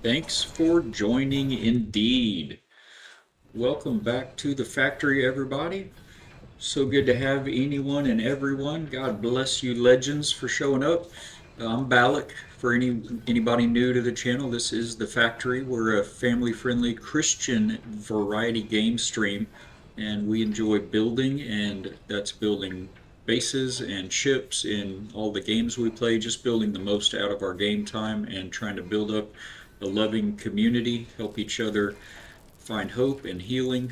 Thanks for joining indeed. Welcome back to the factory, everybody. So good to have anyone and everyone. God bless you, legends, for showing up. I'm Balak. For anybody new to the channel, this is the factory. We're a family-friendly Christian variety game stream, and we enjoy building, and that's building bases and ships in all the games we play, just building the most out of our game time and trying to build up a loving community, help each other find hope and healing,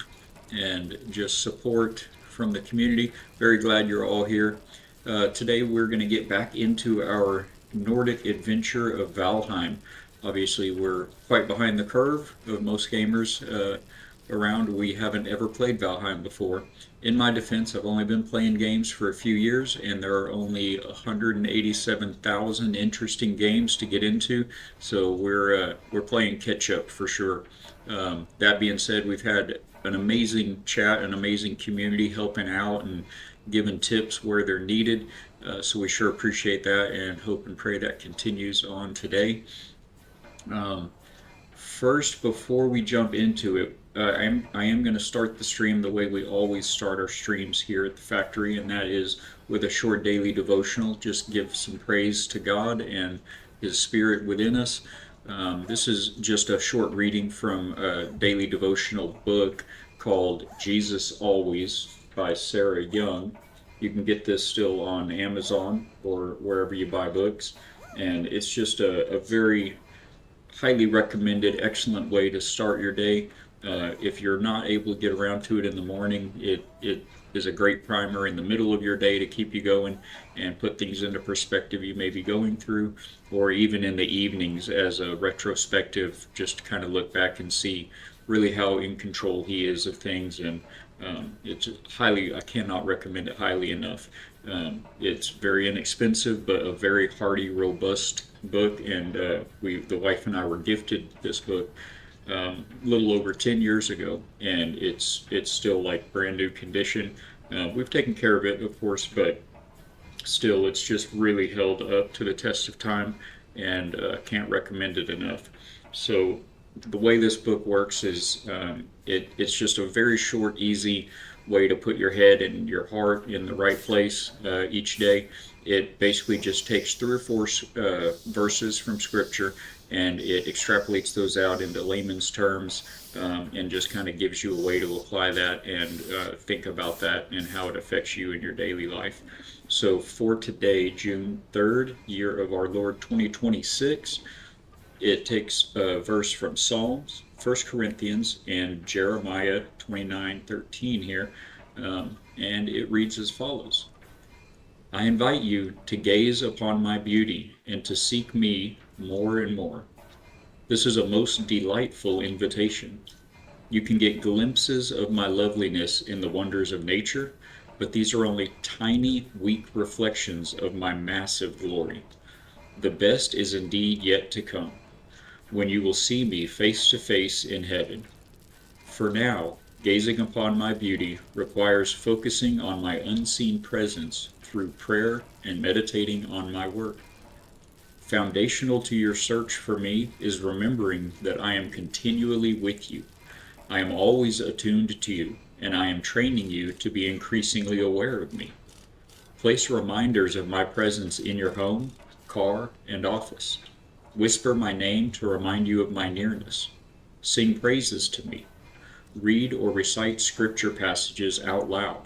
and just support from the community. Very glad you're all here. Today we're going to get back into our Nordic adventure of Valheim. Obviously, we're quite behind the curve of most gamers around. We haven't ever played Valheim before. In my defense, I've only been playing games for a few years, and there are only 187,000 interesting games to get into. So we're playing catch up for sure. That being said, we've had an amazing chat, an amazing community helping out and giving tips where they're needed. So we sure appreciate that and hope and pray that continues on today. Um, First, before we jump into it, I am going to start the stream the way we always start our streams here at the factory, and that is with a short daily devotional. Just give some praise to God and His Spirit within us. This is just a short reading from a daily devotional book called Jesus Always by Sarah Young. You can get this still on Amazon or wherever you buy books, and it's just a very highly recommended, excellent way to start your day. If you're not able to get around to it in the morning, it is a great primer in the middle of your day to keep you going and put things into perspective you may be going through, or even in the evenings as a retrospective, just to kind of look back and see really how in control he is of things. And it's highly, I cannot recommend it highly enough. It's very inexpensive, but a very hearty, robust book. And the wife and I were gifted this book a little over 10 years ago, and it's still like brand new condition. We've taken care of it, of course, but still, it's just really held up to the test of time, and can't recommend it enough. So the way this book works is it's just a very short, easy way to put your head and your heart in the right place each day. It basically just takes three or four verses from Scripture and it extrapolates those out into layman's terms, and just kind of gives you a way to apply that and think about that and how it affects you in your daily life. So for today, June 3rd, year of our Lord 2026, it takes a verse from Psalms, 1 Corinthians, and Jeremiah 29:13 here, and it reads as follows. I invite you to gaze upon my beauty and to seek me more and more. This is a most delightful invitation. You can get glimpses of my loveliness in the wonders of nature, but these are only tiny, weak reflections of my massive glory. The best is indeed yet to come, when you will see me face to face in heaven. For now, gazing upon my beauty requires focusing on my unseen presence through prayer and meditating on my work. Foundational to your search for me is remembering that I am continually with you. I am always attuned to you, and I am training you to be increasingly aware of me. Place reminders of my presence in your home, car, and office. Whisper my name to remind you of my nearness. Sing praises to me. Read or recite scripture passages out loud.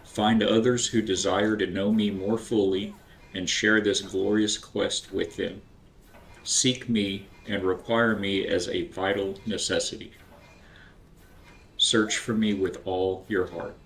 Find others who desire to know me more fully and share this glorious quest with them. Seek me and require me as a vital necessity. Search for me with all your heart.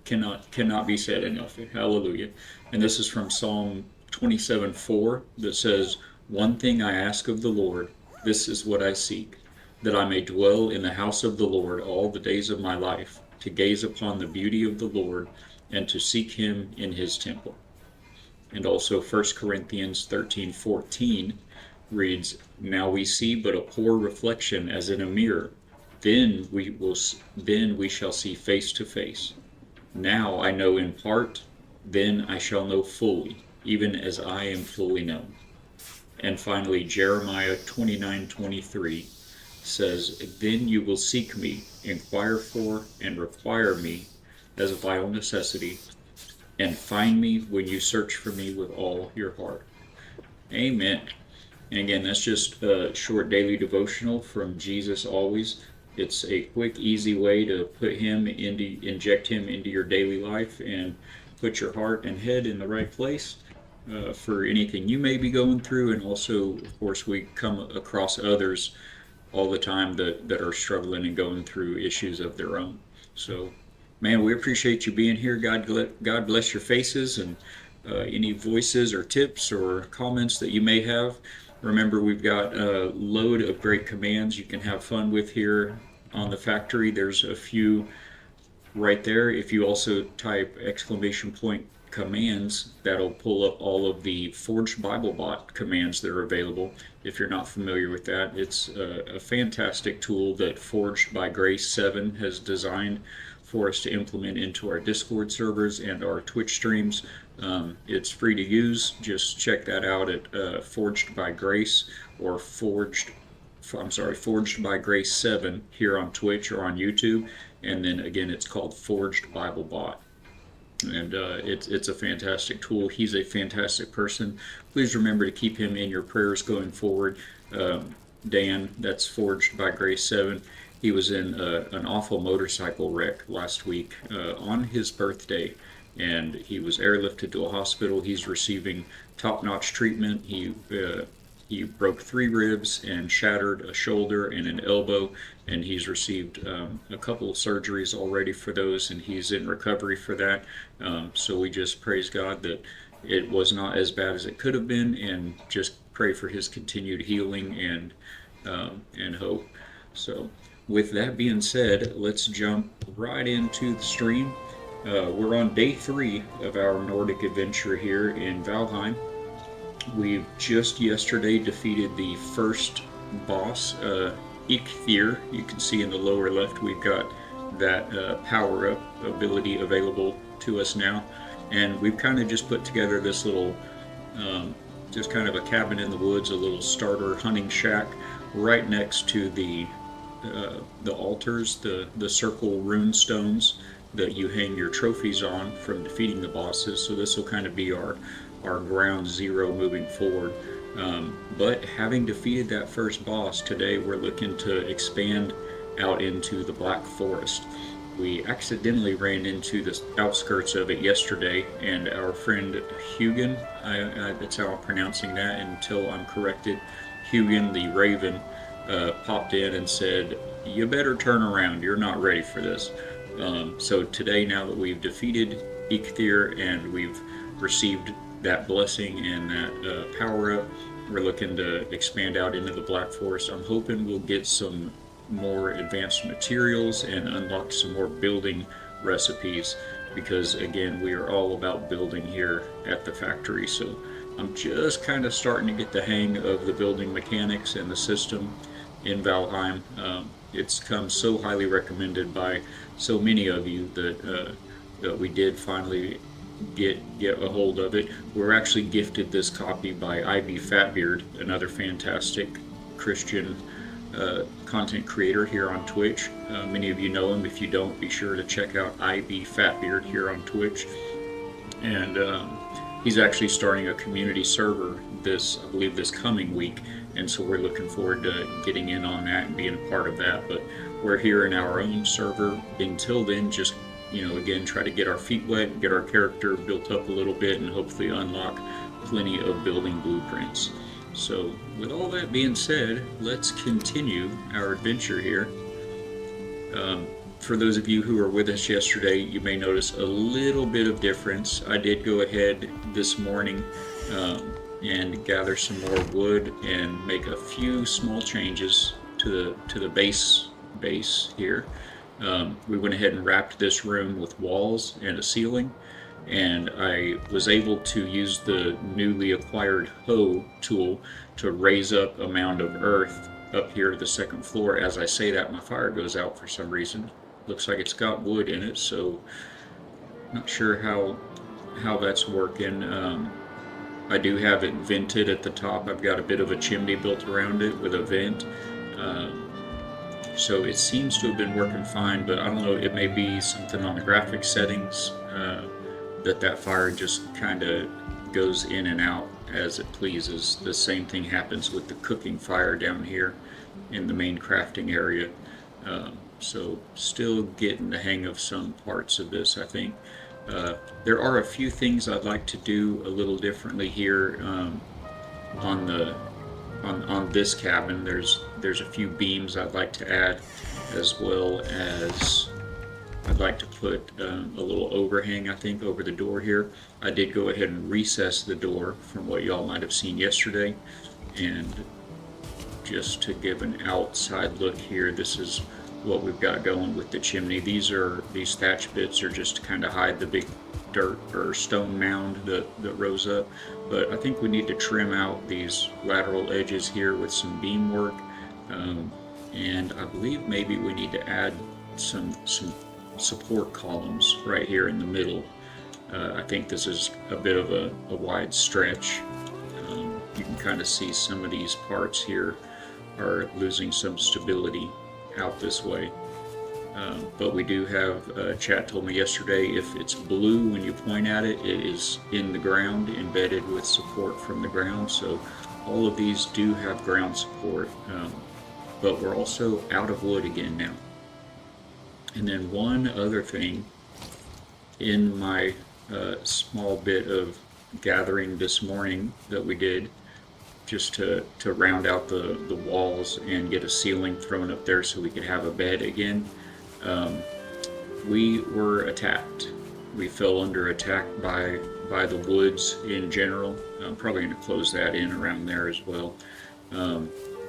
Cannot be said enough. Hallelujah. And this is from Psalm 27:4 that says, One thing I ask of the Lord, this is what I seek, that I may dwell in the house of the Lord all the days of my life, to gaze upon the beauty of the Lord and to seek him in his temple. And also 1 Corinthians 13:14 reads, Now we see but a poor reflection as in a mirror. Then we shall see face to face. Now I know in part, then I shall know fully, even as I am fully known. And finally, Jeremiah 29:23 says, "Then you will seek me, inquire for and require me as a vital necessity, and find me when you search for me with all your heart." Amen. And again, that's just a short daily devotional from Jesus always. It's a quick, easy way to inject him into your daily life and put your heart and head in the right place for anything you may be going through. And also, of course, we come across others all the time that are struggling and going through issues of their own. So, man, we appreciate you being here. God bless your faces and any voices or tips or comments that you may have. Remember, we've got a load of great commands you can have fun with here on the factory. There's a few right there. If you also type exclamation point commands, that'll pull up all of the Forged Bible Bot commands that are available. If you're not familiar with that, it's a fantastic tool that Forged by Grace 7 has designed for us to implement into our Discord servers and our Twitch streams. It's free to use. Just check that out at Forged by Grace or Forged by Grace 7 here on Twitch or on YouTube. And then again, it's called Forged Bible Bot. And it's a fantastic tool. He's a fantastic person. Please remember to keep him in your prayers going forward. Dan, that's Forged by Grace 7. He was in an awful motorcycle wreck last week on his birthday, and he was airlifted to a hospital. He's receiving top-notch treatment. He broke 3 ribs and shattered a shoulder and an elbow, and he's received a couple of surgeries already for those, and he's in recovery for that. So we just praise God that it was not as bad as it could have been, and just pray for his continued healing and hope. So with that being said, let's jump right into the stream. We're on day 3 of our Nordic adventure here in Valheim. We've just yesterday defeated the first boss, Eikthyr. You can see in the lower left we've got that power-up ability available to us now. And we've kind of just put together this little, just kind of a cabin in the woods, a little starter hunting shack right next to the altars, the circle rune stones that you hang your trophies on from defeating the bosses. So this will kind of be our ground zero moving forward. But having defeated that first boss, today we're looking to expand out into the Black Forest. We accidentally ran into the outskirts of it yesterday, and our friend Hugin, that's how I'm pronouncing that until I'm corrected, Hugin the Raven, popped in and said, "You better turn around, you're not ready for this." So today, now that we've defeated Eikthyr and we've received that blessing and that power up, we're looking to expand out into the Black Forest. I'm hoping we'll get some more advanced materials and unlock some more building recipes, because again, we are all about building here at the factory. So I'm just kind of starting to get the hang of the building mechanics and the system in Valheim. It's come so highly recommended by so many of you that we did finally get a hold of it. We're actually gifted this copy by IB Fatbeard, another fantastic Christian content creator here on Twitch. Many of you know him. If you don't, be sure to check out IB Fatbeard here on Twitch. And he's actually starting a community server I believe this coming week, and so we're looking forward to getting in on that and being a part of that. But we're here in our own server. Until then, just again, try to get our feet wet, get our character built up a little bit, and hopefully unlock plenty of building blueprints. So with all that being said, let's continue our adventure here. For those of you who were with us yesterday, you may notice a little bit of difference. I did go ahead this morning and gather some more wood and make a few small changes to the base here. We went ahead and wrapped this room with walls and a ceiling, and I was able to use the newly acquired hoe tool to raise up a mound of earth up here to the second floor. As I say that, my fire goes out for some reason. Looks like it's got wood in it, so not sure how that's working. I do have it vented at the top. I've got a bit of a chimney built around it with a vent. Um, so it seems to have been working fine, but I don't know, it may be something on the graphics settings that fire just kind of goes in and out as it pleases. The same thing happens with the cooking fire down here in the main crafting area. So still getting the hang of some parts of this, I think. There are a few things I'd like to do a little differently here on the on this cabin. There's a few beams I'd like to add, as well as I'd like to put a little overhang, I think, over the door here. I did go ahead and recess the door from what y'all might have seen yesterday, and just to give an outside look here, this is what we've got going with the chimney. These thatch bits are just to kind of hide the big dirt or stone mound that rose up, but I think we need to trim out these lateral edges here with some beam work, and I believe maybe we need to add some support columns right here in the middle. I think this is a bit of a wide stretch. You can kind of see some of these parts here are losing some stability out this way. But we do have, chat told me yesterday, if it's blue when you point at it, it is in the ground, embedded with support from the ground. So all of these do have ground support, but we're also out of wood again now. And then one other thing, in my small bit of gathering this morning that we did, just to round out the walls and get a ceiling thrown up there so we could have a bed again, we were attacked. We fell under attack by the woods in general. I'm probably going to close that in around there as well.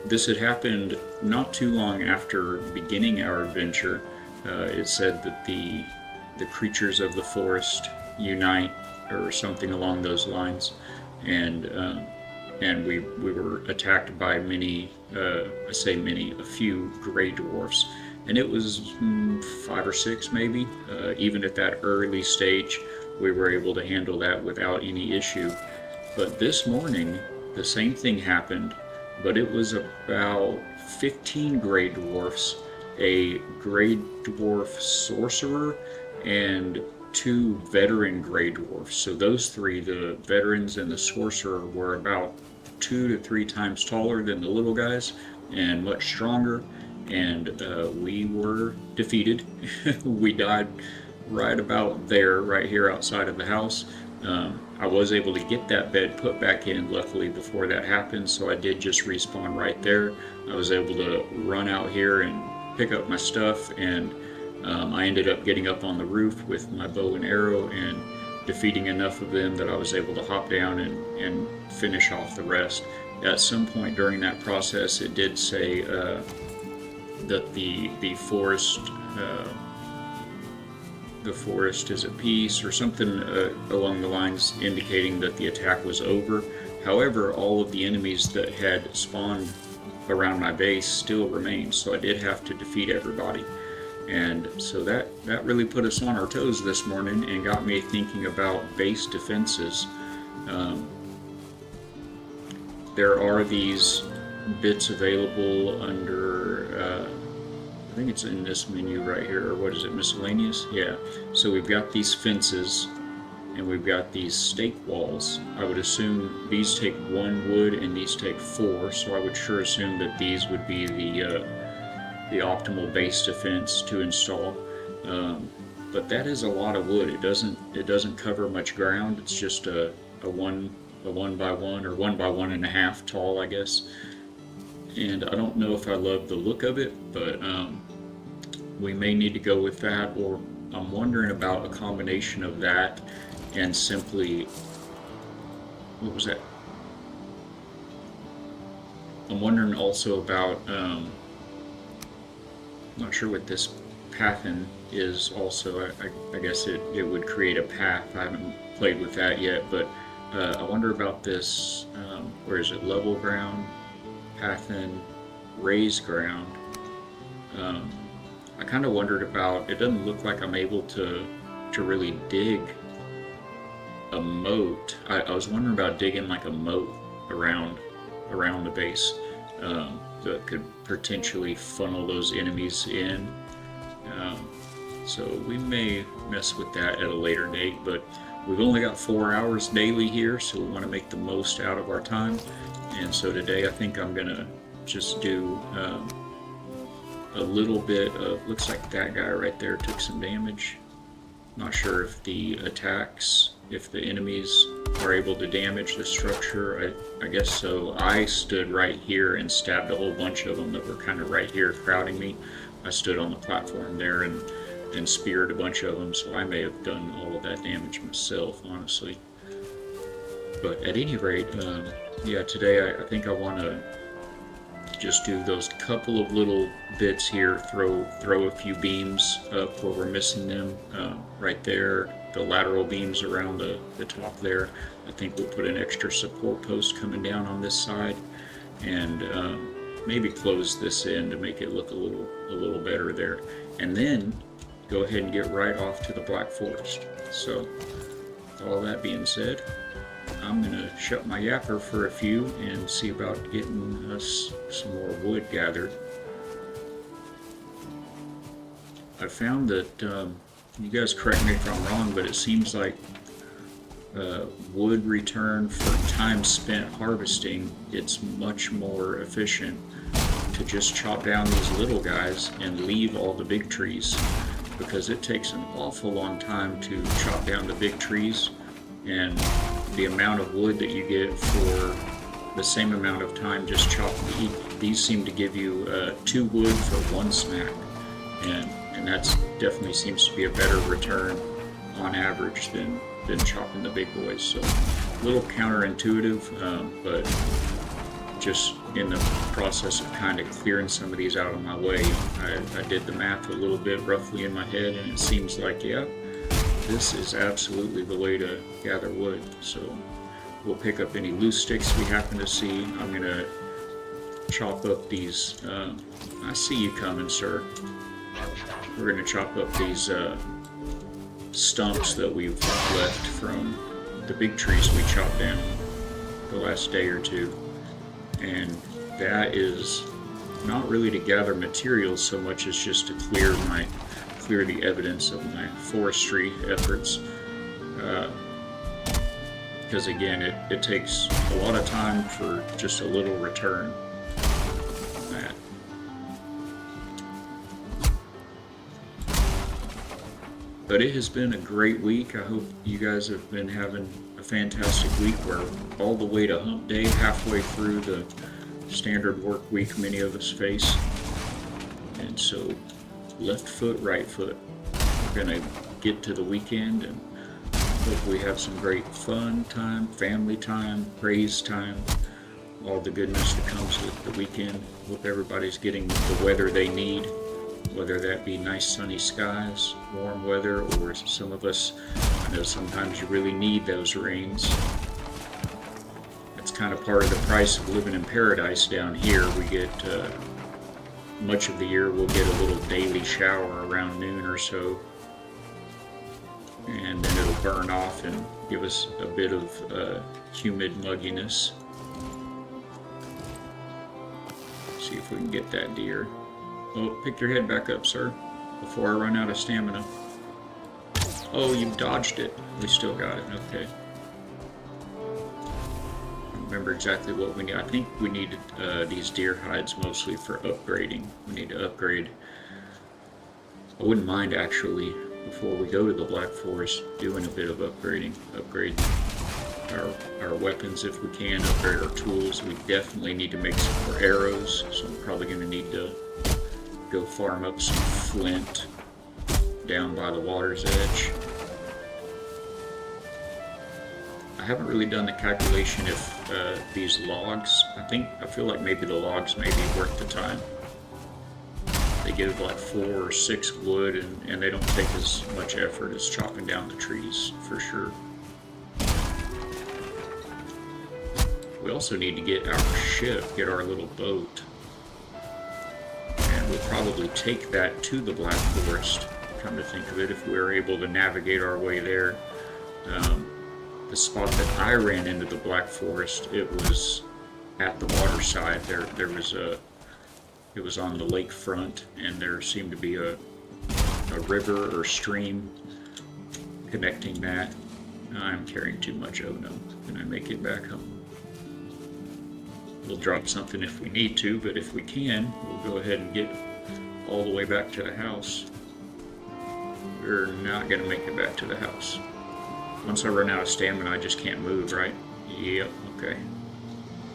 This had happened not too long after beginning our adventure. It said that the creatures of the forest unite, or something along those lines, and we were attacked by many, I say many, a few gray dwarfs, and it was 5 or 6 maybe. Even at that early stage, we were able to handle that without any issue. But this morning, the same thing happened, but it was about 15 gray dwarfs, a gray dwarf sorcerer, and 2 veteran gray dwarfs. So those 3, the veterans and the sorcerer, were about 2 to 3 times taller than the little guys and much stronger, and we were defeated. We died right about there, right here outside of the house. I was able to get that bed put back in, luckily, before that happened, so I did just respawn right there. I was able to run out here and pick up my stuff, and I ended up getting up on the roof with my bow and arrow and defeating enough of them that I was able to hop down and finish off the rest. At some point during that process, it did say that the forest is at peace, or something along the lines, indicating that the attack was over. However, all of the enemies that had spawned around my base still remained, so I did have to defeat everybody. And so that really put us on our toes this morning and got me thinking about base defenses. There are these bits available under, I think it's in this menu right here, or what is it, miscellaneous? Yeah, so we've got these fences, and we've got these stake walls. I would assume these take 1 wood and these take 4, so I would sure assume that these would be the optimal base defense to install. But that is a lot of wood. It doesn't cover much ground. It's just a 1 by 1 or 1 by 1.5 tall, I guess. And I don't know if I love the look of it, but we may need to go with that, or I'm wondering about a combination of that and simply, what was that? I'm wondering also about, I'm not sure what this pathin is also. I guess it would create a path. I haven't played with that yet, but I wonder about this, where is it, level ground, pathin, raised ground. I kind of wondered about, it doesn't look like I'm able to really dig a moat. I was wondering about digging like a moat around the base, that could potentially funnel those enemies in. Um, so we may mess with that at a later date, but we've only got 4 hours daily here, so we want to make the most out of our time. And so today I think I'm gonna just do a little bit of, looks like that guy right there took some damage. Not sure if the attacks, if the enemies are able to damage the structure. I guess so. I stood right here and stabbed a whole bunch of them that were kind of right here crowding me. I stood on the platform there and speared a bunch of them, so I may have done all of that damage myself, honestly. But at any rate, yeah, today I think I want to just do those couple of little bits here, throw a few beams up where we're missing them, right there, the lateral beams around the top there. I think we'll put an extra support post coming down on this side, and maybe close this in to make it look a little better there, and then go ahead and get right off to the Black Forest. So with all that being said, I'm gonna shut my yapper for a few and see about getting us some more wood gathered. I found that, you guys correct me if I'm wrong, but it seems like wood return for time spent harvesting, it's much more efficient to just chop down these little guys and leave all the big trees, because it takes an awful long time to chop down the big trees, and the amount of wood that you get for the same amount of time just chopping, these seem to give you 2 wood for 1 smack, and that's definitely seems to be a better return on average than chopping the big boys. So a little counterintuitive, but just in the process of kind of clearing some of these out of my way, I did the math a little bit roughly in my head, and it seems like, yeah, this is absolutely the way to gather wood. So we'll pick up any loose sticks we happen to see. I'm gonna chop up these, I see you coming, sir. We're gonna chop up these stumps that we've left from the big trees we chopped down the last day or two. And that is not really to gather materials so much as just to clear the evidence of my forestry efforts, because again, it takes a lot of time for just a little return on that. But it has been a great week. I hope you guys have been having a fantastic week. We're all the way to hump day, halfway through the standard work week many of us face, and so left foot, right foot. We're gonna get to the weekend and hopefully have some great fun time, family time, praise time, all the goodness that comes with the weekend. Hope everybody's getting the weather they need, whether that be nice sunny skies, warm weather, or some of us, I know sometimes you really need those rains. That's kind of part of the price of living in paradise down here. We get much of the year we'll get a little daily shower around noon or so, and then it'll burn off and give us a bit of humid mugginess. See if we can get that deer. Oh, pick your head back up, sir, before I run out of stamina. Oh, you dodged it. We still got it. Okay. Remember exactly what we need. I think we needed these deer hides mostly for upgrading. We need to upgrade. I wouldn't mind actually, before we go to the Black Forest, doing a bit of upgrading. Upgrade our weapons if we can, upgrade our tools. We definitely need to make some more arrows, so I'm probably going to need to go farm up some flint down by the water's edge. I haven't really done the calculation if these logs, I feel like maybe the logs may be worth the time. They give like 4 or 6 wood, and they don't take as much effort as chopping down the trees, for sure. We also need to get our ship, get our little boat. And we'll probably take that to the Black Forest, come to think of it, if we were able to navigate our way there. the spot that I ran into the Black Forest, it was at the water side. There was a, it was on the lake front, and there seemed to be a river or stream connecting that. I'm carrying too much. Oh no, can I make it back home? We'll drop something if we need to, but if we can, we'll go ahead and get all the way back to the house. We're not going to make it back to the house. Once I run out of stamina, I just can't move, right? Yep, okay.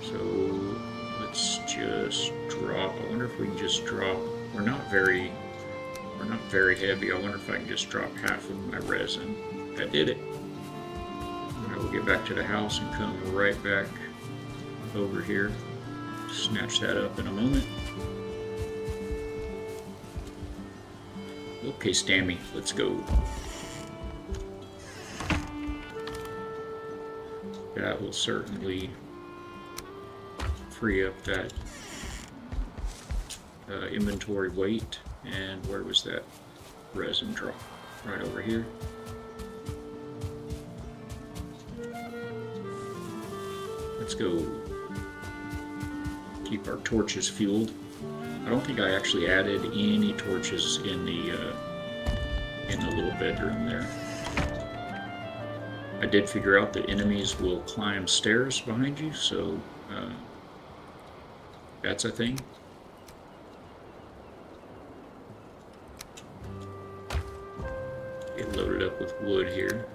So let's just drop. I wonder if we can just drop. We're not very heavy. I wonder if I can just drop half of my resin. I did it. I will get back to the house and come right back over here. Snatch that up in a moment. Okay, Stammy, let's go. That will certainly free up that inventory weight. And where was that resin drop? Right over here. Let's go keep our torches fueled. I don't think I actually added any torches in the little bedroom there. I did figure out that enemies will climb stairs behind you, so that's a thing. Get loaded up with wood here.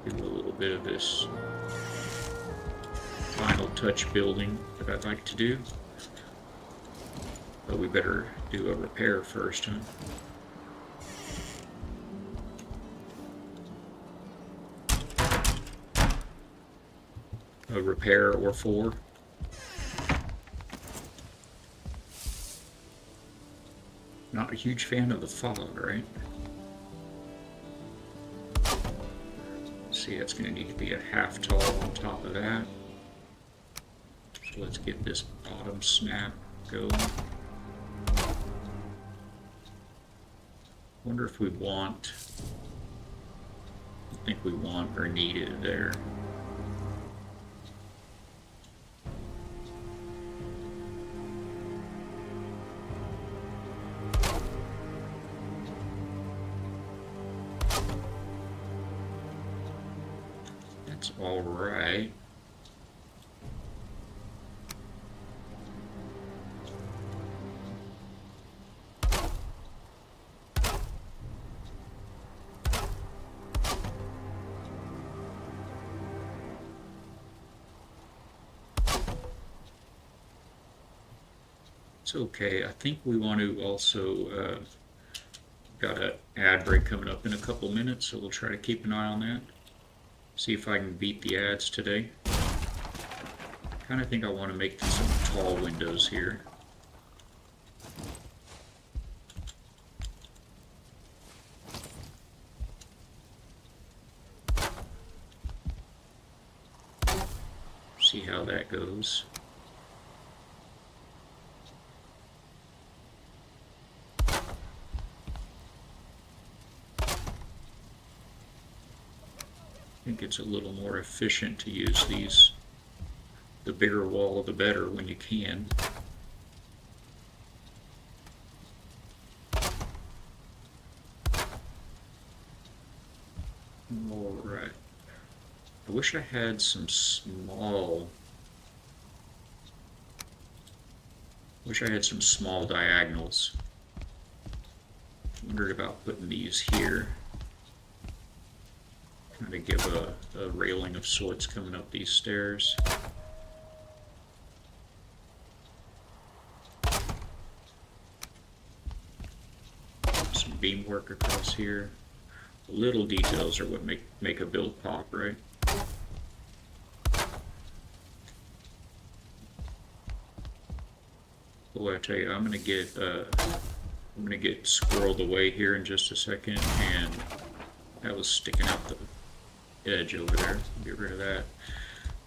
Do a little bit of this final touch building that I'd like to do. But we better do a repair first, huh? A repair or 4. Not a huge fan of the fog, right? Let's see, that's going to need to be a half tall on top of that. So let's get this bottom snap going. Wonder if we want, I think we want or need it there. That's all right. It's okay. I think we want to also got an ad break coming up in a couple minutes, so we'll try to keep an eye on that. See if I can beat the ads today. Kind of think I want to make some tall windows here. See how that goes. I think it's a little more efficient to use these, the bigger wall the better when you can. Alright. I wish I had some small, diagonals. Wondered about putting these here. Kind of give a railing of sorts coming up these stairs. Some beam work across here. The little details are what make a build pop, right? Boy, I tell you, I'm gonna get squirreled away here in just a second, and that was sticking out the edge over there. Get rid of that.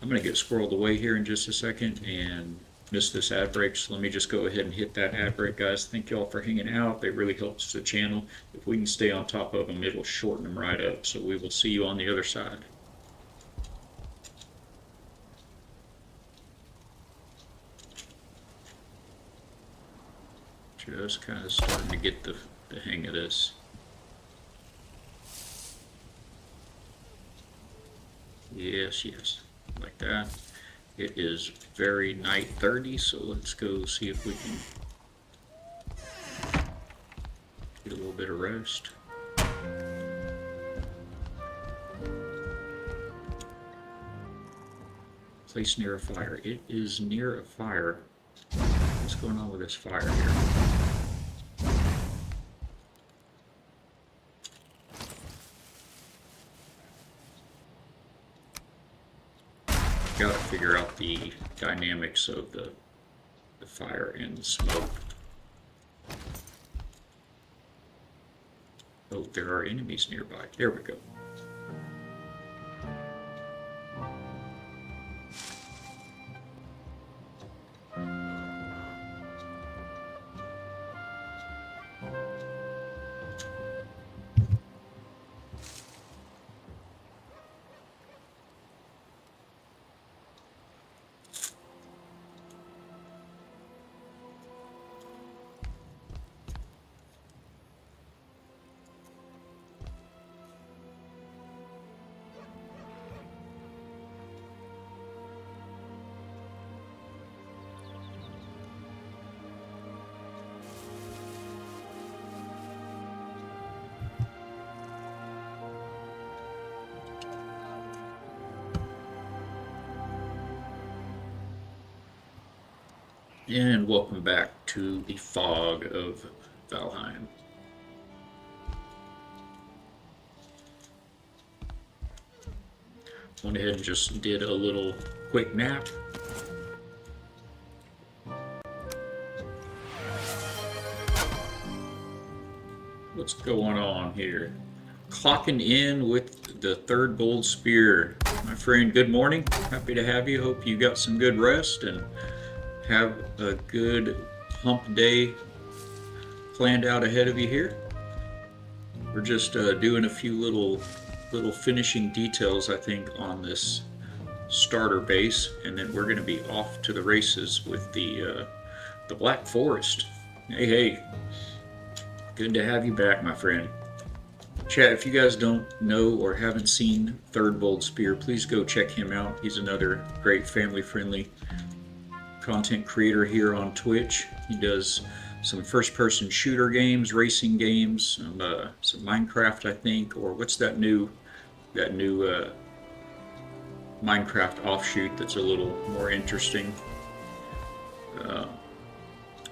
I'm going to get squirreled away here in just a second and miss this ad break, so let me just go ahead and hit that ad break, guys. Thank y'all for hanging out. They really helps the channel. If we can stay on top of them, it'll shorten them right up. So we will see you on the other side. Just kind of starting to get the hang of this. Yes, yes, like that. It is very night 30, so let's go see if we can get a little bit of rest. Place near a fire. It is near a fire. What's going on with this fire here? Got to figure out the dynamics of the fire and the smoke. Oh, there are enemies nearby. There we go. And welcome back to the fog of Valheim. Went ahead and just did a little quick nap. What's going on here? Clocking in with the third bold spear. My friend, good morning. Happy to have you. Hope you got some good rest and have a good hump day planned out ahead of you here. We're just doing a few little finishing details, I think, on this starter base, and then we're going to be off to the races with the Black Forest. Hey, good to have you back, my friend. Chat, if you guys don't know or haven't seen Third Bold Spear, please go check him out. He's another great family-friendly content creator here on Twitch. He does some first-person shooter games, racing games, some Minecraft, I think, or what's that new Minecraft offshoot that's a little more interesting.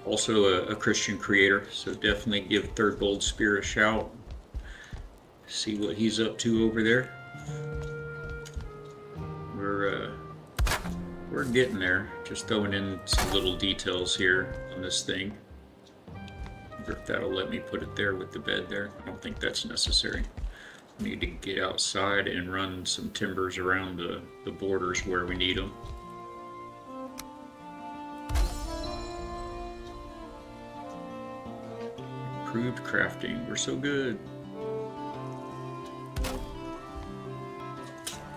Also a Christian creator, so definitely give Third Bold Spear a shout. See what he's up to over there. We're getting there. Just throwing in some little details here on this thing. Wonder if that'll let me put it there with the bed there. I don't think that's necessary. Need to get outside and run some timbers around the borders where we need them. Improved crafting. We're so good.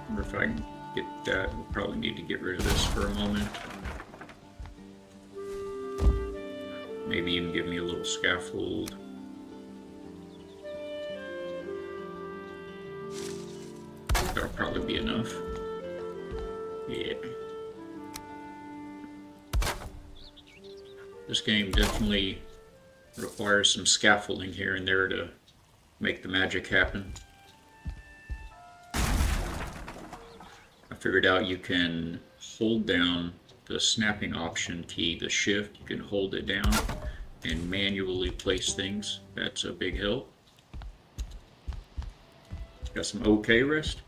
Wonder if I can get that. We'll probably need to get rid of this for a moment. Maybe even give me a little scaffold. That'll probably be enough. Yeah. This game definitely requires some scaffolding here and there to make the magic happen. I figured out you can hold down the snapping option key, the shift, you can hold it down and manually place things. That's a big help. Got some okay rest?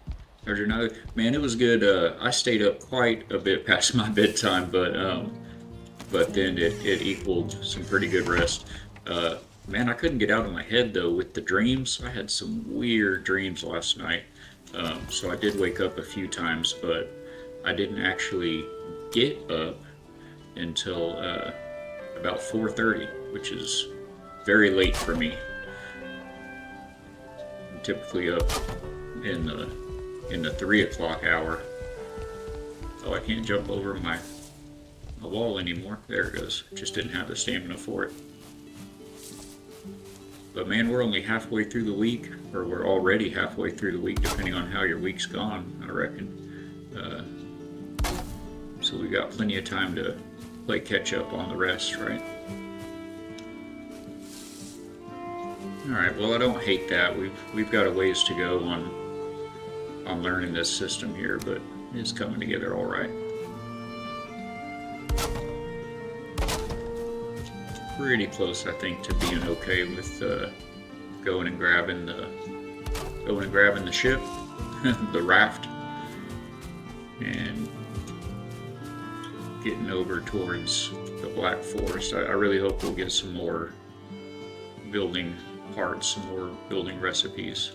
There's another. Man, it was good. I stayed up quite a bit past my bedtime, but then it equaled some pretty good rest. Man, I couldn't get out of my head though with the dreams. I had some weird dreams last night. So I did wake up a few times, but I didn't actually get up until about 4:30, which is very late for me. I'm typically up in the 3 o'clock hour. Oh, I can't jump over my wall anymore. There it goes. Just didn't have the stamina for it. But man, we're only halfway through the week, or we're already halfway through the week, depending on how your week's gone, I reckon. So we got plenty of time to play catch up on the rest, right? Alright, well I don't hate that. We've got a ways to go on learning this system here, but it's coming together alright. Pretty close, I think, to being okay with going and grabbing the ship, the raft, and getting over towards the Black Forest. I really hope we'll get some more building parts, some more building recipes.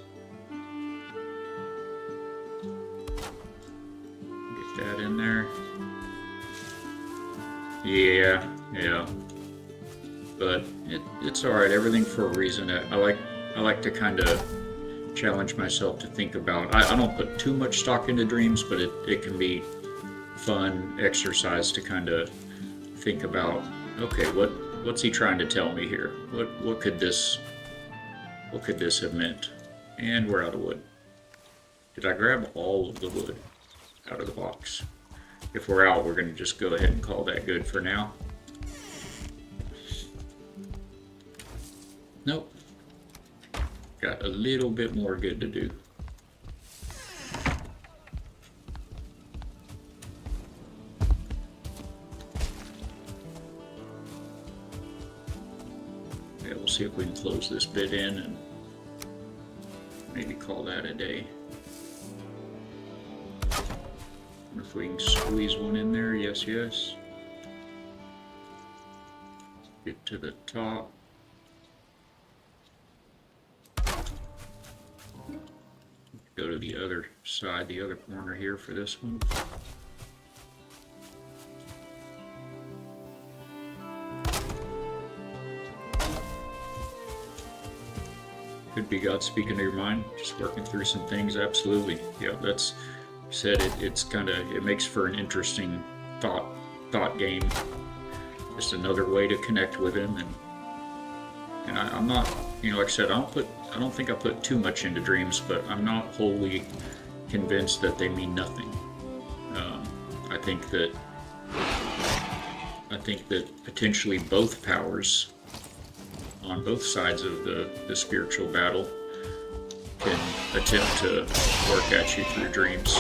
Get that in there. Yeah. But it's alright, everything for a reason. I like to kind of challenge myself to think about. I don't put too much stock into dreams, but it can be fun exercise to kind of think about, okay, what's he trying to tell me here? What could this have meant? And we're out of wood. Did I grab all of the wood out of the box? If we're out, we're going to just go ahead and call that good for now. Nope. Got a little bit more good to do. Yeah, we'll see if we can close this bit in and maybe call that a day. If we can squeeze one in there, yes. Get to the top. Go to the other side, the other corner here for this one. Could be God speaking to your mind, just working through some things. Absolutely, yeah. That's said. It makes for an interesting thought game. Just another way to connect with Him, and I'm not, like I said, I don't think I put too much into dreams, but I'm not wholly convinced that they mean nothing. I think that potentially both powers on both sides of the spiritual battle can attempt to work at you through dreams.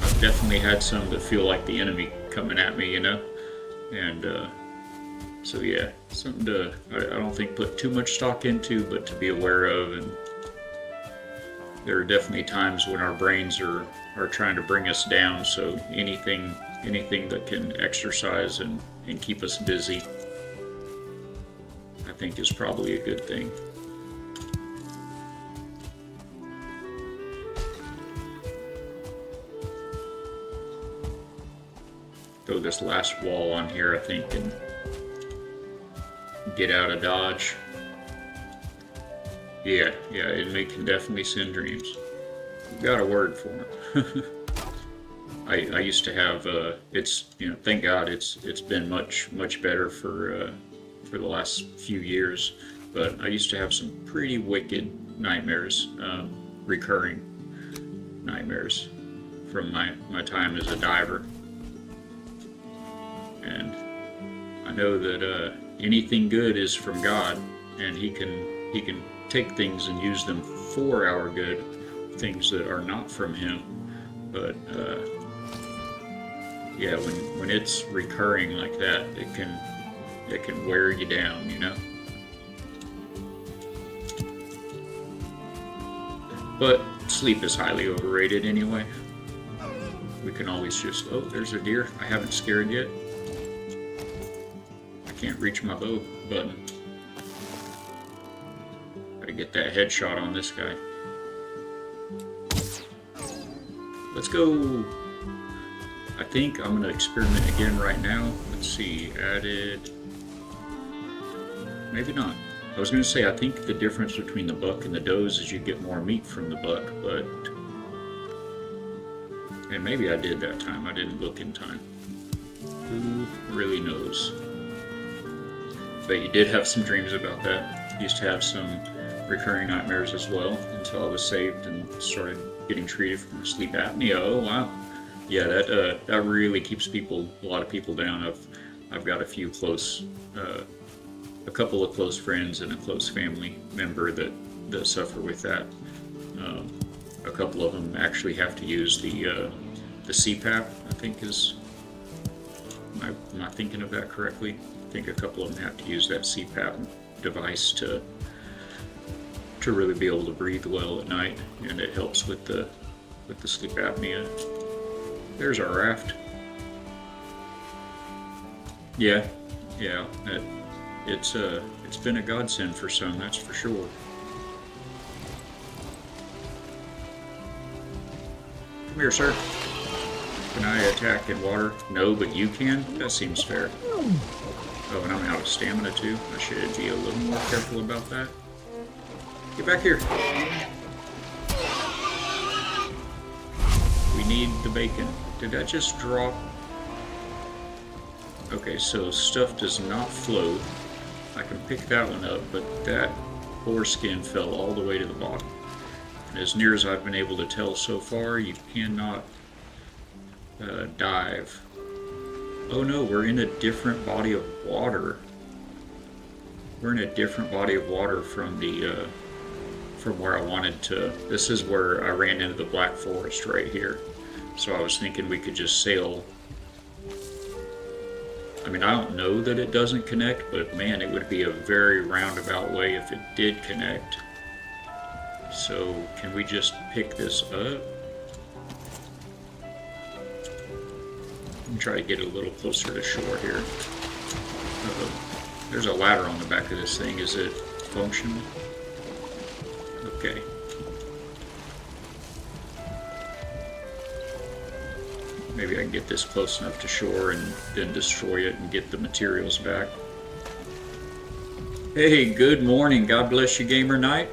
I've definitely had some that feel like the enemy coming at me, and so yeah, something to, I don't think, put too much stock into, but to be aware of. And there are definitely times when our brains are trying to bring us down, so anything that can exercise and keep us busy, I think, is probably a good thing. Throw this last wall on here, I think, and get out of Dodge. Yeah, it can definitely send dreams. We've got a word for it. I used to have, thank God it's been much better for the last few years, but I used to have some pretty wicked nightmares, recurring nightmares from my time as a diver. And I know that anything good is from God, and He can take things and use them for our good, things that are not from Him. But yeah, when it's recurring like that, it can wear you down, But sleep is highly overrated anyway. We can always just, oh, there's a deer I haven't scared yet. Can't reach my bow button. Gotta get that headshot on this guy. Let's go. I think I'm gonna experiment again right now. Let's see, added. Maybe not. I was gonna say, I think the difference between the buck and the does is you get more meat from the buck, but. And maybe I did that time. I didn't look in time. Who really knows? But you did have some dreams about that. Used to have some recurring nightmares as well until I was saved and started getting treated for sleep apnea. Oh wow, yeah, that really keeps a lot of people down. I've got a couple of close friends and a close family member that suffer with that. Um, a couple of them actually have to use the CPAP. I think is am I thinking of that correctly? I think a couple of them have to use that CPAP device to really be able to breathe well at night, and it helps with the sleep apnea. There's our raft. Yeah, yeah. It's been a godsend for some, that's for sure. Come here, sir. Can I attack in water? No, but you can? That seems fair. Oh, and I'm out of stamina too. I should be a little more careful about that. Get back here. We need the bacon. Did that just drop? Okay, so stuff does not float. I can pick that one up, but that foreskin fell all the way to the bottom. And as near as I've been able to tell so far, you cannot dive. Oh no, we're in a different body of water. We're in a different body of water from the from where I wanted to. This is where I ran into the Black Forest right here. So I was thinking we could just sail. I mean, I don't know that it doesn't connect, but man, it would be a very roundabout way if it did connect. So can we just pick this up? And try to get a little closer to shore here. There's a ladder on the back of this thing. Is it functional? Okay. Maybe I can get this close enough to shore and then destroy it and get the materials back. Hey, good morning. God bless you, Gamer Knight.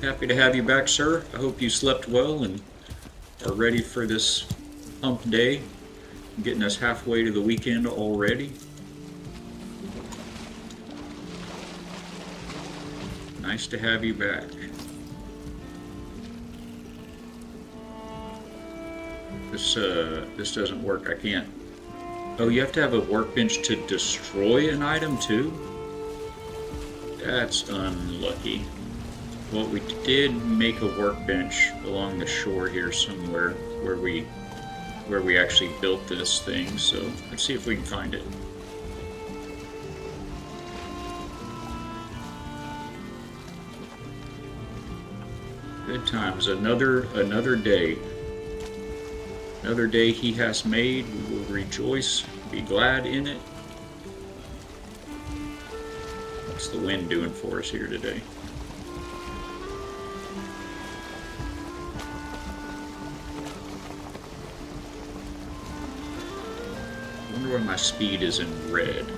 Happy to have you back, sir. I hope you slept well and are ready for this hump day. Getting us halfway to the weekend already. Nice to have you back. This doesn't work. I can't. Oh, you have to have a workbench to destroy an item too? That's unlucky. Well, we did make a workbench along the shore here somewhere where we actually built this thing, so let's see if we can find it. Good times. Another day. Another day he has made. We will rejoice, be glad in it. What's the wind doing for us here today? I wonder why my speed is in red.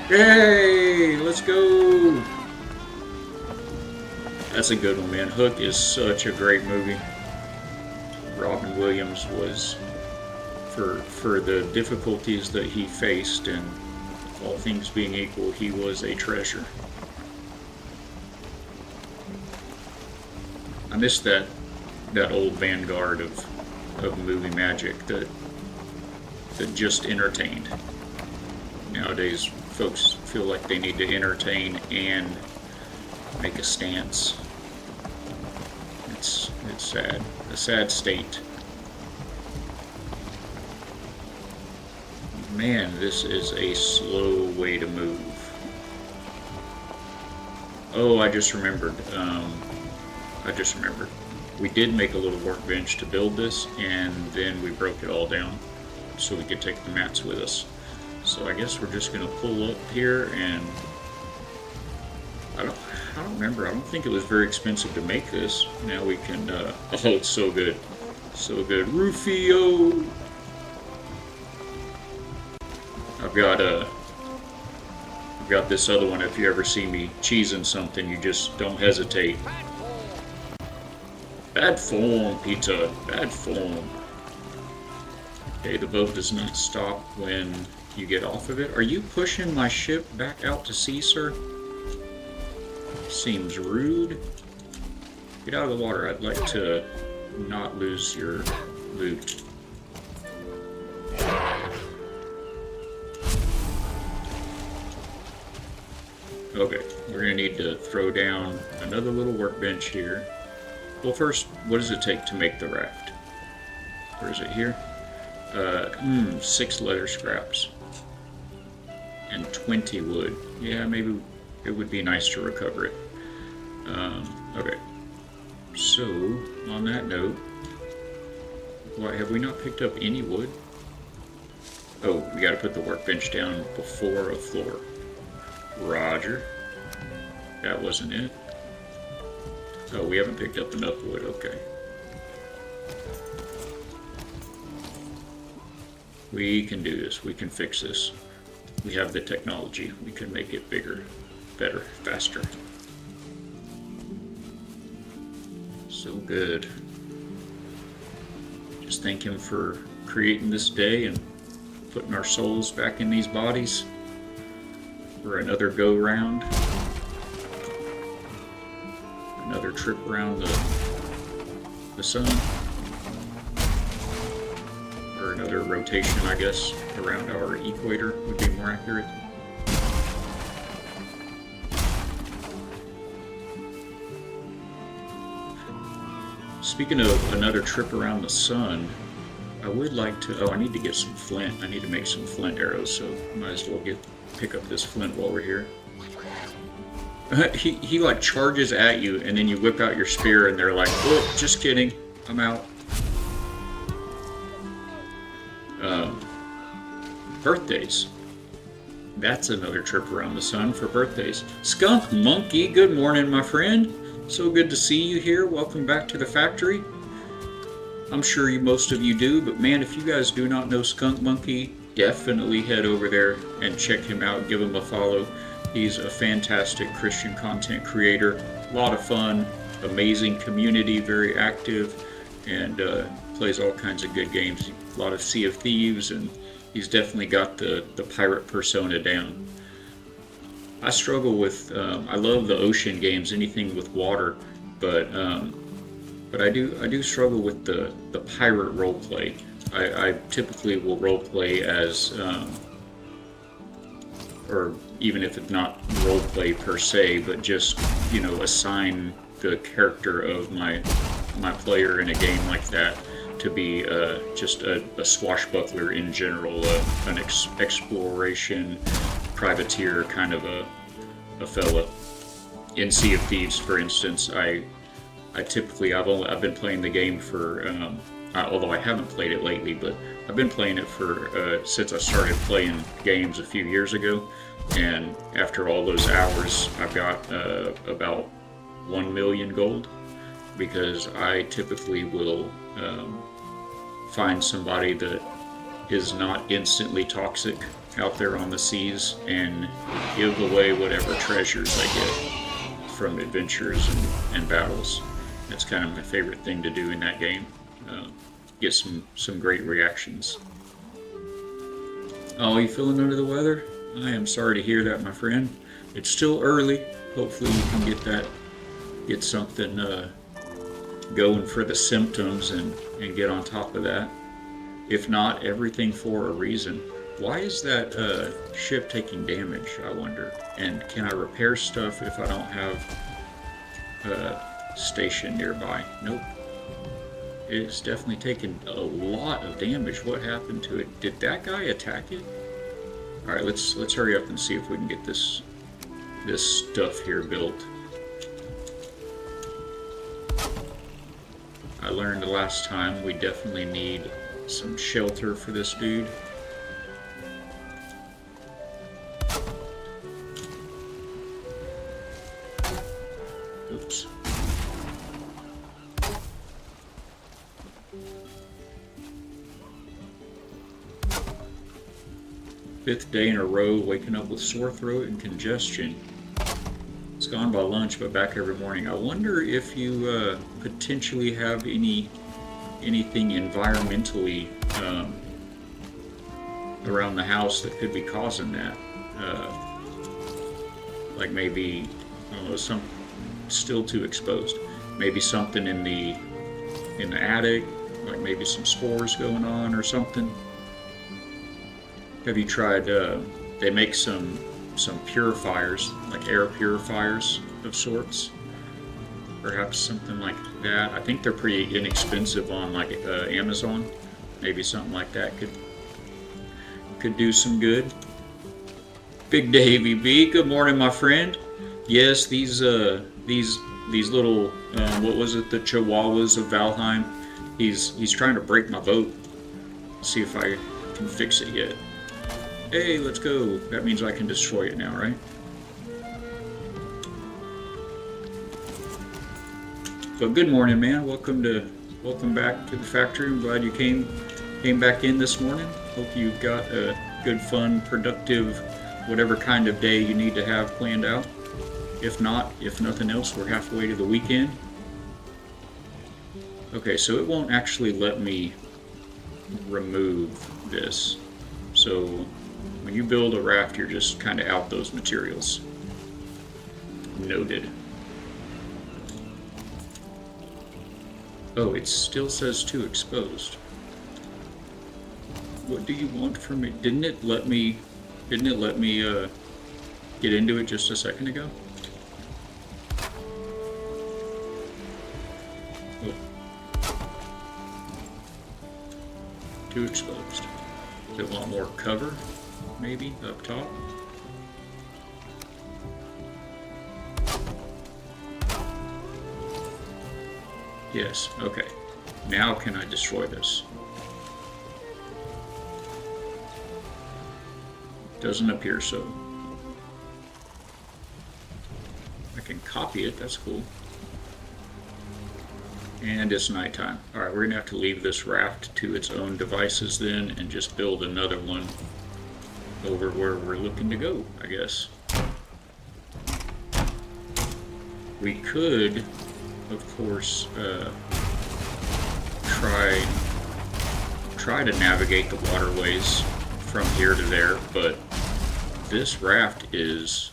Yay! Let's go! That's a good one, man. Hook is such a great movie. Robin Williams was, for the difficulties that he faced, and all things being equal, he was a treasure. I miss that old vanguard of movie magic that just entertained. Nowadays, folks feel like they need to entertain and make a stance. It's sad. A sad state. Man, this is a slow way to move. Oh, I just remembered. We did make a little workbench to build this, and then we broke it all down so we could take the mats with us. So I guess we're just gonna pull up here, and I don't remember. I don't think it was very expensive to make this. Now we can. Oh, it's so good, so good. Rufio. I've got this other one. If you ever see me cheesing something, you just don't hesitate. Bad form, Peter. Bad form. Okay, the boat does not stop when you get off of it. Are you pushing my ship back out to sea, sir? Seems rude. Get out of the water. I'd like to not lose your loot. Okay, we're gonna need to throw down another little workbench here. Well, first, what does it take to make the raft? Where is it here? 6 leather scraps. And 20 wood. Yeah, maybe it would be nice to recover it. Okay. So, on that note, why have we not picked up any wood? Oh, we gotta put the workbench down before a floor. Roger. That wasn't it. Oh, we haven't picked up enough wood, okay. We can do this, we can fix this. We have the technology, we can make it bigger, better, faster. So good. Just thank him for creating this day and putting our souls back in these bodies for another go round. Another trip around the sun. Or another rotation, I guess, around our equator would be more accurate. Speaking of another trip around the sun, I would like to, oh, I need to get some flint. I need to make some flint arrows, so might as well pick up this flint while we're here. He like charges at you, and then you whip out your spear, and they're like, "Oh, just kidding, I'm out." Birthdays. That's another trip around the sun for birthdays. Skunk Monkey, good morning, my friend. So good to see you here. Welcome back to the factory. I'm sure most of you do, but man, if you guys do not know Skunk Monkey, definitely head over there and check him out. Give him a follow. He's a fantastic Christian content creator. A lot of fun, amazing community, very active, and plays all kinds of good games. A lot of Sea of Thieves, and he's definitely got the pirate persona down. I struggle with, I love the ocean games, anything with water, but I do struggle with the pirate roleplay. I typically will roleplay as, or even if it's not roleplay per se, but just, you know, assign the character of my player in a game like that to be just a swashbuckler in general, an exploration privateer kind of a fella. In Sea of Thieves, for instance, I've been playing the game for although I haven't played it lately, but I've been playing it for since I started playing games a few years ago, and after all those hours, I've got about 1 million gold, because I typically will find somebody that is not instantly toxic out there on the seas and give away whatever treasures I get from adventures and battles. That's kind of my favorite thing to do in that game. Get some great reactions. Oh, you feeling under the weather? I am sorry to hear that, my friend. It's still early. Hopefully you can get something going for the symptoms and get on top of that. If not, everything for a reason. Why is that ship taking damage, I wonder? And can I repair stuff if I don't have a station nearby? Nope. It's definitely taken a lot of damage. What happened to it? Did that guy attack it? Alright, let's hurry up and see if we can get this stuff here built. I learned the last time we definitely need some shelter for this dude. Oops. Fifth day in a row waking up with sore throat and congestion. It's gone by lunch, but back every morning. I wonder if you potentially have anything environmentally around the house that could be causing that. Like maybe, I don't know, some still too exposed. Maybe something in the attic, like maybe some spores going on or something. Have you tried? They make some purifiers, like air purifiers of sorts. Perhaps something like that. I think they're pretty inexpensive on like Amazon. Maybe something like that could do some good. Big Davey B, good morning, my friend. Yes, these little what was it? The Chihuahuas of Valheim. He's trying to break my boat. See if I can fix it yet. Hey, let's go. That means I can destroy it now, right? So good morning, man. Welcome back to the factory. I'm glad you came back in this morning. Hope you got a good, fun, productive, whatever kind of day you need to have planned out. If not, if nothing else, we're halfway to the weekend. Okay, so it won't actually let me remove this. So when you build a raft, you're just kind of out those materials. Noted. Oh, it still says too exposed. What do you want from me? Didn't it let me get into it just a second ago? Oh. Too exposed. Does it want more cover? Maybe up top? Yes, okay. Now can I destroy this? Doesn't appear so. I can copy it, that's cool. And it's nighttime. Alright, we're gonna have to leave this raft to its own devices then and just build another one over where we're looking to go, I guess. We could, of course, try to navigate the waterways from here to there, but this raft is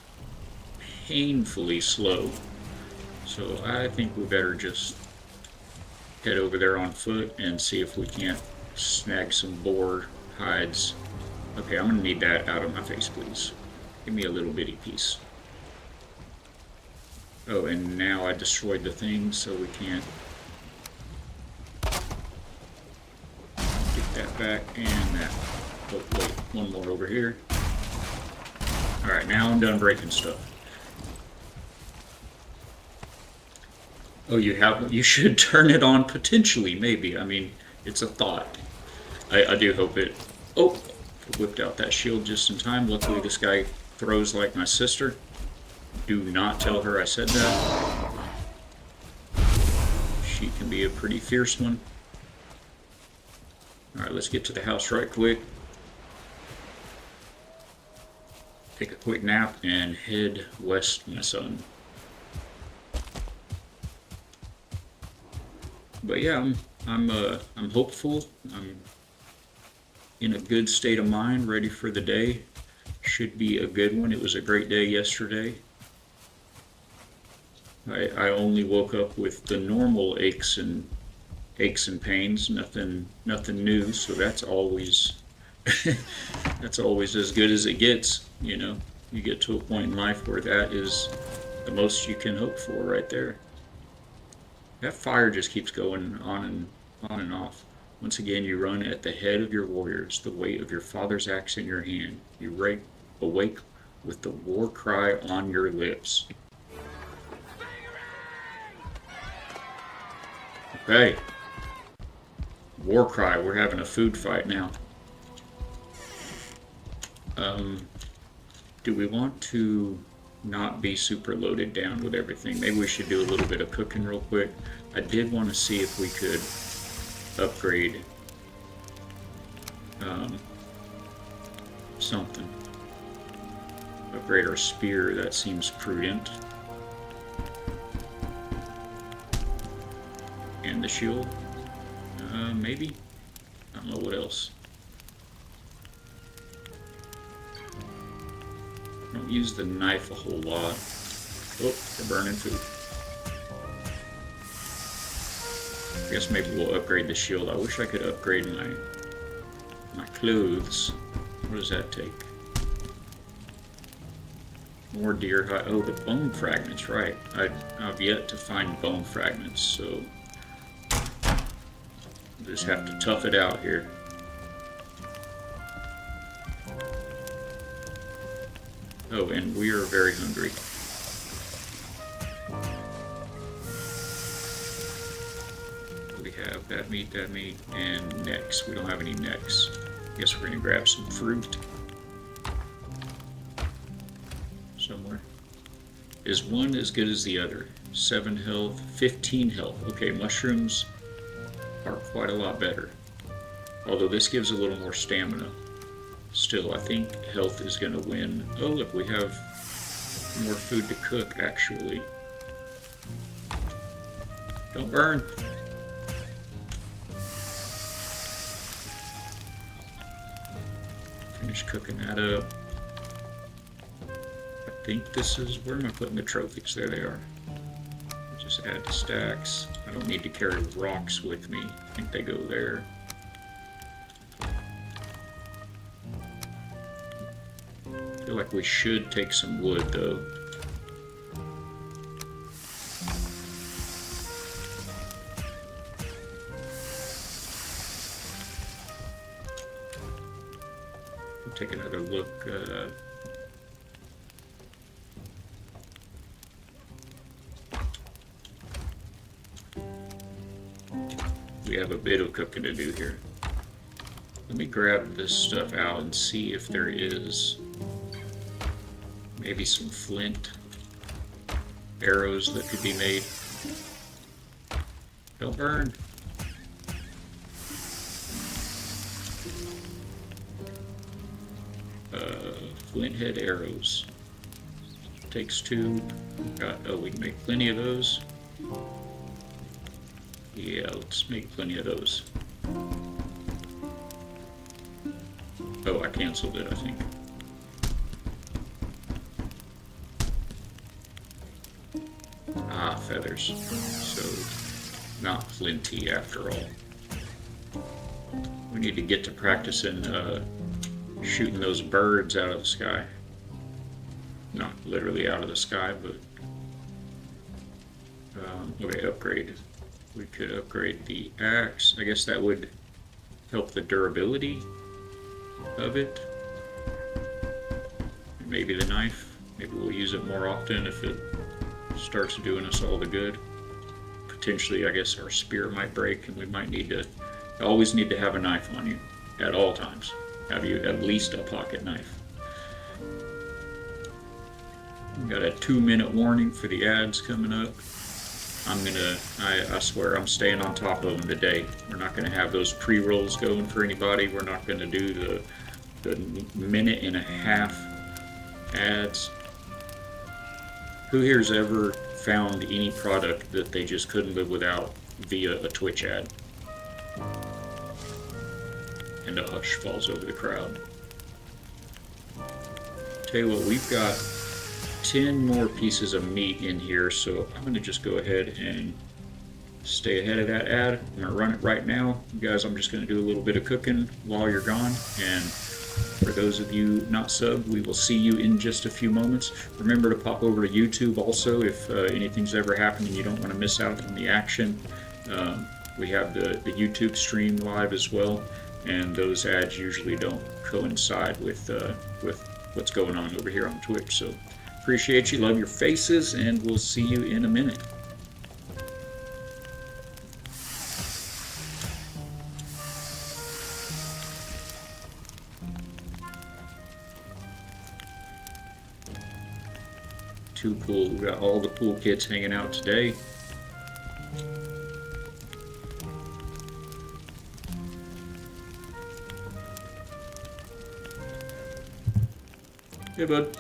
painfully slow. So I think we better just head over there on foot and see if we can't snag some boar hides. Okay, I'm gonna need that out of my face, please. Give me a little bitty piece. Oh, and now I destroyed the thing, so we can't get that back and that. Oh, wait, one more over here. Alright, now I'm done breaking stuff. Oh, you should turn it on potentially, maybe. I mean, it's a thought. I do hope it... Oh, whipped out that shield just in time. Luckily, this guy throws like my sister. Do not tell her I said that. She can be a pretty fierce one. Alright, let's get to the house right quick. Take a quick nap and head west, my son. But yeah, I'm hopeful. I'm in a good state of mind, ready for the day. Should be a good one. It was a great day yesterday. I only woke up with the normal aches and pains, nothing new. So that's always that's always as good as it gets. You know, you get to a point in life where that is the most you can hope for, right there. That fire just keeps going on and off. Once again, you run at the head of your warriors, the weight of your father's axe in your hand. You awake with the war cry on your lips. Okay. War cry. We're having a food fight now. Do we want to not be super loaded down with everything? Maybe we should do a little bit of cooking real quick. I did want to see if we could upgrade something. Upgrade our spear. That seems prudent. And the shield. Maybe. I don't know what else. Don't use the knife a whole lot. Oh, we're burning food. I guess maybe we'll upgrade the shield. I wish I could upgrade my clothes. What does that take? More deer hide. Oh, the bone fragments, right. I've yet to find bone fragments, so we'll just have to tough it out here. Oh, and we are very hungry. We have that meat, and necks. We don't have any necks. I guess we're gonna grab some fruit somewhere. Is one as good as the other? 7 health, 15 health. Okay, mushrooms are quite a lot better. Although this gives a little more stamina. Still, I think health is going to win. Oh, look, we have more food to cook, actually. Don't burn. Finish cooking that up. I think this is, where am I putting the trophies? There they are. Just add to stacks. I don't need to carry rocks with me. I think they go there. I feel like we should take some wood though. We'll take another look. We have a bit of cooking to do here. Let me grab this stuff out and see if there is maybe some flint arrows that could be made. Don't burn. Flint head arrows. Takes 2. Oh, we can make plenty of those. Yeah, let's make plenty of those. Oh, I canceled it, I think. Ah, feathers. So, not flinty after all. We need to get to practicing shooting those birds out of the sky. Not literally out of the sky, but... okay, upgrade. We could upgrade the axe. I guess that would help the durability of it. Maybe the knife. Maybe we'll use it more often if it starts doing us all the good. Potentially, I guess our spear might break and we might need to... always need to have a knife on you at all times. Have you at least a pocket knife. Got a 2-minute warning for the ads coming up. I swear I'm staying on top of them today. We're not going to have those pre-rolls going for anybody. We're not going to do the minute and a half ads. Who here's ever found any product that they just couldn't live without via a Twitch ad? And a hush falls over the crowd. Tell you what, we've got 10 more pieces of meat in here, so I'm going to just go ahead and stay ahead of that ad. I'm going to run it right now. You guys, I'm just going to do a little bit of cooking while you're gone, and for those of you not subbed, we will see you in just a few moments. Remember to pop over to YouTube also if anything's ever happened and you don't want to miss out on the action. We have the YouTube stream live as well, and those ads usually don't coincide with what's going on over here on Twitch. So appreciate you, love your faces, and we'll see you in a minute. Too cool. We got all the pool kids hanging out today. Hey, bud.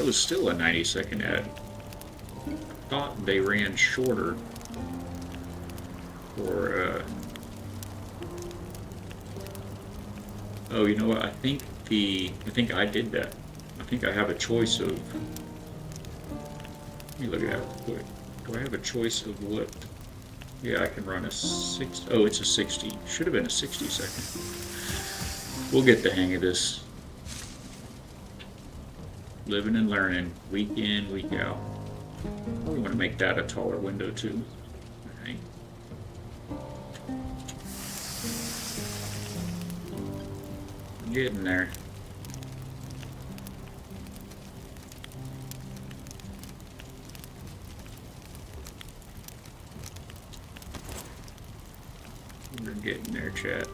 That was still a 90-second ad. I thought they ran shorter. Or, oh, you know what? I think I did that. I think I have a choice of. Let me look at that real quick. Do I have a choice of what? Yeah, I can run a 60. Oh, it's a 60. Should have been a 60-second. We'll get the hang of this. Living and learning, week in, week out. We want to make that a taller window too. Right. Getting there. We're getting there, chat.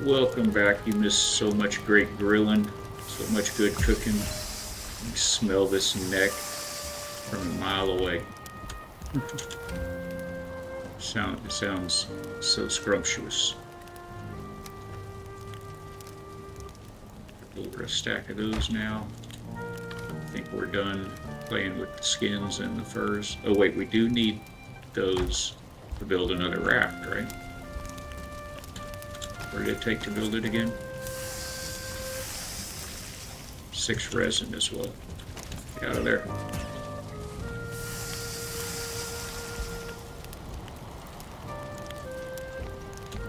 Welcome back. You missed so much great grilling, so much good cooking. You smell this neck from a mile away. It sounds so scrumptious. Over a stack of those now. I think we're done playing with the skins and the furs. Oh wait, we do need those to build another raft, right? What did it take to build it again? 6 resin as well. Get out of there.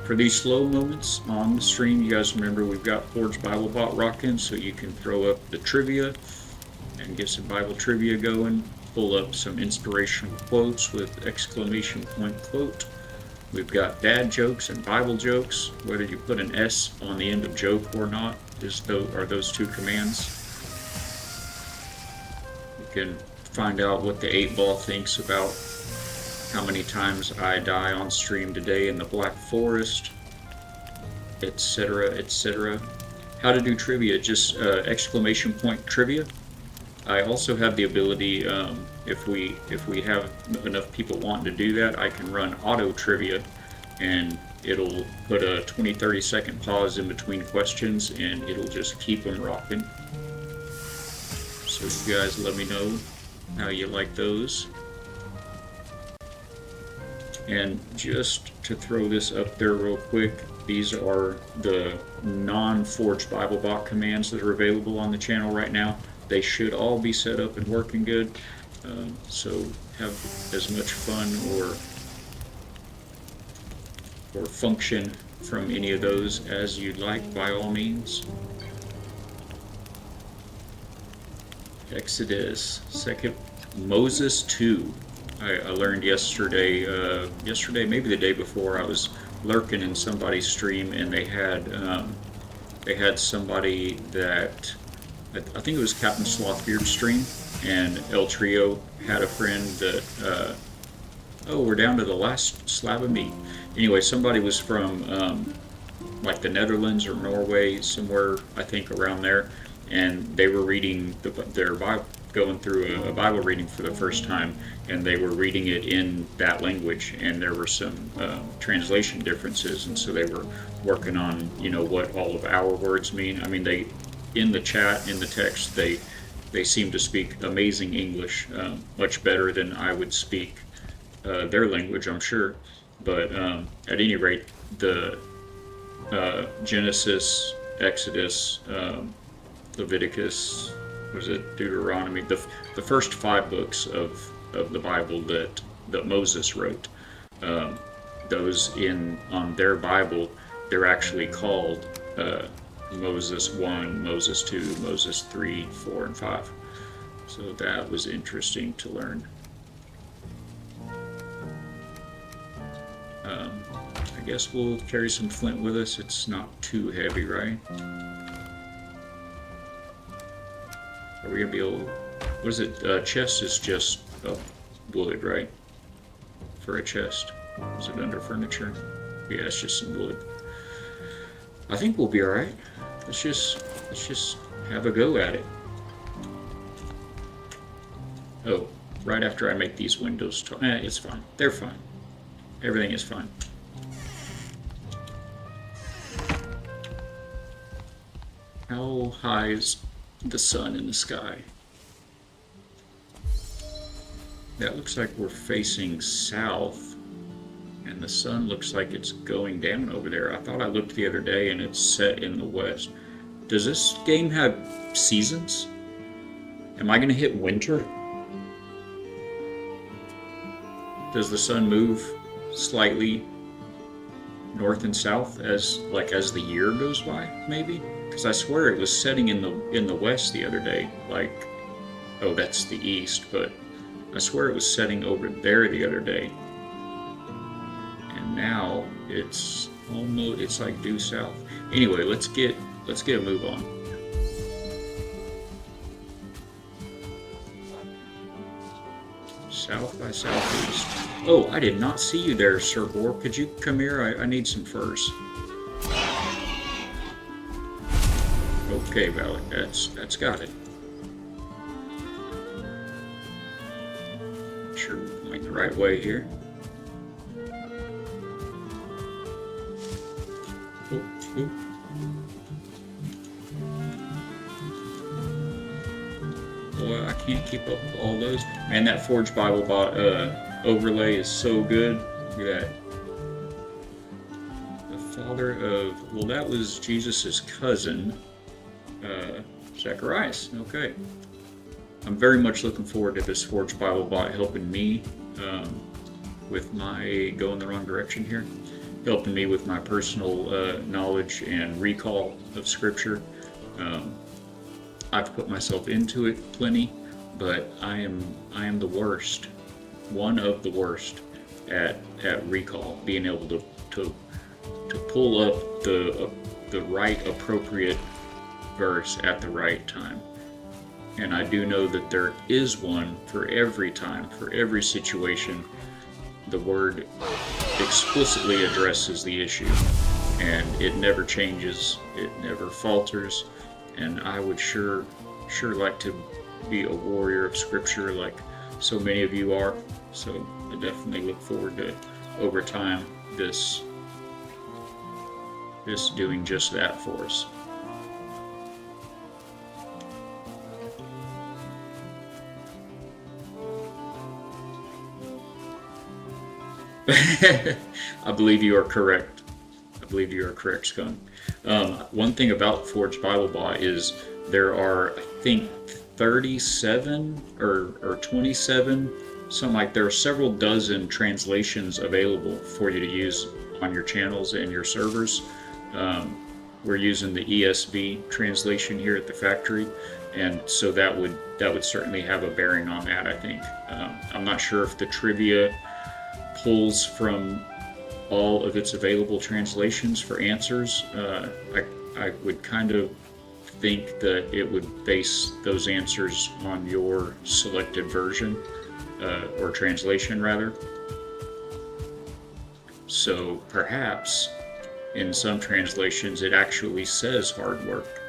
For these slow moments on the stream, you guys remember we've got Forge Bible Bot rocking, so you can throw up the trivia and get some Bible trivia going. Pull up some inspirational quotes with exclamation point quote. We've got dad jokes and Bible jokes. Whether you put an S on the end of joke or not are those 2 commands. You can find out what the 8-ball thinks about how many times I die on stream today in the Black Forest, etc., etc. How to do trivia, just exclamation point trivia. I also have the ability, if we have enough people wanting to do that, I can run auto trivia, and it'll put a 20-30 second pause in between questions, and it'll just keep them rocking. So you guys let me know how you like those. And just to throw this up there real quick, these are the non-Forged Bible Bot commands that are available on the channel right now. They should all be set up and working good, so have as much fun or function from any of those as you'd like, by all means. Exodus, second Moses 2. I learned yesterday, maybe the day before, I was lurking in somebody's stream, and they had somebody that, I think it was Captain Slothbeard's stream, and El Trio had a friend that, oh, we're down to the last slab of meat. Anyway, somebody was from like the Netherlands or Norway, somewhere I think around there, and they were reading their Bible, going through a Bible reading for the first time, and they were reading it in that language, and there were some translation differences, and so they were working on, you know, what all of our words mean. I mean, they, in the chat, in the text, they seem to speak amazing English, much better than I would speak their language, I'm sure. But at any rate, the Genesis, Exodus, Leviticus, was it Deuteronomy, the first 5 books of the Bible that Moses wrote, those on their Bible, they're actually called Moses 1, Moses 2, Moses 3, 4, and 5. So that was interesting to learn. I guess we'll carry some flint with us. It's not too heavy, right? Are we gonna be able? What is it? Chest is just wood, right? For a chest. Is it under furniture? Yeah, it's just some wood. I think we'll be all right. Let's just have a go at it. Oh, right after I make these windows, it's fine. They're fine. Everything is fine. How high is the sun in the sky? That looks like we're facing south, and the sun looks like it's going down over there. I thought I looked the other day and it's set in the west. Does this game have seasons? Am I going to hit winter? Does the sun move slightly north and south as the year goes by, maybe? Because I swear it was setting in the west the other day. Like, oh, that's the east, but I swear it was setting over there the other day. And now it's like due south. Anyway, let's get a move on. South by southeast. Oh, I did not see you there, Sir Boar. Could you come here? I need some furs. Okay, Valley. That's got it. Sure, we're going the right way here. Ooh. Boy, I can't keep up with all those. Man, that Forge Bible bot overlay is so good. Look at that. The father of, well, that was Jesus' cousin, Zacharias. Okay. I'm very much looking forward to this Forge Bible bot helping me with my going the wrong direction here. Helping me with my personal knowledge and recall of Scripture. I've put myself into it plenty, but I am the worst, one of the worst at recall, being able to pull up the right appropriate verse at the right time. And I do know that there is one for every time, for every situation. The Word explicitly addresses the issue, and it never changes, it never falters. And I would sure like to be a warrior of Scripture like so many of you are. So I definitely look forward to, over time, this doing just that for us. I believe you are correct. I believe you are correct, Skunk. One thing about Forge Bible Bot is there are, I think, 37 or 27, something like, there are several dozen translations available for you to use on your channels and your servers. We're using the ESV translation here at the factory, and so that would certainly have a bearing on that, I think. I'm not sure if the trivia pulls from all of its available translations for answers. I would kind of think that it would base those answers on your selected version, or translation rather. So perhaps in some translations it actually says hard work,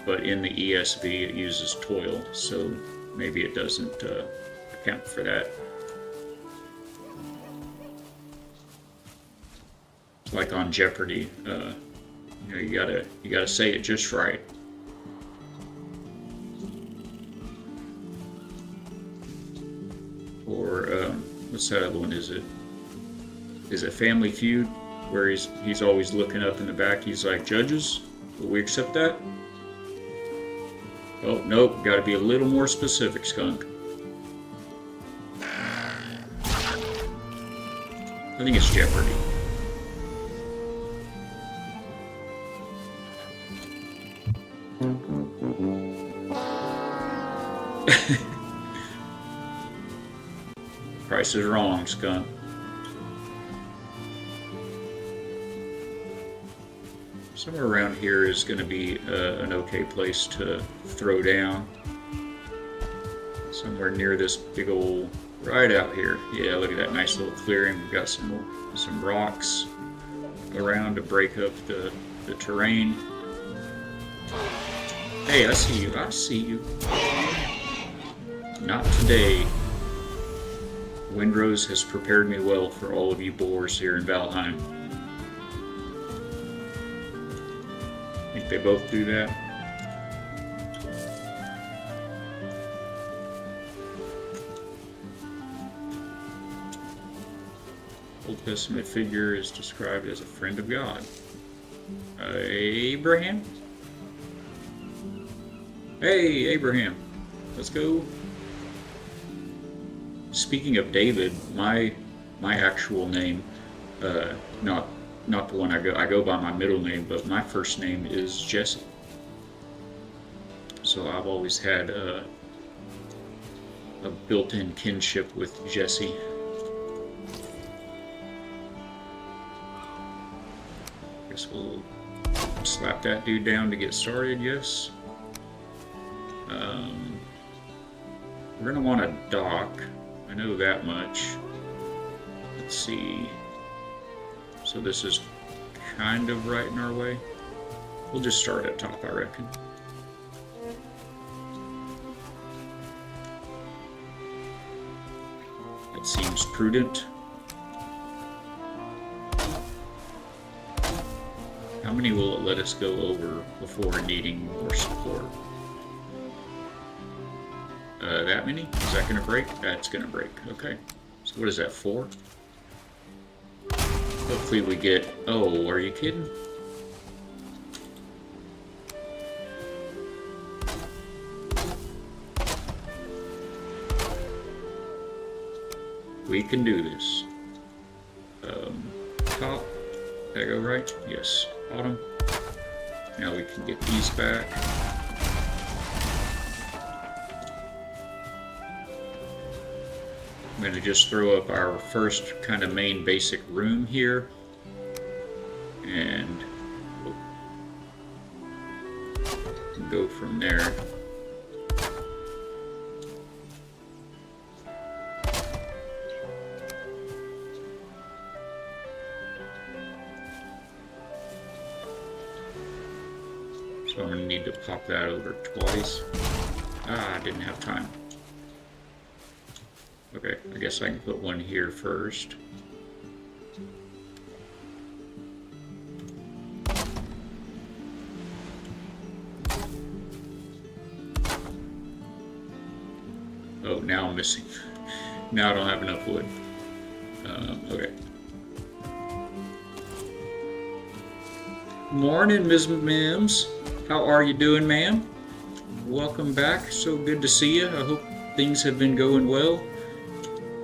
but in the ESV it uses toil, so maybe it doesn't account for that. Like on Jeopardy, you gotta say it just right. Or what's that other one? Is it Family Feud, where he's always looking up in the back? He's like, judges, will we accept that? Oh nope, got to be a little more specific, Skunk. I think it's Jeopardy. Price is wrong, Skunk. Somewhere around here is going to be an okay place to throw down. Somewhere near this big old, right out here. Yeah, look at that nice little clearing. We've got some rocks around to break up the terrain. Hey, I see you. I see you. Not today. Windrose has prepared me well for all of you boars here in Valheim. I think They both do that. Old Testament figure is described as a friend of God. Abraham? Hey, Abraham. Let's go. Speaking of David, my actual name, not the one I go by my middle name, but my first name is Jesse. So I've always had a built-in kinship with Jesse. Guess we'll slap that dude down to get started, yes. We're gonna want a dock. I know that much. Let's see. So this is kind of right in our way. We'll just start at top, I reckon. That seems prudent. How many will it let us go over before needing more support? That many? Is that gonna break? That's gonna break. Okay. So what is that, 4? Hopefully we get... Oh, are you kidding? We can do this. Top. Did I go right? Yes. Bottom. Now we can get these back. I'm going to just throw up our first kind of main basic room here, and we'll go from there. So I'm going to need to pop that over twice. Ah, I didn't have time. Okay, I guess I can put one here first. Oh, now I'm missing. Now I don't have enough wood. Okay. Morning, Ms. Mims. How are you doing, ma'am? Welcome back. So good to see you. I hope things have been going well.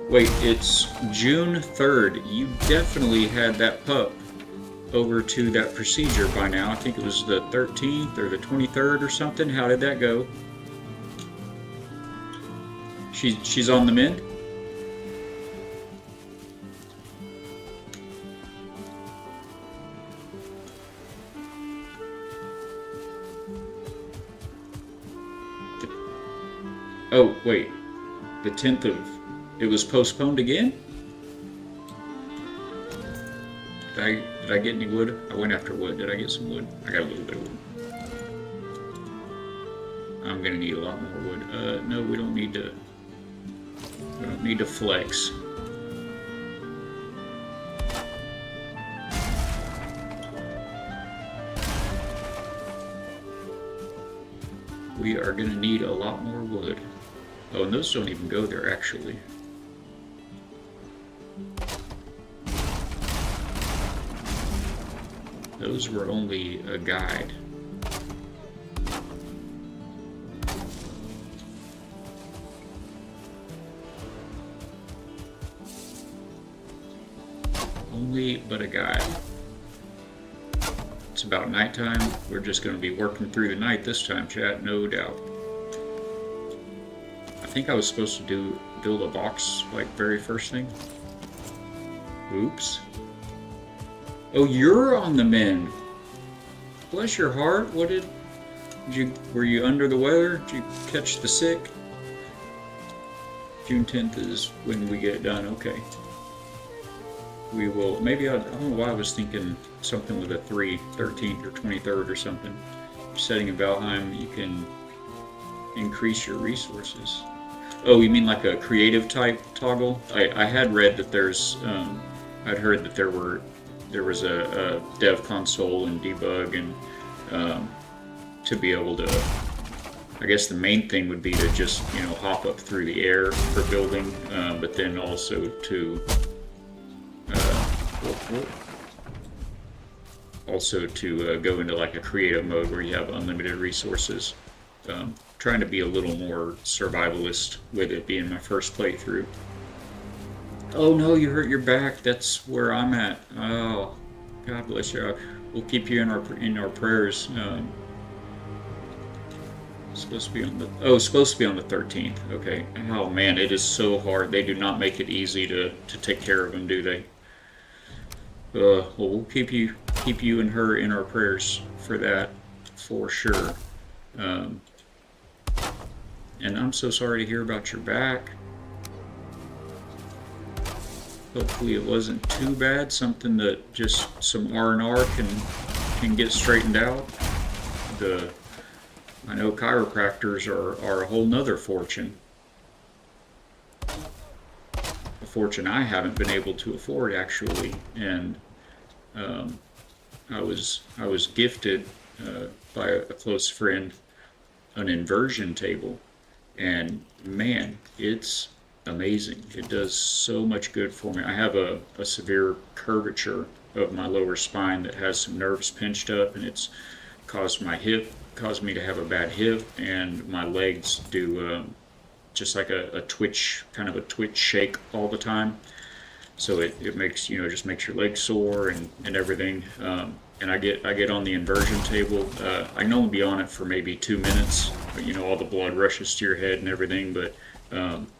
Wait, it's June 3rd. You definitely had that pup over to that procedure by now. I think it was the 13th or the 23rd or something. How did that go? She's on the mend? Oh, wait. The 10th of... It was postponed again? Did I get any wood? I went after wood. Did I get some wood? I got a little bit of wood. I'm gonna need a lot more wood. No, we don't need to... We don't need to flex. We are gonna need a lot more wood. Oh, and those don't even go there, actually. Those were only a guide. Only but a guide. It's about nighttime. We're just going to be working through the night this time, chat, no doubt. I think I was supposed to build a box like very first thing. Oops. Oh, you're on the mend. Bless your heart. What did you? Were you under the weather? Did you catch the sick? June 10th is when we get it done. Okay. We will. Maybe I don't know why I was thinking something with a 3, 13th or 23rd or something. Setting in Valheim, you can increase your resources. Oh, you mean like a creative type toggle? I had read that there's. I'd heard that there was a dev console and debug and to be able to. I guess the main thing would be to just hop up through the air for building, but then also to go into like a creative mode where you have unlimited resources. Trying to be a little more survivalist with it being my first playthrough. Oh no, you hurt your back. That's where I'm at. Oh, God bless you. We'll keep you in our prayers. Supposed to be on the supposed to be on the 13th. Okay. Oh man, it is so hard. They do not make it easy to take care of him, do they? Well, we'll keep you and her in our prayers for that, for sure. Um, and I'm so sorry to hear about your back. Hopefully it wasn't too bad. Something that just some R&R can get straightened out. I know chiropractors are a whole nother fortune. A fortune I haven't been able to afford actually, and um, I was gifted by a close friend an inversion table, and man, it's amazing. It does so much good for me. I have a severe curvature of my lower spine that has some nerves pinched up, and it's caused me to have a bad hip, and my legs do just like a twitch, kind of a twitch shake all the time. So it makes just makes your legs sore and everything. And I get on the inversion table. I can only be on it for maybe 2 minutes. But, all the blood rushes to your head and everything. But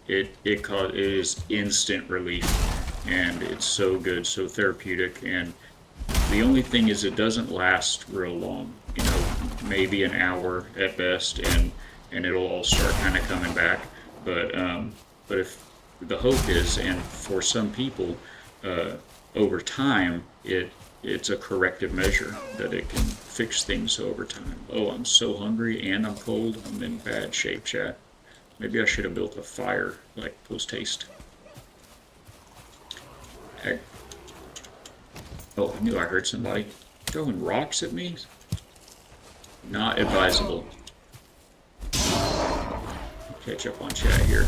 it is instant relief, and it's so good, so therapeutic. And the only thing is it doesn't last real long. Maybe an hour at best, and it'll all start kind of coming back. But if the hope is, and for some people, uh, over time, it's a corrective measure that it can fix things over time. Oh, I'm so hungry and I'm cold. I'm in bad shape, chat. Maybe I should have built a fire like post haste. Oh, I knew I heard somebody throwing rocks at me. Not advisable. Catch up on chat here.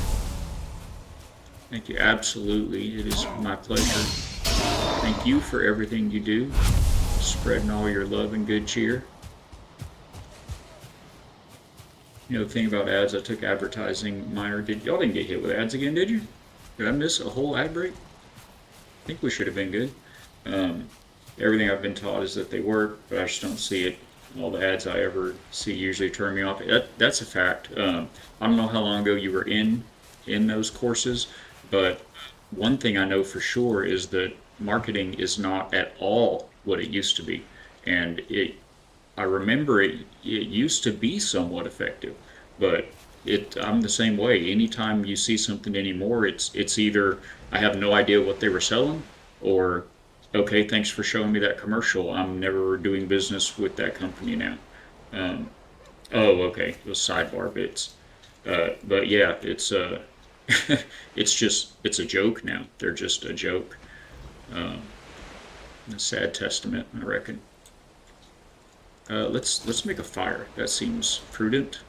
Thank you. Absolutely. It is my pleasure. Thank you for everything you do. Spreading all your love and good cheer. The thing about ads, I took advertising minor. Y'all didn't get hit with ads again, did you? Did I miss a whole ad break? I think we should have been good. Everything I've been taught is that they work, but I just don't see it. All the ads I ever see usually turn me off. That's a fact. I don't know how long ago you were in those courses, but one thing I know for sure is that marketing is not at all what it used to be, and I remember it used to be somewhat effective, but I'm the same way. Anytime you see something anymore, it's either I have no idea what they were selling, or okay, thanks for showing me that commercial. I'm never doing business with that company now. Um, oh, okay, those sidebar bits. But yeah, it's a joke now. They're just a joke. Um, a sad testament, I reckon. Let's make a fire. That seems prudent.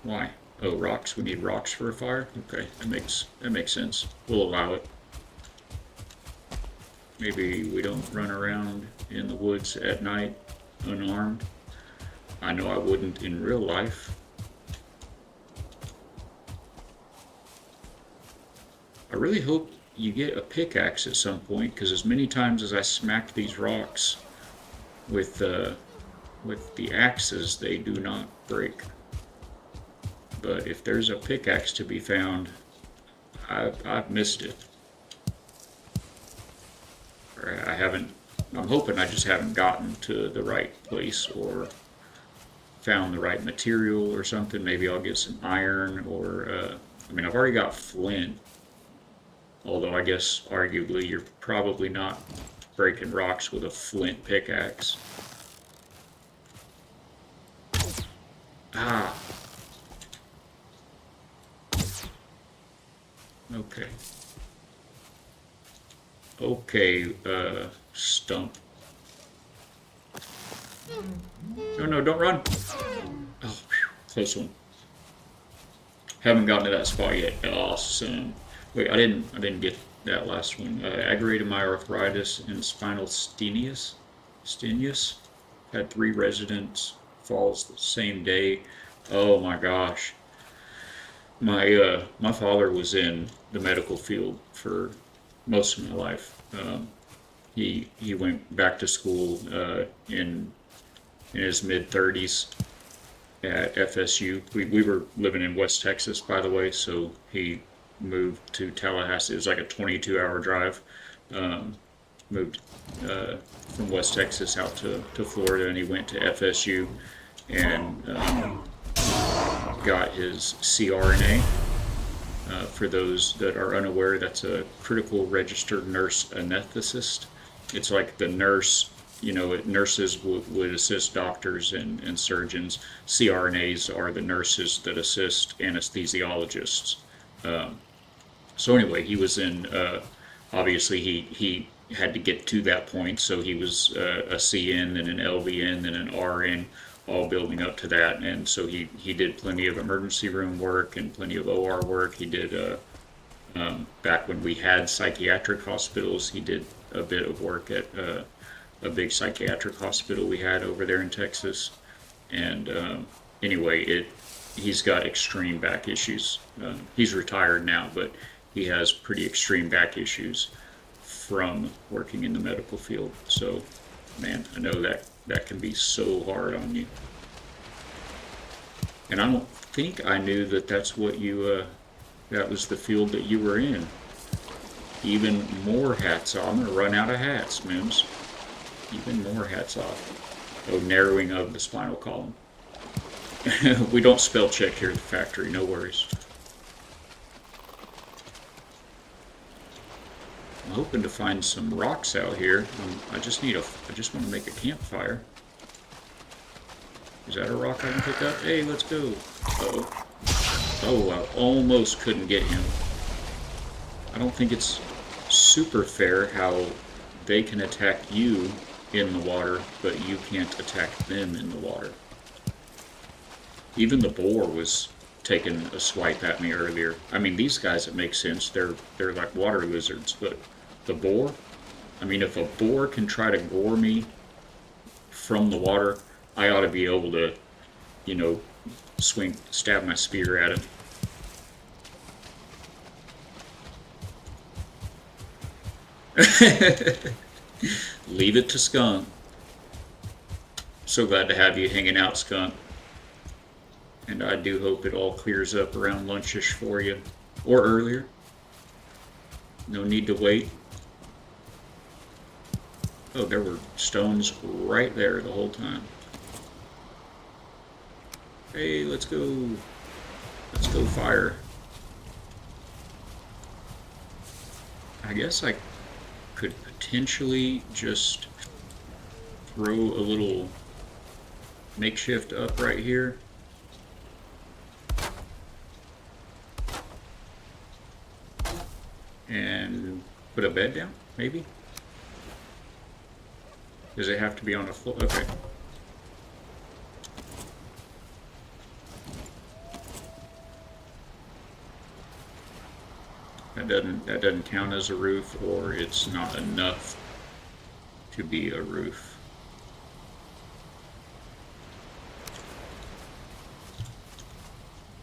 Why? Oh, rocks. We need rocks for a fire. Okay, that makes sense. We'll allow it. Maybe we don't run around in the woods at night unarmed. I know I wouldn't in real life. I really hope you get a pickaxe at some point, because as many times as I smack these rocks with the axes, they do not break. But if there's a pickaxe to be found, I've missed it. Or I haven't. I'm hoping I just haven't gotten to the right place or found the right material or something. Maybe I'll get some iron, or I mean, I've already got flint. Although I guess arguably you're probably not breaking rocks with a flint pickaxe. Ah. Okay. Okay, stump. Oh no, don't run. Oh, phew, close one. Haven't gotten to that spot yet. Awesome. Wait, I didn't get that last one. Aggravated myarthritis and spinal stenius. Had 3 residents falls the same day. Oh my gosh. My father was in the medical field for most of my life. He went back to school in his mid 30s at FSU. We were living in West Texas, by the way, so he moved to Tallahassee. It was like a 22-hour drive. Um, Moved from West Texas out to Florida, and he went to FSU and got his CRNA. For those that are unaware, that's a critical registered nurse anesthetist. It's like the nurse, nurses would assist doctors and surgeons. CRNAs are the nurses that assist anesthesiologists. Um, so anyway, he was in, obviously he had to get to that point, so he was a CN and an LVN and an RN, all building up to that. And so he did plenty of emergency room work and plenty of OR work. He did, back when we had psychiatric hospitals, he did a bit of work at a big psychiatric hospital we had over there in Texas. And anyway, he's got extreme back issues. He's retired now, but he has pretty extreme back issues from working in the medical field. So, man, I know that can be so hard on you. And I don't think I knew that's what that was the field that you were in. Even more hats off. I'm gonna run out of hats, Mims. Even more hats off. Oh, narrowing of the spinal column. We don't spell check here at the factory, no worries. I'm hoping to find some rocks out here. I just want to make a campfire. Is that a rock I can pick up? Hey, let's go. Uh-oh. Oh, I almost couldn't get him. I don't think it's super fair how they can attack you in the water, but you can't attack them in the water. Even the boar was taking a swipe at me earlier. I mean, these guys, it makes sense. They're like water lizards, but the boar, I mean, if a boar can try to gore me from the water, I ought to be able to, stab my spear at him. Leave it to Skunk. So glad to have you hanging out, Skunk. And I do hope it all clears up around lunchish for you. Or earlier. No need to wait. Oh, there were stones right there the whole time. Hey, let's go. Let's go fire. I guess I could potentially just throw a little makeshift up right here. And put a bed down, maybe? Does it have to be on a floor? Okay. That doesn't count as a roof, or it's not enough to be a roof.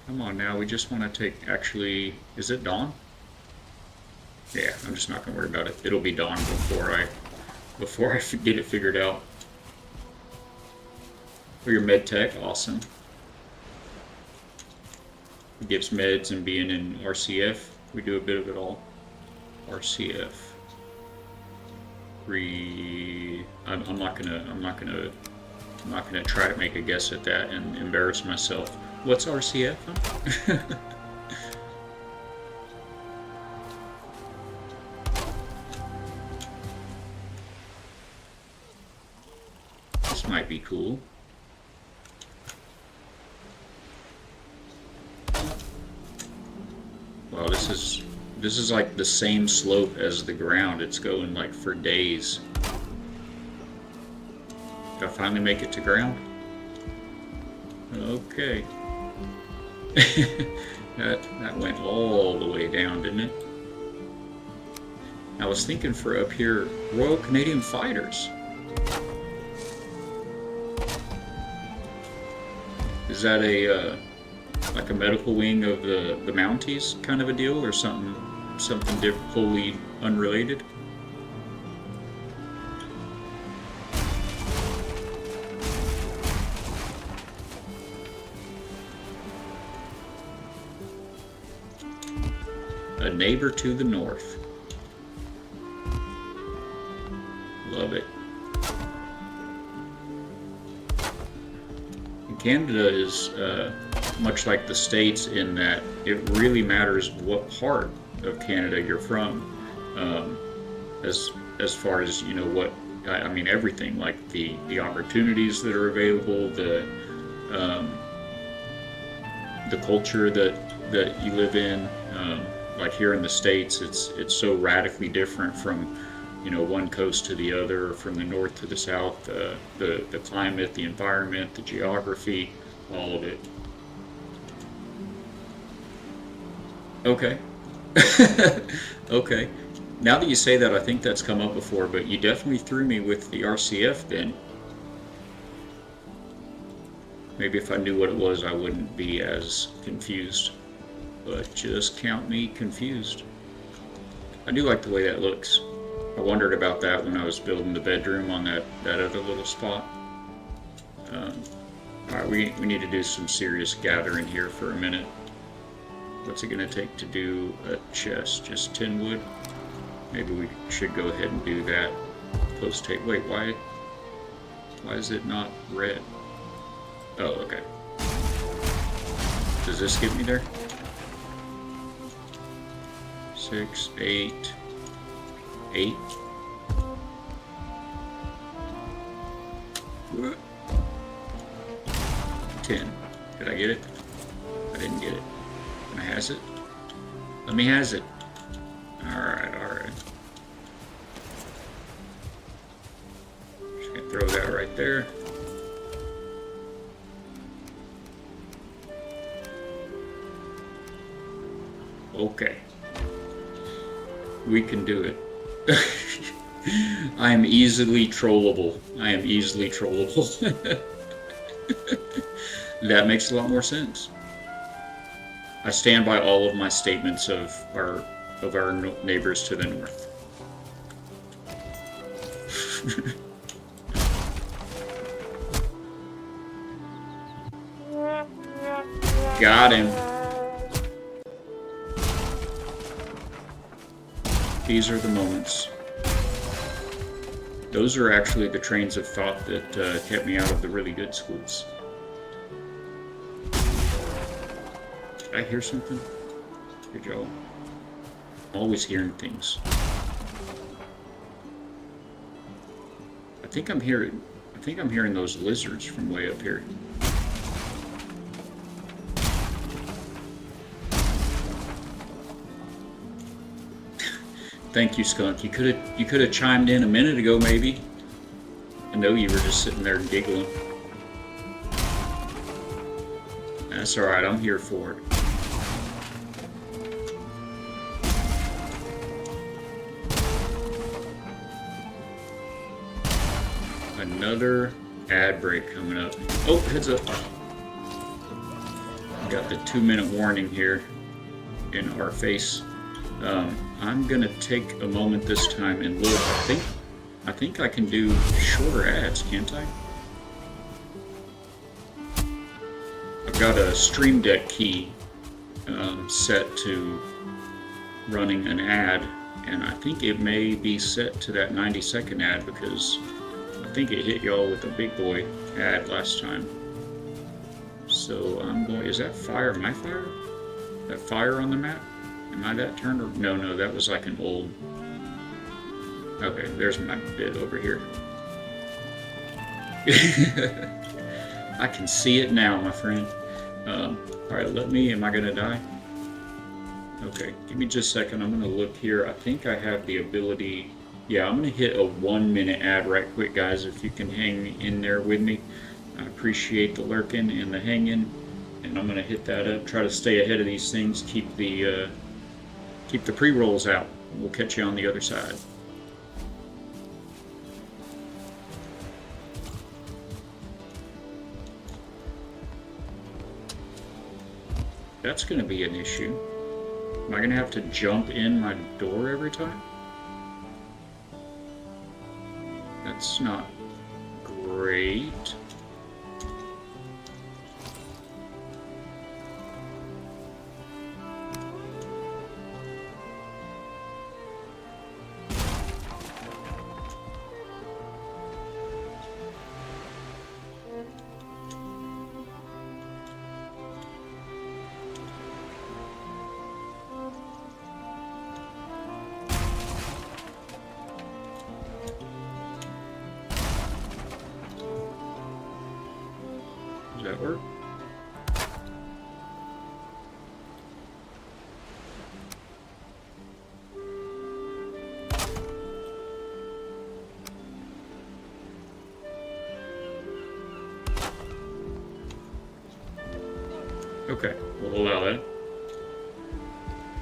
Come on now, we just want to take, actually, is it dawn? Yeah, I'm just not gonna worry about it. It'll be dawn before I get it figured out. For your med tech, awesome. It gives meds and being in RCF. We do a bit of it all. RCF. I'm not gonna try to make a guess at that and embarrass myself. What's RCF? This might be cool. Wow, this is like the same slope as the ground. It's going like for days. finally make it to ground? Okay. That went all the way down, didn't it? I was thinking for up here, Royal Canadian Fighters. Is that a like a medical wing of the Mounties kind of a deal, or something wholly unrelated? A neighbor to the north. Love it. And Canada is much like the States in that it really matters what part of Canada you're from, as far as, you know, what I mean, everything, like the opportunities that are available, the culture that you live in. Like here in the States, it's so radically different from, you know, one coast to the other, from the north to the south, the climate, the environment, the geography, all of it. Okay. Okay. Now that you say that, I think that's come up before, but you definitely threw me with the RCF then. Maybe if I knew what it was, I wouldn't be as confused. But just count me confused. I do like the way that looks. I wondered about that when I was building the bedroom on that other little spot. Alright, we need to do some serious gathering here for a minute. What's it going to take to do a chest? Just 10 wood? Maybe we should go ahead and do that. Post tape. Wait, why is it not red? Oh, okay. Does this get me there? 6, 8, 8. 10. Did I get it? I didn't get it. Can I has it? Let me has it. Alright, alright. Just gonna throw that right there. Okay. We can do it. I am easily trollable. I am easily trollable. That makes a lot more sense. I stand by all of my statements of our neighbors to the north. Got him. These are the moments. Those are actually the trains of thought that kept me out of the really good schools. Did I hear something? Good job. I'm always hearing things. I think I'm hearing those lizards from way up here. Thank you, Skunk. You could have chimed in a minute ago, maybe. I know you were just sitting there giggling. That's all right. I'm here for it. Another ad break coming up. Oh, heads up. Got the 2-minute warning here in our face. I'm gonna take a moment this time and look. I think I can do shorter ads, can't I? I've got a Stream Deck key set to running an ad, and I think it may be set to that 90-second ad because I think it hit y'all with a big boy ad last time. So I'm going. Is that fire? My fire? That fire on the map? Am I that turned? Or no, that was like an old. Okay, there's my bit over here. I can see it now, my friend. Alright, am I gonna die? Okay, give me just a second. I'm gonna look here. I think I have the ability Yeah, I'm going to hit a 1 minute ad right quick, guys, if you can hang in there with me. I appreciate the lurking and the hanging, and I'm going to hit that up, try to stay ahead of these things, keep the pre-rolls out. We'll catch you on the other side. That's going to be an issue. Am I going to have to jump in my door every time? That's not great. Does that work? Okay, we'll allow that.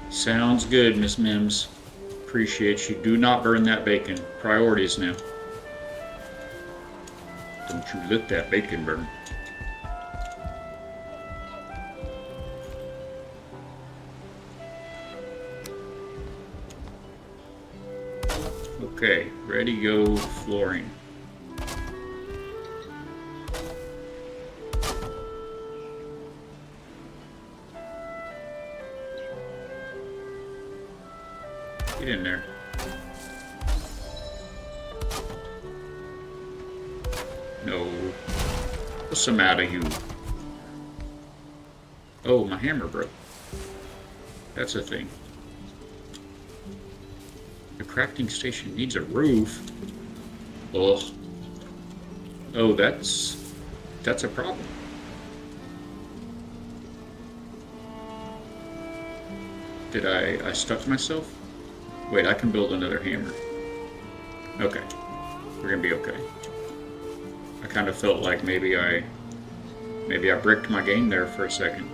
Sounds good, Miss Mims. Appreciate you. Do not burn that bacon. Priorities now. Don't you let that bacon burn. Okay, ready, go, flooring. Get in there. No. What's the matter, you? Oh, my hammer broke. That's a thing. The crafting station needs a roof. Ugh. Oh, that's a problem. Did I stuck myself? Wait, I can build another hammer. Okay. We're gonna be okay. I kind of felt like maybe I bricked my game there for a second.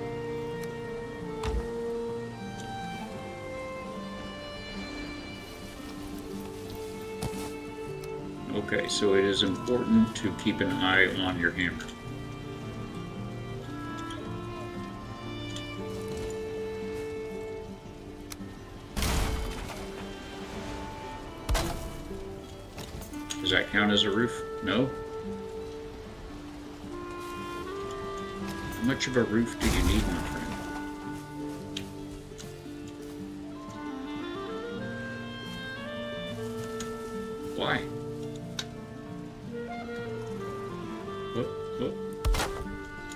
Okay, so it is important to keep an eye on your hammer. Does that count as a roof? No? How much of a roof do you need, my friend? Why? Oh.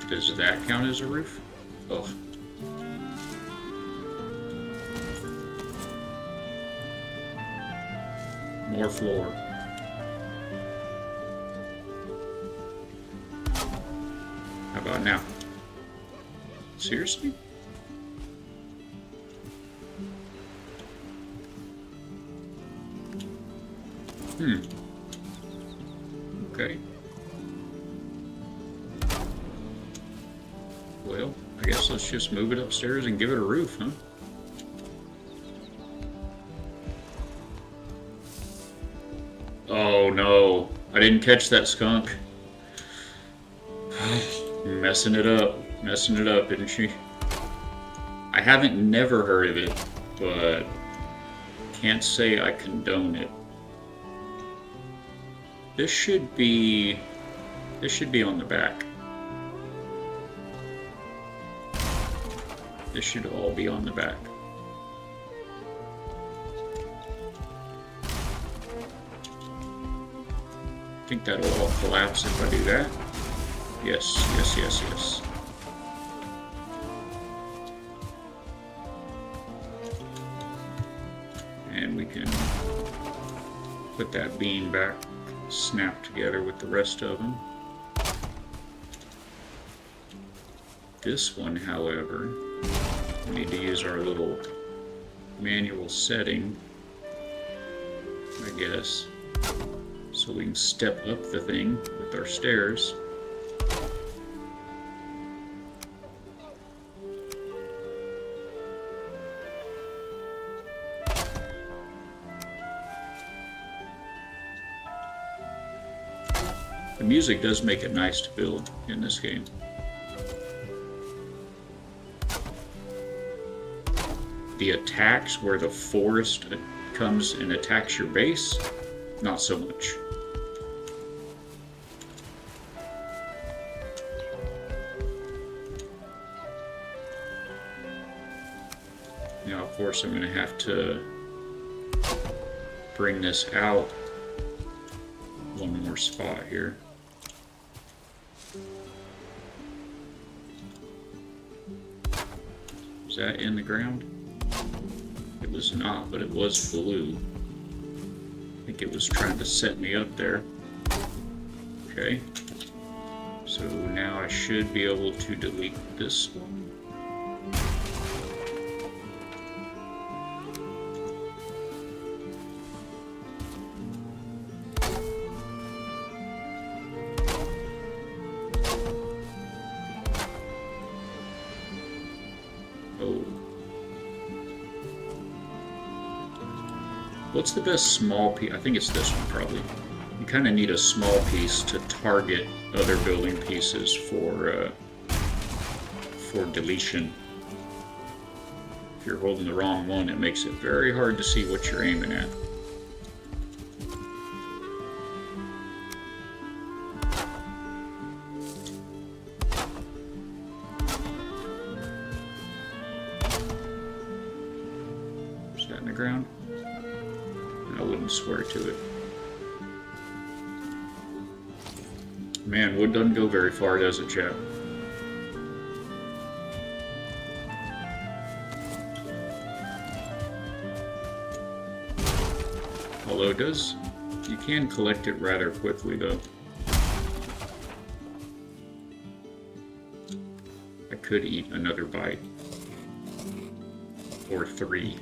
Does that count as a roof? Oh. More floor. How about now? Seriously? Okay. Well, I guess let's just move it upstairs and give it a roof, huh? Oh no, I didn't catch that skunk. Messing it up, isn't she? I haven't never heard of it, but can't say I condone it. This should be on the back. This should all be on the back. I think that'll all collapse if I do that. Yes. And we can put that beam back, snap together with the rest of them. This one, however, we need to use our little manual setting I guess. So we can step up the thing with our stairs. The music does make it nice to build in this game. The attacks where the forest comes and attacks your base, not so much. Now, of course, I'm going to have to bring this out one more spot here. Is that in the ground? It was not, but it was blue. I think it was trying to set me up there. Okay. So now I should be able to delete this one. What's the best small piece? I think it's this one probably. You kind of need a small piece to target other building pieces for deletion. If you're holding the wrong one, it makes it very hard to see what you're aiming at. Is that in the ground? I wouldn't swear to it. Man, wood doesn't go very far, does it, chap? Although it does, you can collect it rather quickly, though. I could eat another bite. Or 3.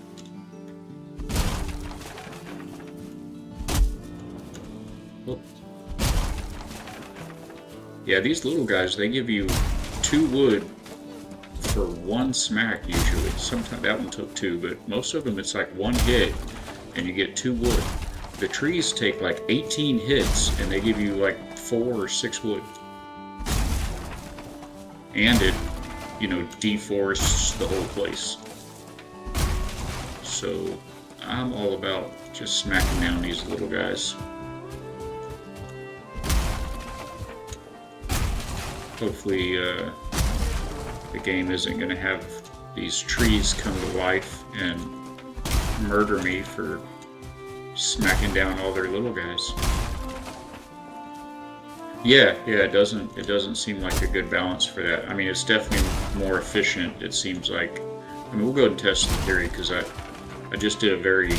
Yeah, these little guys, they give you 2 wood for 1 smack usually. Sometimes that one took 2, but most of them it's like 1 hit and you get 2 wood. The trees take like 18 hits and they give you like 4 or 6 wood. And it, you know, deforests the whole place. So I'm all about just smacking down these little guys. Hopefully the game isn't going to have these trees come to life and murder me for smacking down all their little guys. Yeah, it doesn't seem like a good balance for that. I mean, it's definitely more efficient, it seems like. I mean, we'll go ahead and test the theory because I just did a very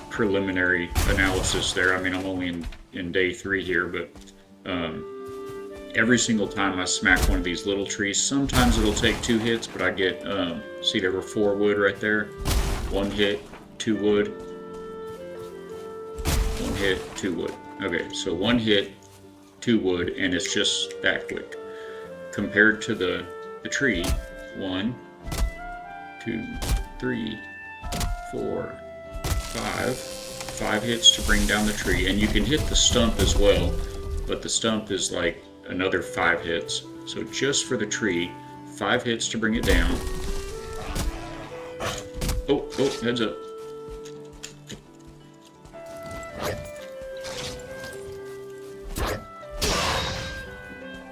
preliminary analysis there. I mean, I'm only in day 3 here, but every single time I smack one of these little trees, sometimes it'll take 2 hits, but I get, see there were 4 wood right there. 1 hit, 2 wood. 1 hit, 2 wood. Okay, so 1 hit, 2 wood, and it's just that quick. Compared to the tree, 1, 2, 3, 4, 5. 5 hits to bring down the tree, and you can hit the stump as well, but the stump is like another 5 hits. So just for the tree, 5 hits to bring it down. Oh, heads up.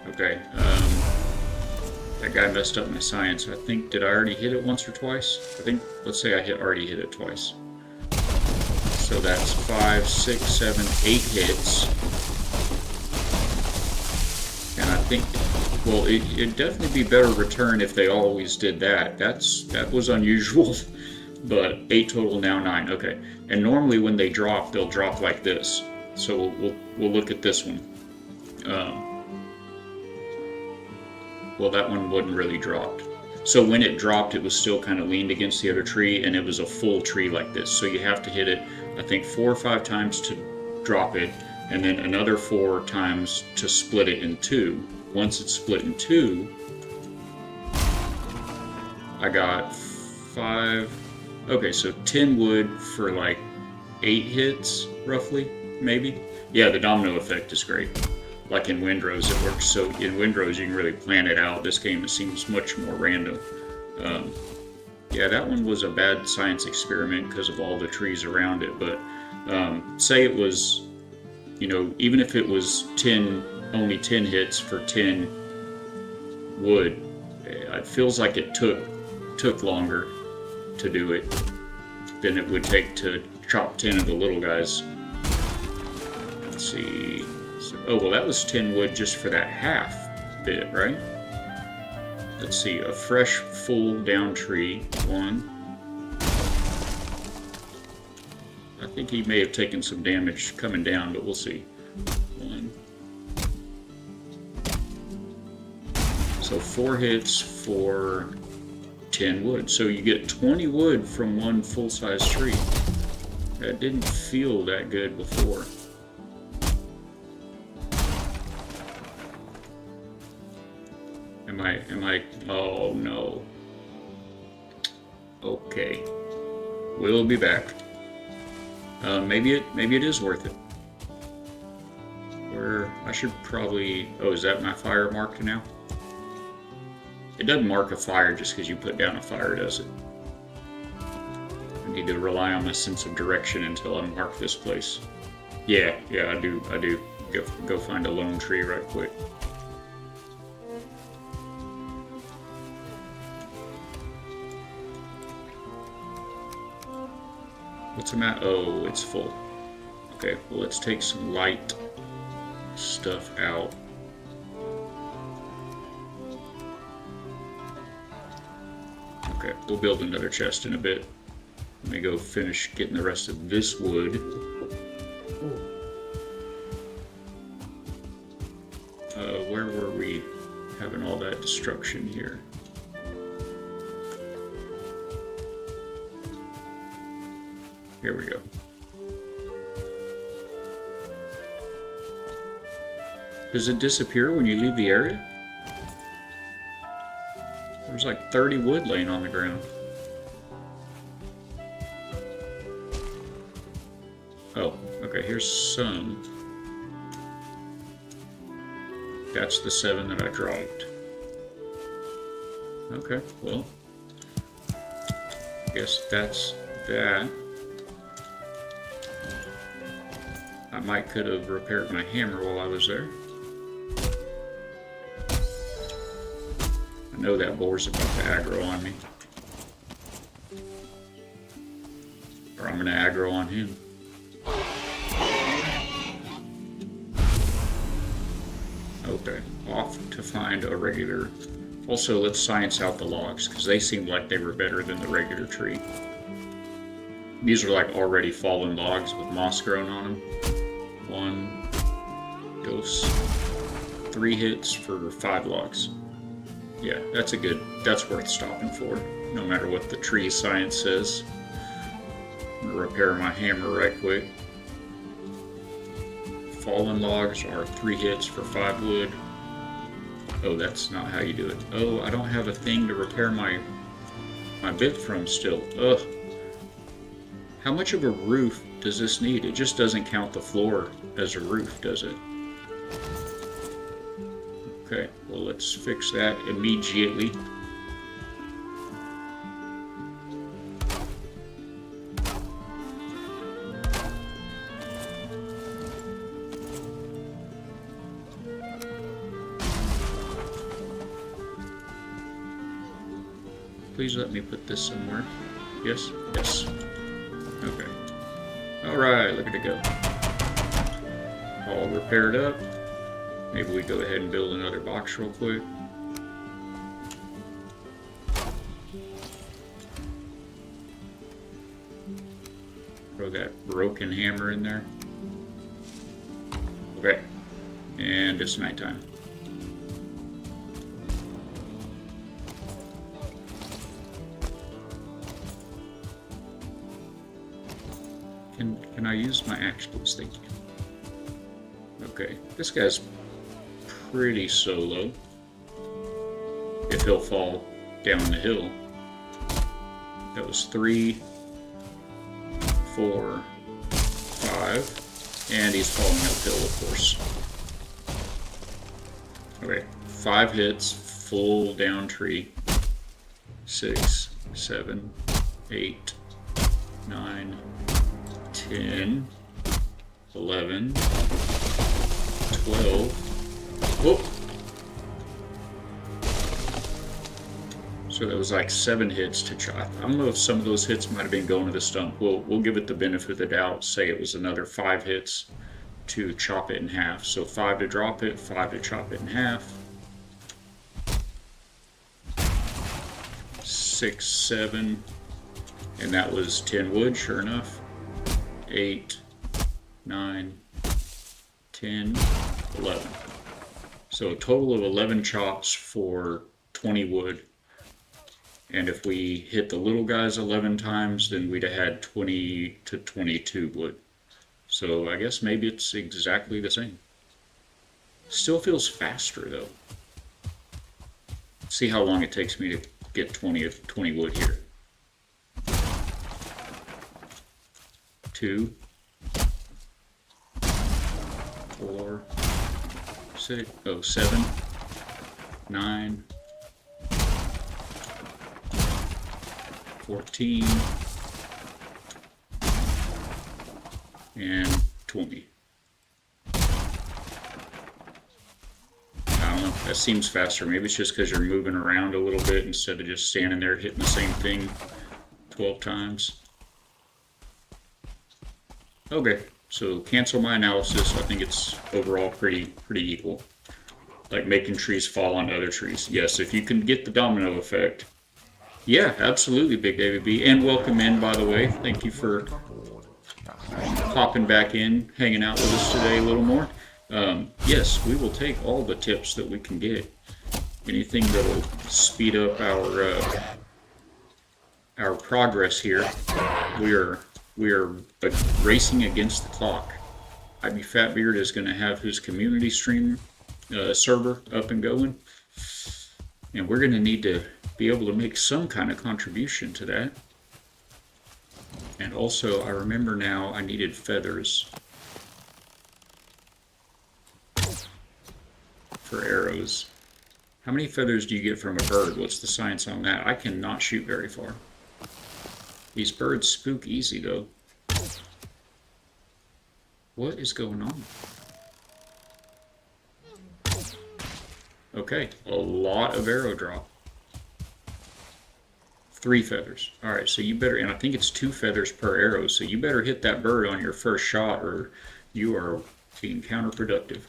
Okay, that guy messed up my science. I think, did I already hit it once or twice? I think, let's say I already hit it twice. So that's 5, 6, 7, 8 hits. And I think, well, it'd definitely be better return if they always did that. That was unusual, but 8 total, now 9. Okay, and normally when they drop, they'll drop like this. So we'll look at this one. Well, that one wasn't really dropped. So when it dropped, it was still kind of leaned against the other tree, and it was a full tree like this. So you have to hit it, I think, 4 or 5 times to drop it, and then another 4 times to split it in 2. Once it's split in 2, I got 5. Okay, so 10 wood for like 8 hits, roughly, maybe. Yeah, the domino effect is great. Like in Windrose, it works. So in Windrose, you can really plan it out. This game, it seems much more random. Yeah, that one was a bad science experiment because of all the trees around it. But say it was, you know, even if it was only 10 hits for 10 wood, it feels like it took longer to do it than it would take to chop 10 of the little guys. Let's see. Oh, well, that was 10 wood just for that half bit, right? Let's see. A fresh, full down tree. 1. I think he may have taken some damage coming down, but we'll see. 1. So 4 hits for 10 wood. So you get 20 wood from one full-size tree. That didn't feel that good before. Am I, oh no. Okay. We'll be back. Maybe it is worth it. Or I should probably, oh, is that my fire marked now? It doesn't mark a fire just because you put down a fire, does it? I need to rely on my sense of direction until I mark this place. Yeah, I do. Go find a lone tree right quick. What's the matter? Oh, it's full. Okay, well, let's take some light stuff out. Okay, we'll build another chest in a bit. Let me go finish getting the rest of this wood. Where were we having all that destruction here? Here we go. Does it disappear when you leave the area? There's like 30 wood laying on the ground. Oh, okay, here's some. That's the 7 that I dropped. Okay, well, I guess that's that. I could have repaired my hammer while I was there. I know that boar's about to aggro on me. Or I'm going to aggro on him. Okay, off to find a regular. Also, let's science out the logs, because they seemed like they were better than the regular tree. These are like already fallen logs with moss growing on them. 1 dose. 3 hits for 5 logs. Yeah, that's worth stopping for, no matter what the tree science says. I'm gonna repair my hammer right quick. Fallen logs are 3 hits for 5 wood. Oh, that's not how you do it. Oh, I don't have a thing to repair my bit from still. Ugh. How much of a roof does this need? It just doesn't count the floor as a roof, does it? Okay, well, let's fix that immediately. Please let me put this somewhere. Yes? Yes. Okay. Alright, look at it go. All repaired up. Maybe we go ahead and build another box real quick. Throw that broken hammer in there. Okay. And it's nighttime. Can I use my axe, please? Thank you. Okay, this guy's pretty solo. If he'll fall down the hill. That was 3, 4, 5, and he's falling uphill, of course. Okay, 5 hits, full down tree. 6, 7, 8, 9, 10, 11, 12. Whoop! So that was like 7 hits to chop. I don't know if some of those hits might have been going to the stump. We'll give it the benefit of the doubt. Say it was another 5 hits to chop it in half. So 5 to drop it, 5 to chop it in half. 6, 7, and that was 10 wood, sure enough. 8, 9, 10, 11. So a total of 11 chops for 20 wood. And if we hit the little guys 11 times, then we'd have had 20 to 22 wood. So I guess maybe it's exactly the same. Still feels faster though. See how long it takes me to get 20 wood here. 2, 4, 6, 7, 9, 14, and 20. I don't know, that seems faster. Maybe it's just because you're moving around a little bit instead of just standing there hitting the same thing 12 times. Okay, so cancel my analysis. I think it's overall pretty equal. Like making trees fall on other trees. Yes, if you can get the domino effect. Yeah, absolutely, Big David B. And welcome in, by the way. Thank you for popping back in, hanging out with us today a little more. Yes, we will take all the tips that we can get. Anything that will speed up our progress here. We are racing against the clock. IB Fatbeard is going to have his community stream server up and going, and we're going to need to be able to make some kind of contribution to that. And also, I remember now I needed feathers for arrows. How many feathers do you get from a bird? What's the science on that? I cannot shoot very far. These birds spook easy though. What is going on? Okay, a lot of arrow drop. 3 feathers. Alright, so you better, and I think it's 2 feathers per arrow, so you better hit that bird on your first shot or you are being counterproductive.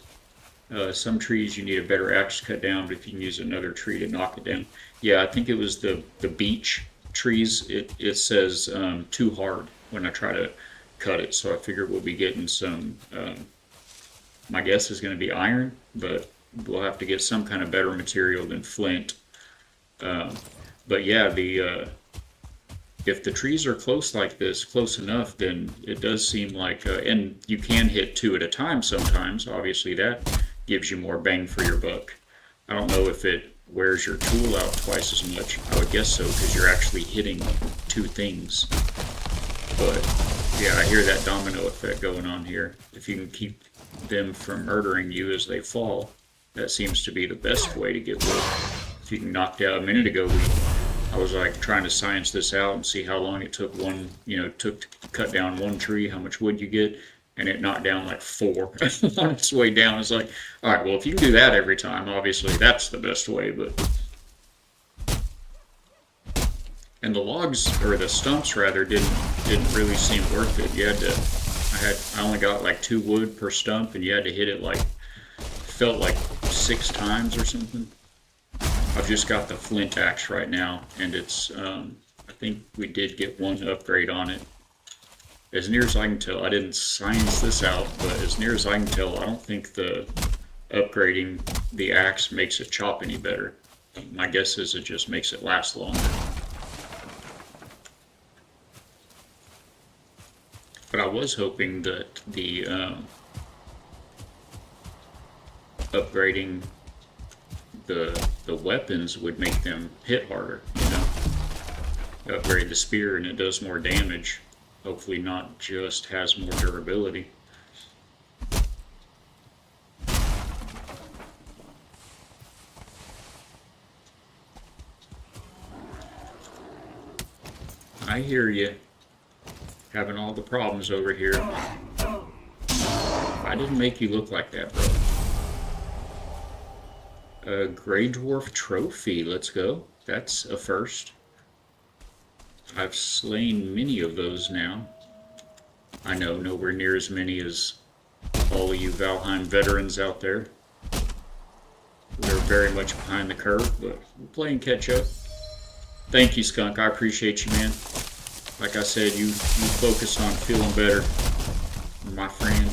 Some trees you need a better axe to cut down, but if you can use another tree to knock it down. Yeah, I think it was the beech trees. It says too hard when I try to cut it, so I figure we'll be getting some, my guess is going to be iron, but we'll have to get some kind of better material than flint. But yeah, if the trees are close like this, close enough, then it does seem like, and you can hit 2 at a time sometimes, obviously that gives you more bang for your buck. I don't know if it wears your tool out twice as much. I would guess so, because you're actually hitting 2 things. But yeah, I hear that domino effect going on here. If you can keep them from murdering you as they fall, that seems to be the best way to get wood. If you can knock down, a minute ago I was like trying to science this out and see how long it took to cut down 1 tree, how much wood you get, and it knocked down like 4 on its way down. It's like, all right, well, if you can do that every time, obviously that's the best way. But and the logs, or the stumps rather, didn't really seem worth it. You had to, I only got like 2 wood per stump, and you had to hit it like, felt like 6 times or something. I've just got the flint axe right now, and it's, I think we did get 1 upgrade on it. As near as I can tell, I didn't science this out, but as near as I can tell, I don't think the upgrading the axe makes it chop any better. My guess is it just makes it last longer. But I was hoping that the upgrading the weapons would make them hit harder. You know, upgrade the spear and it does more damage. Hopefully, not just has more durability. I hear you. Having all the problems over here. I didn't make you look like that, bro. A Grey Dwarf trophy. Let's go. That's a first. I've slain many of those now. I know nowhere near as many as all of you Valheim veterans out there. We're very much behind the curve, but we're playing catch up. Thank you, Skunk. I appreciate you, man. Like I said, you focus on feeling better, my friend.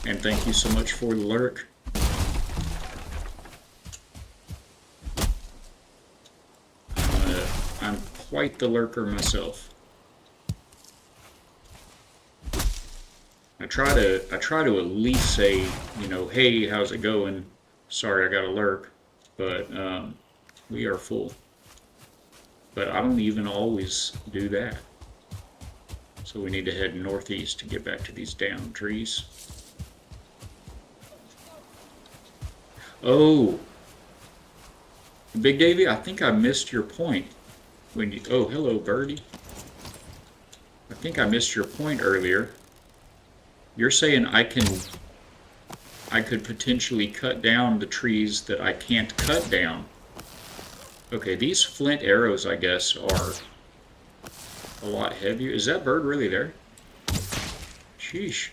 And thank you so much for the lurk. I'm quite the lurker myself. I try to at least say, you know, hey, how's it going? Sorry, I got a lurk, but we are full. But I don't even always do that. So we need to head northeast to get back to these downed trees. Oh, Big Davy, I think I missed your point when you. Oh, hello, Birdie. I think I missed your point earlier. You're saying I could potentially cut down the trees that I can't cut down. Okay, these flint arrows, I guess, are a lot heavier. Is that bird really there? Sheesh.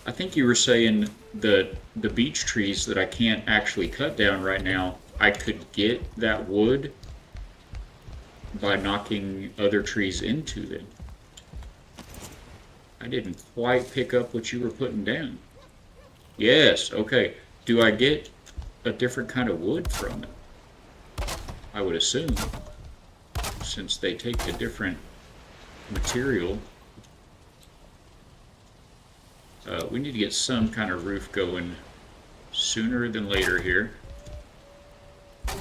I think you were saying the beech trees that I can't actually cut down right now, I could get that wood by knocking other trees into them. I didn't quite pick up what you were putting down. Yes, okay. Do I get a different kind of wood from it? I would assume, since they take a different material. We need to get some kind of roof going sooner than later here. I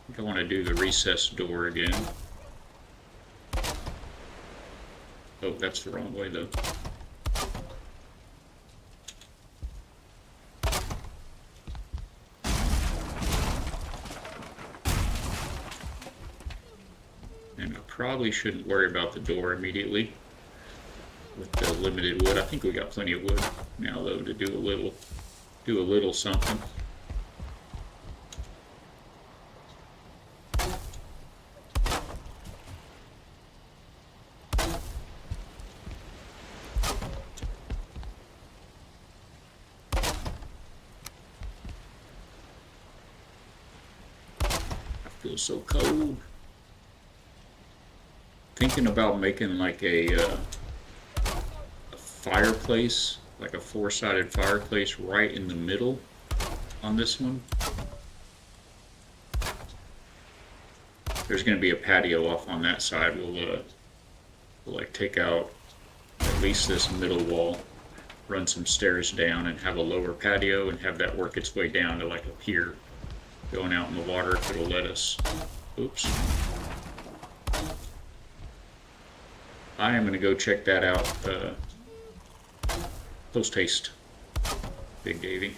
think I want to do the recessed door again. Oh, that's the wrong way though. Probably shouldn't worry about the door immediately with the limited wood. I think we got plenty of wood now though to do a little something. I feel so cold. Thinking about making like a fireplace, like a four-sided fireplace right in the middle on this one. There's going to be a patio off on that side. We'll like take out at least this middle wall, run some stairs down and have a lower patio and have that work its way down to like a pier going out in the water if it'll let us. Oops. I am going to go check that out post-haste, Big Davy.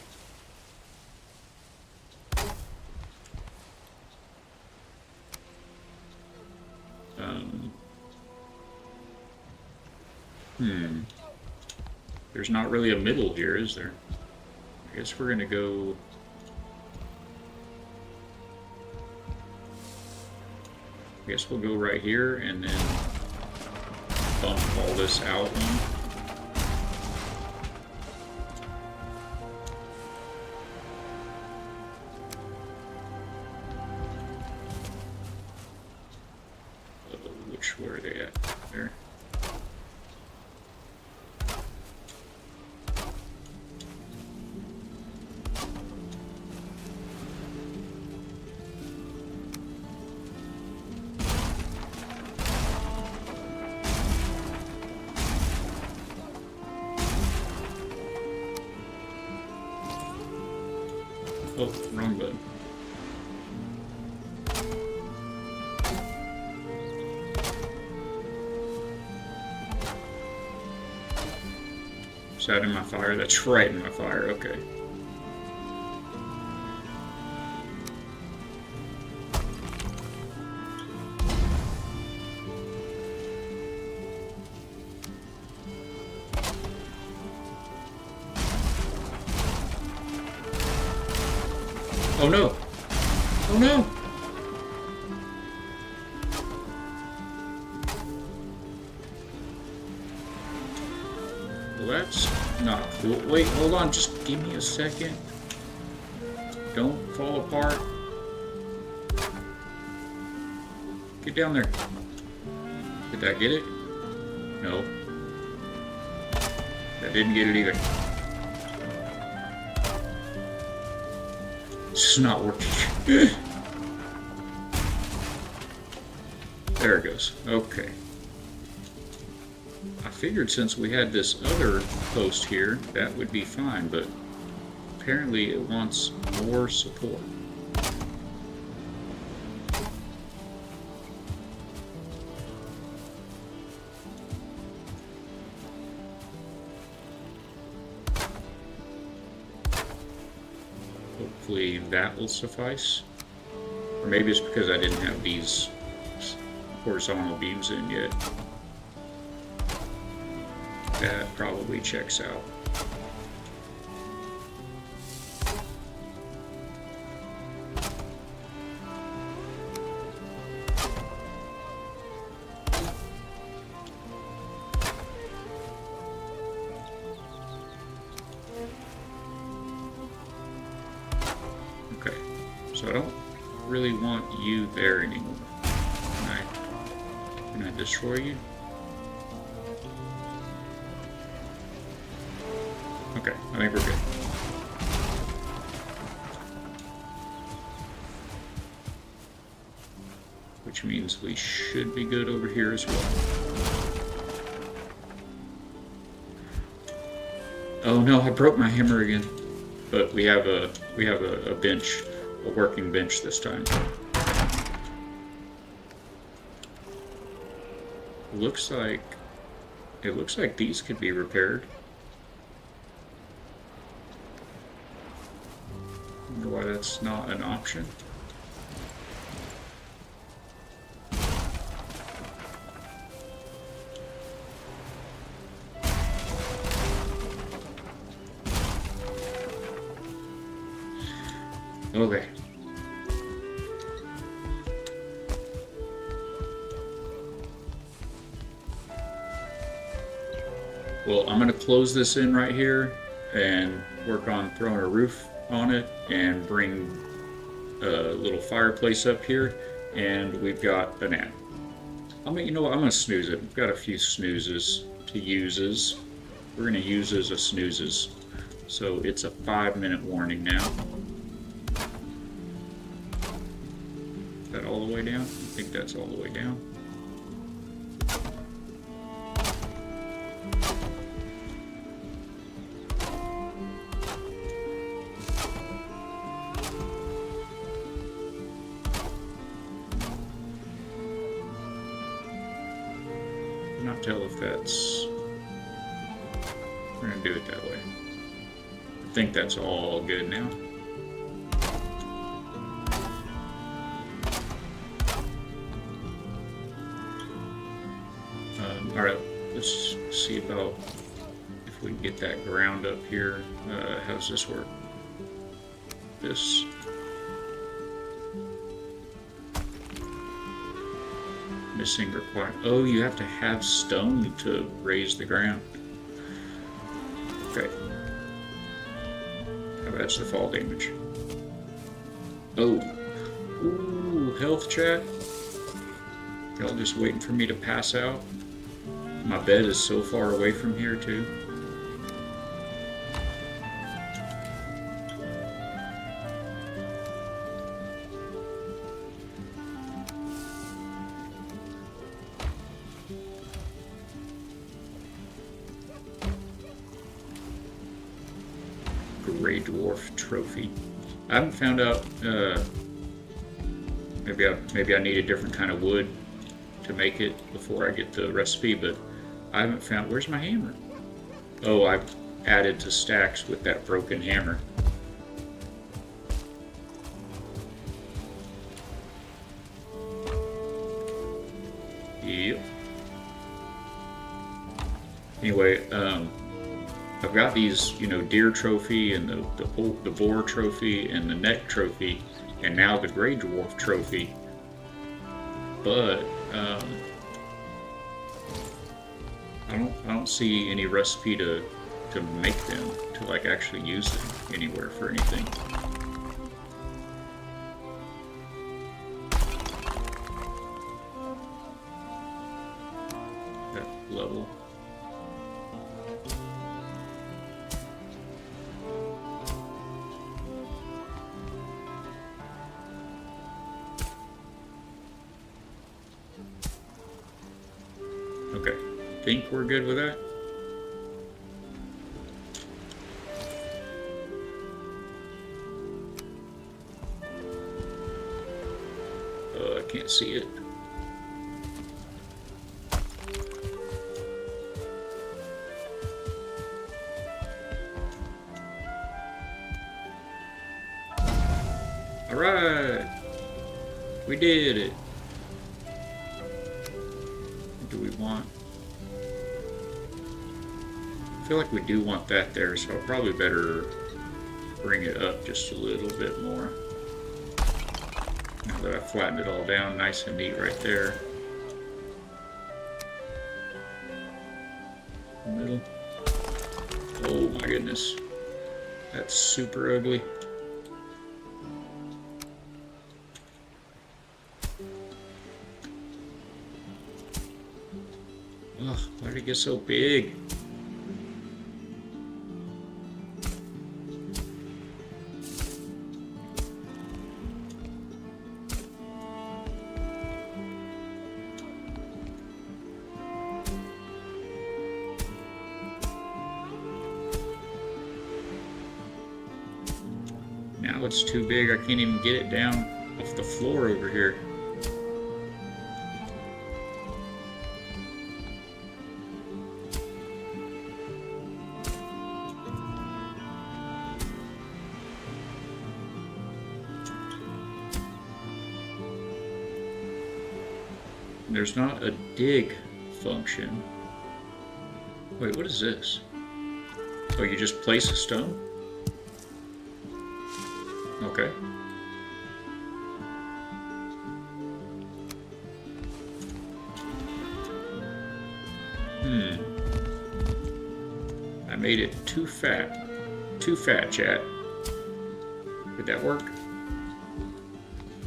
There's not really a middle here, is there? I guess we're going to go... I guess we'll go right here and then bump all this out one. Where are they at? There. Oh, wrong button. Is that in my fire? That's right in my fire. Okay. Oh no! Oh no! Well, that's not cool. Wait, hold on. Just give me a second. Don't fall apart. Get down there. Did that get it? No. That didn't get it either. It's just not working. There it goes. Okay. I figured since we had this other post here, that would be fine, but apparently it wants more support. Hopefully that will suffice. Or maybe it's because I didn't have these horizontal beams in yet. That probably checks out. Okay, so I don't really want you there anymore. Can I destroy you? Okay, I think we're good. Which means we should be good over here as well. Oh no, I broke my hammer again. But we have a bench, a working bench this time. It looks like these could be repaired. Wonder why that's not an option. Okay. Well, I'm going to close this in right here and work on throwing a roof on it and bring a little fireplace up here, and we've got an ad. You know what, I'm going to snooze it. We've got a few snoozes to uses. We're going to use as a snoozes. So it's a 5-minute warning now. Is that all the way down? I think that's all the way down. Not tell if that's. We're gonna do it that way. I think that's all good now. All right, let's see about if we can get that ground up here. How does this work? This. Missing require. Oh, you have to have stone to raise the ground. Okay. How bad's the fall damage? Oh. Ooh, health chat. Y'all just waiting for me to pass out. My bed is so far away from here too. Gray Dwarf Trophy. I haven't found out. Maybe I need a different kind of wood to make it before I get the recipe, but I haven't found. Where's my hammer? Oh, I've added to stacks with that broken hammer. Yep. Anyway, I've got these, deer trophy and the boar trophy and the neck trophy, and now the gray dwarf trophy. But I don't see any recipe to make them, to like actually use them anywhere for anything. That level. Okay, think we're good with that? I can't see it. All right, we did it. What do we want? I feel like we do want that there, so I'll probably better bring it up just a little bit more. Now that I've flattened it all down nice and neat right there. Middle. Oh my goodness. That's super ugly. Ugh, why did it get so big? Now it's too big, I can't even get it down off the floor over here. There's not a dig function. Wait, what is this? Oh, you just place a stone? Okay. I made it too fat. Too fat, chat. Did that work?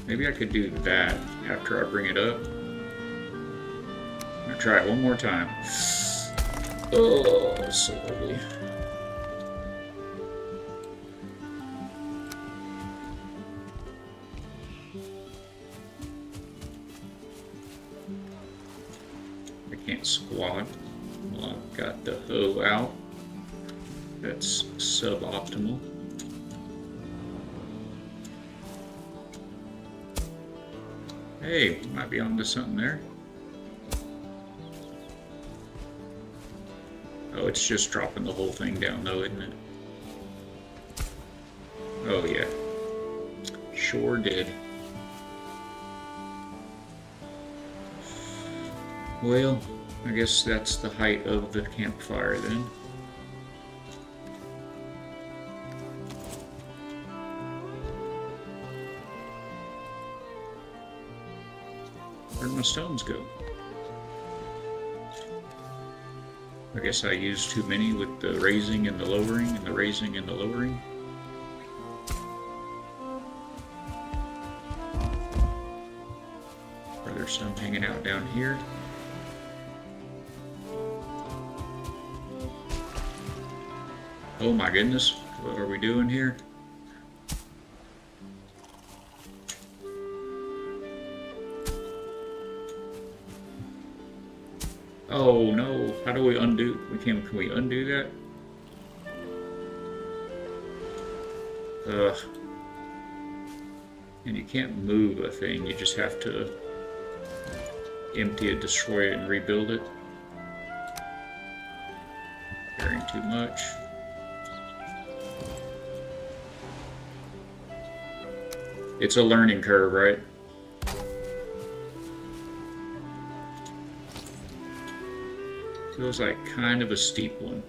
Maybe I could do that after I bring it up. I'm gonna try it one more time. Oh, it's so ugly. I can't squat. Well, I've got the hoe out. That's suboptimal. Hey, might be onto something there. Oh, it's just dropping the whole thing down though, isn't it? Oh yeah. Sure did. Well, I guess that's the height of the campfire then. Where'd my stones go? I guess I used too many with the raising and the lowering and the raising and the lowering. Are there some hanging out down here? Oh my goodness, what are we doing here? Oh no, how do we undo? Can we undo that? Ugh. And you can't move a thing, you just have to empty it, destroy it, and rebuild it. Carrying too much. It's a learning curve, right? Feels like kind of a steep one.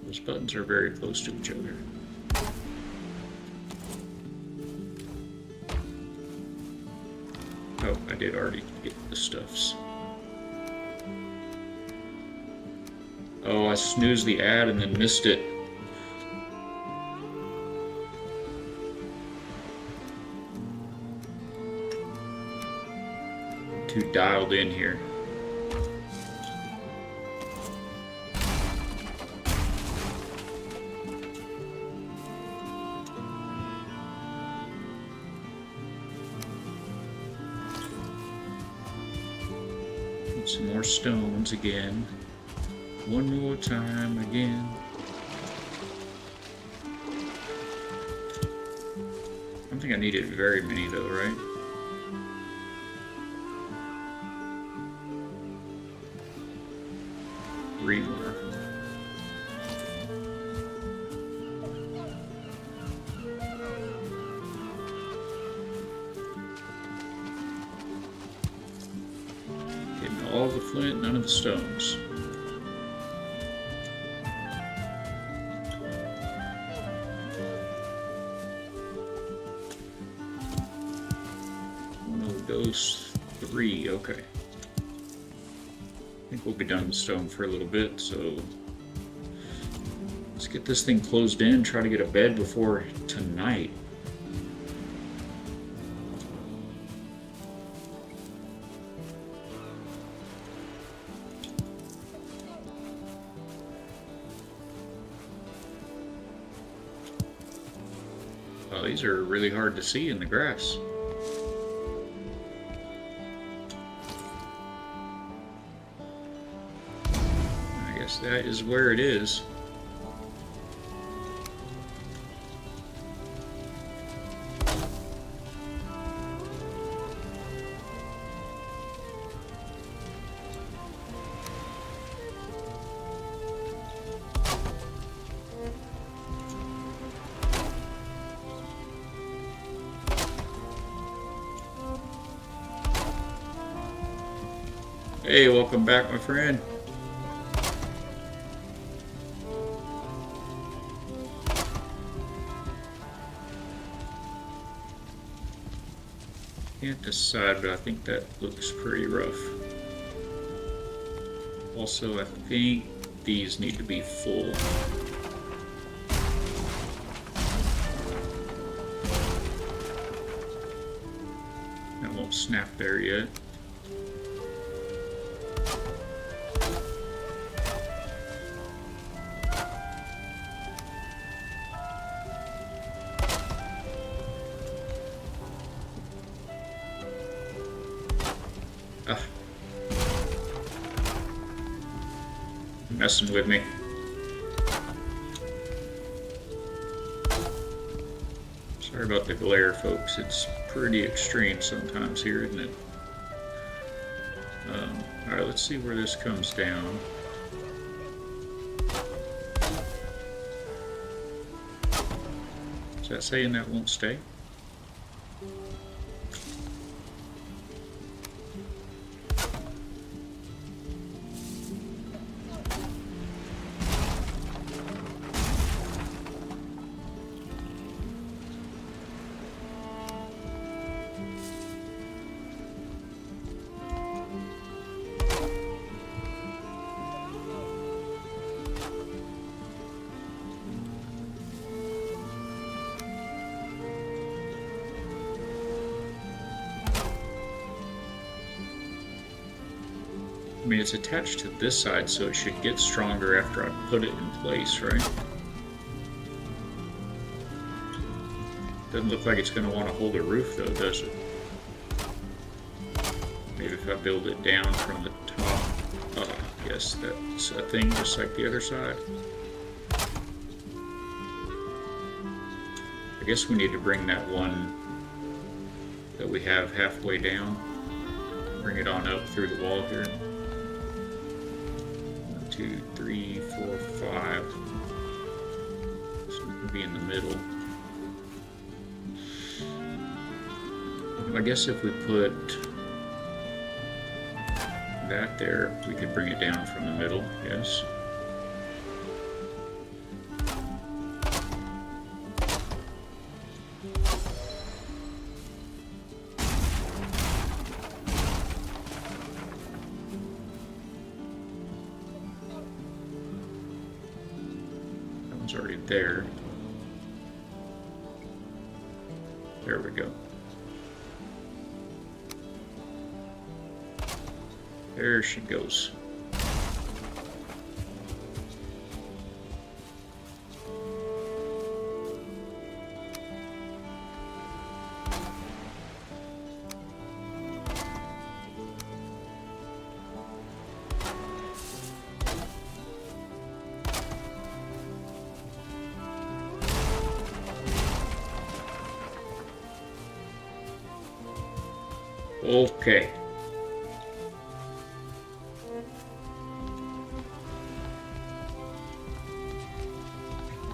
Those buttons are very close to each other. Oh, I did already get the stuffs. Oh, I snoozed the ad and then missed it. Too dialed in here. Some more stones again. One more time again. I don't think I needed very many though, right? Three more. All the flint, none of the stones. One of those three, okay. I think we'll be done with stone for a little bit, so let's get this thing closed in, try to get a bed before tonight. Oh, these are really hard to see in the grass. I guess that is where it is. Hey, welcome back, my friend. Can't decide, but I think that looks pretty rough. Also, I think these need to be full. That won't snap there yet. Messing with me. Sorry about the glare, folks. It's pretty extreme sometimes here, isn't it? Alright, let's see where this comes down. Is that saying that won't stay? I mean, it's attached to this side, so it should get stronger after I put it in place, right? Doesn't look like it's going to want to hold a roof, though, does it? Maybe if I build it down from the top. Yes, that's a thing, just like the other side. I guess we need to bring that one that we have halfway down. Bring it on up through the wall here. 1, 2, 3, 4, 5. So it can be in the middle. I guess if we put that there, we could bring it down from the middle, yes. That one's already there. There we go. There she goes. Okay.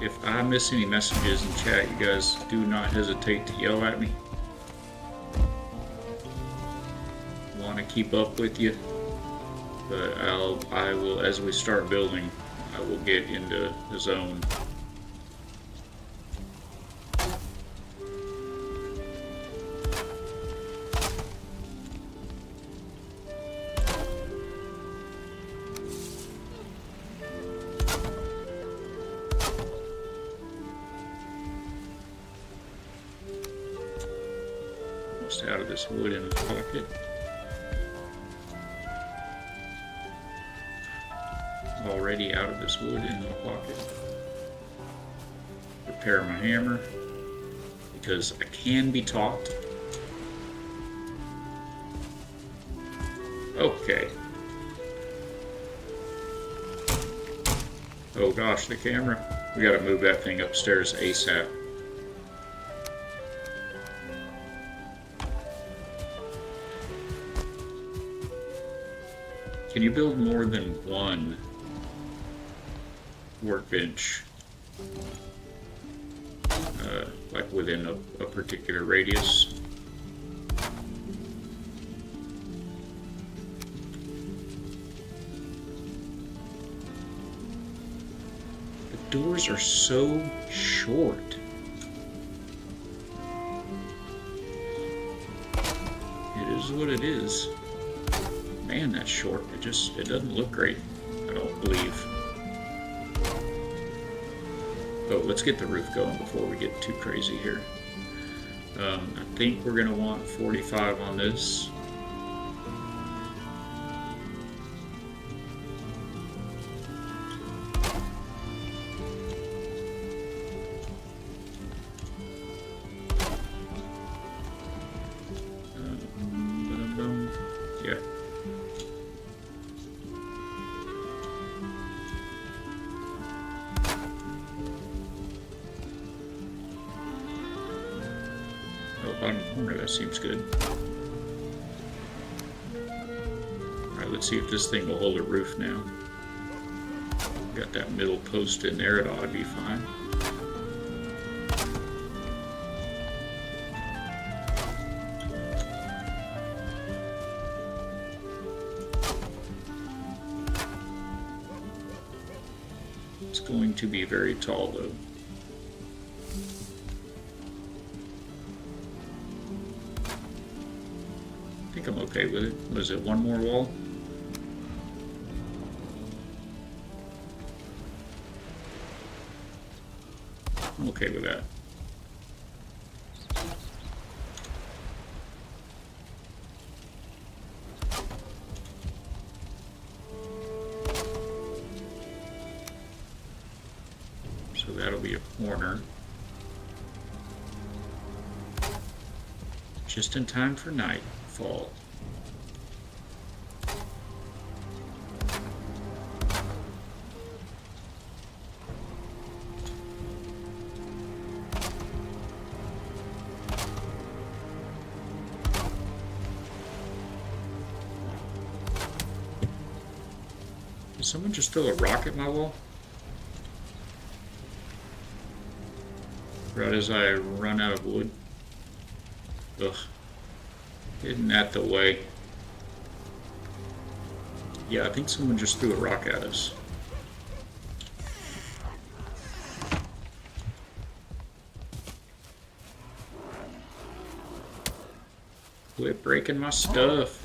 If I miss any messages in chat, you guys do not hesitate to yell at me. Want to keep up with you, but I will, as we start building, I will get into the zone. Out of this wood in the pocket. Already out of this wood in the pocket. Prepare my hammer because I can be taught. Okay. Oh gosh, the camera. We gotta move that thing upstairs ASAP. Can you build more than one workbench, like within a particular radius? The doors are so short. It is what it is. Man, that's short. It doesn't look great, I don't believe. Oh, let's get the roof going before we get too crazy here. I think we're gonna want 45 on this. Yeah. Bottom corner, that seems good. Alright, let's see if this thing will hold a roof now. Got that middle post in there, it ought to be fine. It's going to be very tall though. I think I'm okay with it. Was it one more wall? I'm okay with that. that'll be a corner. Just in time for nightfall. Did someone just throw a rock at my wall? Right as I run out of wood. Ugh. Isn't that the way? Yeah, I think someone just threw a rock at us. Quit breaking my stuff.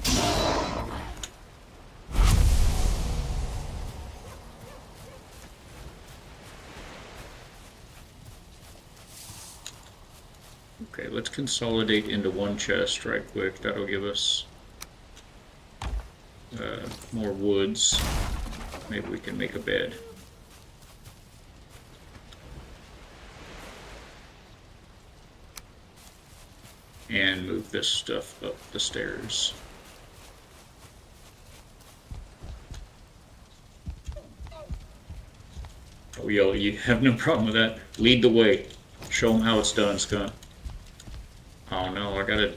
Okay, let's consolidate into one chest right quick. That'll give us more woods. Maybe we can make a bed. And move this stuff up the stairs. Oh, yo, you have no problem with that. Lead the way. Show them how it's done, Scott. Oh no, I gotta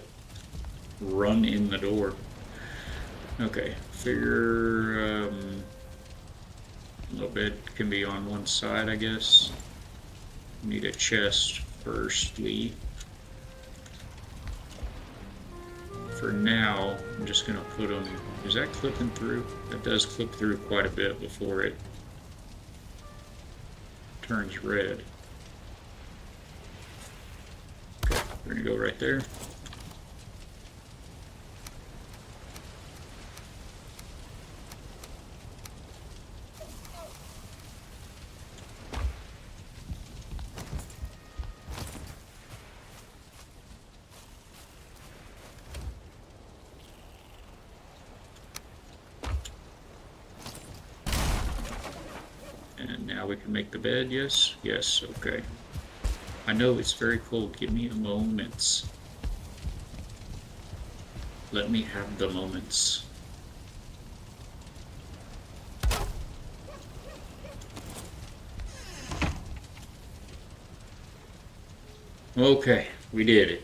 run in the door. Okay, figure a little bit can be on one side, I guess. Need a chest firstly. For now, I'm just gonna put them. Is that clipping through? That does clip through quite a bit before it turns red. Okay, we're gonna go right there. And now we can make the bed, yes? Yes, okay. I know it's very cold. Give me a moment. Let me have the moments. Okay, we did it.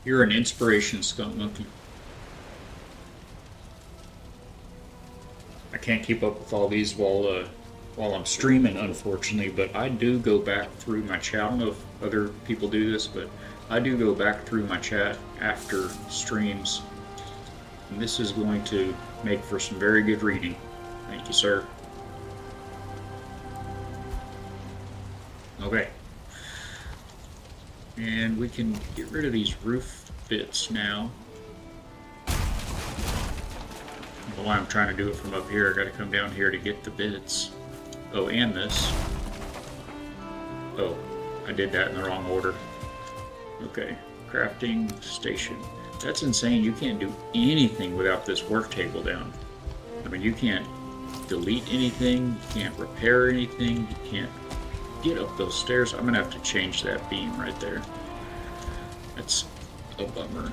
You're an inspiration, Skunk Monkey. I can't keep up with all these while I'm streaming, unfortunately, but I do go back through my chat. I don't know if other people do this, but I do go back through my chat after streams. And this is going to make for some very good reading. Thank you, sir. Okay. And we can get rid of these roof bits now. Well, I'm trying to do it from up here. I gotta come down here to get the bits. Oh, and this. Oh, I did that in the wrong order. Okay, crafting station. That's insane. You can't do anything without this work table down. I mean, you can't delete anything. You can't repair anything. You can't get up those stairs. I'm gonna have to change that beam right there. That's a bummer.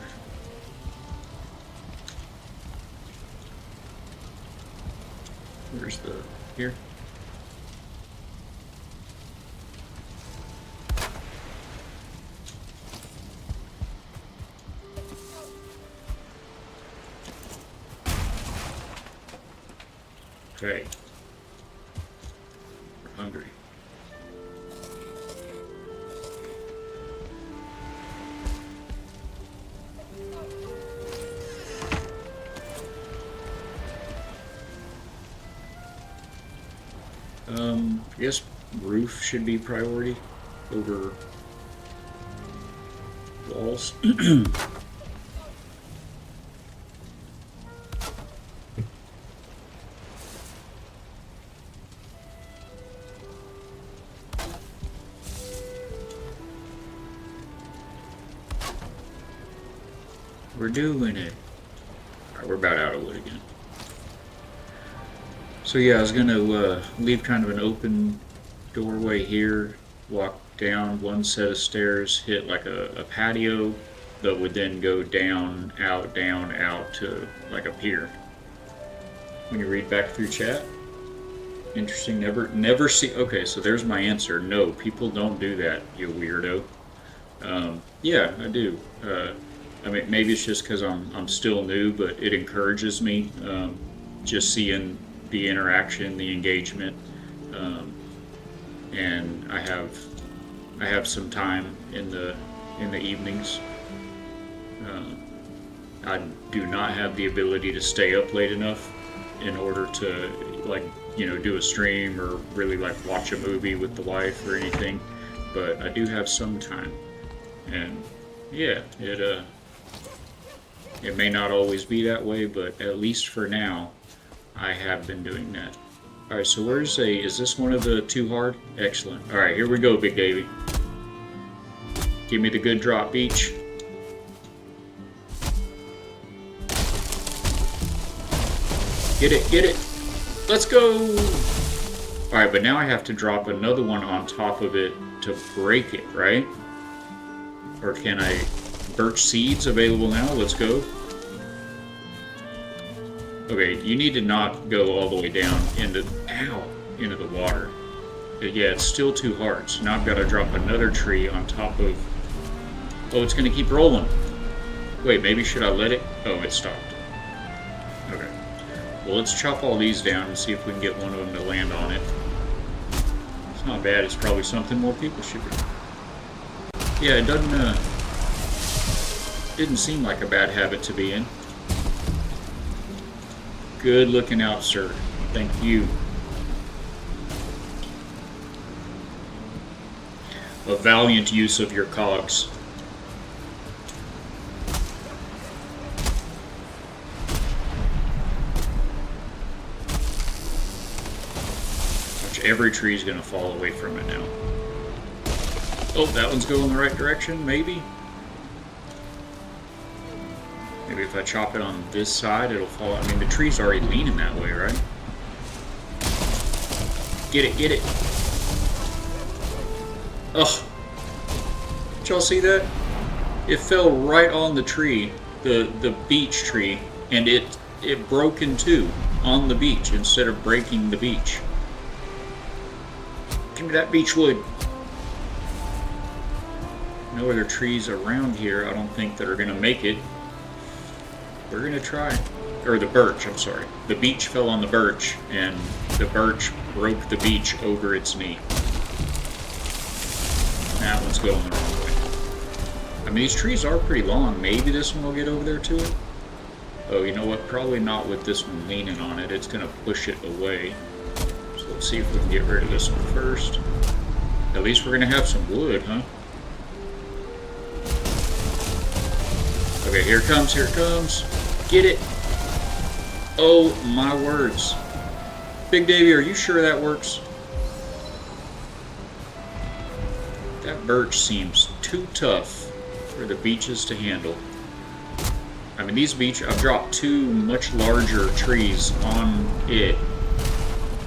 Where's the here? Okay. We're hungry. I guess roof should be priority over walls. We're doing it. Alright, we're about out of wood again. So yeah, I was gonna leave kind of an open doorway here, walk down one set of stairs, hit like a patio that would then go down, out to like a pier. When you read back through chat, interesting. Never see. Okay, so there's my answer. No, people don't do that, you weirdo. Yeah, I do. I mean, maybe it's just because I'm still new, but it encourages me. Just seeing the interaction, the engagement, and I have some time in the evenings. I do not have the ability to stay up late enough in order to like do a stream or really like watch a movie with the wife or anything, but I do have some time, and yeah, it may not always be that way, but at least for now, I have been doing that. All right, so is this one of the too hard? Excellent. All right, here we go, Big Davy. Give me the good drop beach. Get it. Let's go. All right, but now I have to drop another one on top of it to break it, right? Or can I? Birch seeds available now. Let's go. Okay, you need to not go all the way down into the water. Yeah, it's still too hard. So now I've got to drop another tree on top of. Oh, it's gonna keep rolling. Wait, maybe should I let it? Oh, it stopped. Okay. Well, let's chop all these down and see if we can get one of them to land on it. It's not bad. It's probably something more people should do. Yeah, it didn't seem like a bad habit to be in. Good looking out, sir. Thank you. A valiant use of your cogs. Every tree is going to fall away from it now. Oh, that one's going the right direction, maybe? Maybe if I chop it on this side, it'll fall. I mean, the tree's already leaning that way, right? Get it. Ugh. Did y'all see that? It fell right on the tree, the beech tree, and it broke in two on the beach instead of breaking the beech. Give me that beech wood. No other trees around here, I don't think, that are going to make it. We're going to try. Or the birch, I'm sorry. The beech fell on the birch, and the birch broke the beech over its knee. That one's going the wrong way. I mean, these trees are pretty long. Maybe this one will get over there to it. Oh, you know what? Probably not with this one leaning on it. It's going to push it away. Let's see if we can get rid of this one first. At least we're going to have some wood, huh? Okay, here it comes. Get it. Oh, my words. Big Davy, are you sure that works? That birch seems too tough for the beeches to handle. I mean, I've dropped two much larger trees on it.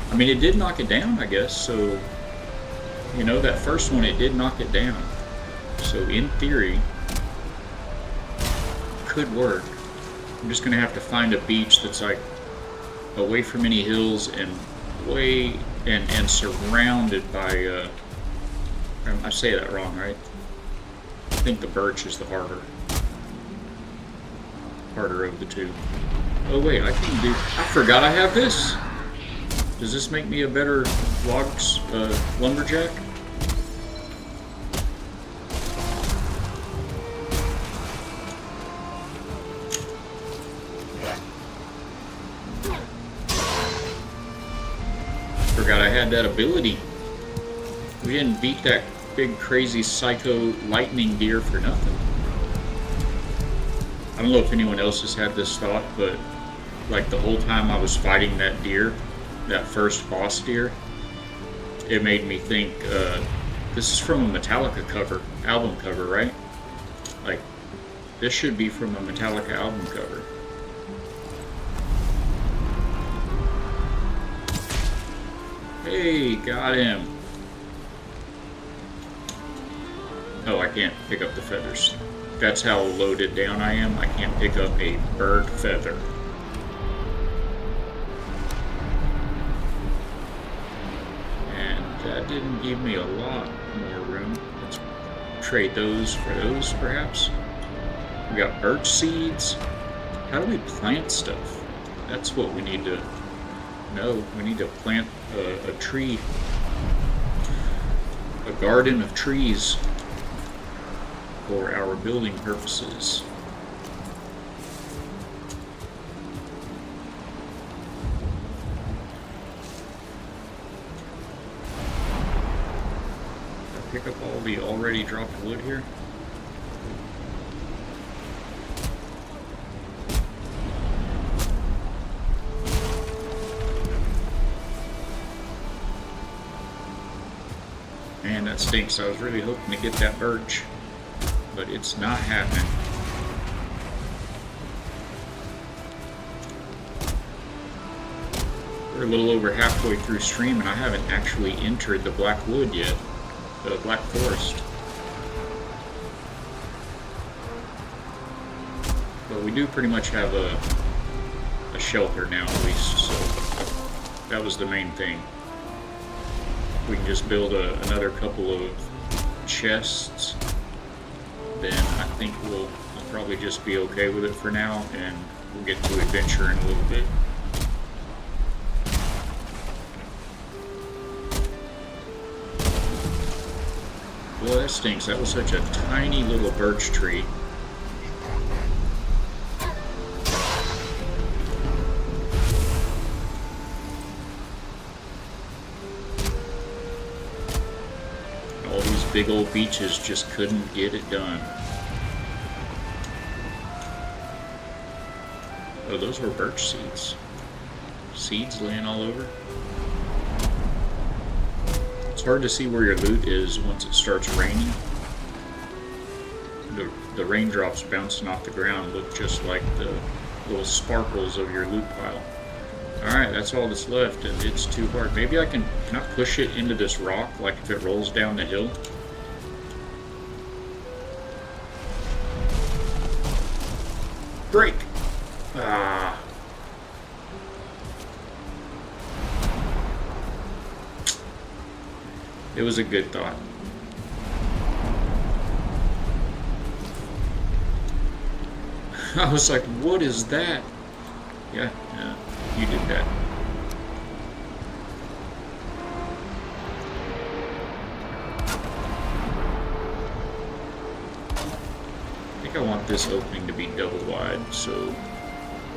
I mean, it did knock it down, I guess, so, that first one, it did knock it down. So, in theory, could work. I'm just going to have to find a beach that's, like, away from any hills and and surrounded by, I say that wrong, right? I think the birch is the harder of the two. Oh, wait, I forgot I have this! Does this make me a better lumberjack? Forgot I had that ability. We didn't beat that big crazy psycho lightning deer for nothing. I don't know if anyone else has had this thought, but like the whole time I was fighting that deer, that first boss deer, it made me think, this is from a Metallica album cover, right? Like, This should be from a Metallica album cover. Hey, got him. Oh, I can't pick up the feathers. That's how loaded down I am. I can't pick up a bird feather. And that didn't give me a lot more room. Let's trade those for those, perhaps. We got birch seeds. How do we plant stuff? That's what we need to know. We need to plant a tree, a garden of trees for our building purposes. I'll pick up all the already dropped wood here. Man, that stinks. I was really hoping to get that birch, but it's not happening. We're a little over halfway through stream and I haven't actually entered the Black Wood yet, the Black Forest. But we do pretty much have a shelter now at least, so that was the main thing. We can just build another couple of chests, then I think we'll probably just be okay with it for now, and we'll get to adventure in a little bit. Well, that stinks. That was such a tiny little birch tree. Big old beaches just couldn't get it done. Oh, those were birch seeds. Seeds laying all over. It's hard to see where your loot is once it starts raining. The raindrops bouncing off the ground look just like the little sparkles of your loot pile. Alright, that's all that's left, and it's too hard. Maybe can I push it into this rock, like if it rolls down the hill? Break! Ah. It was a good thought. I was like, what is that? Yeah, you did that. I want this opening to be double wide, so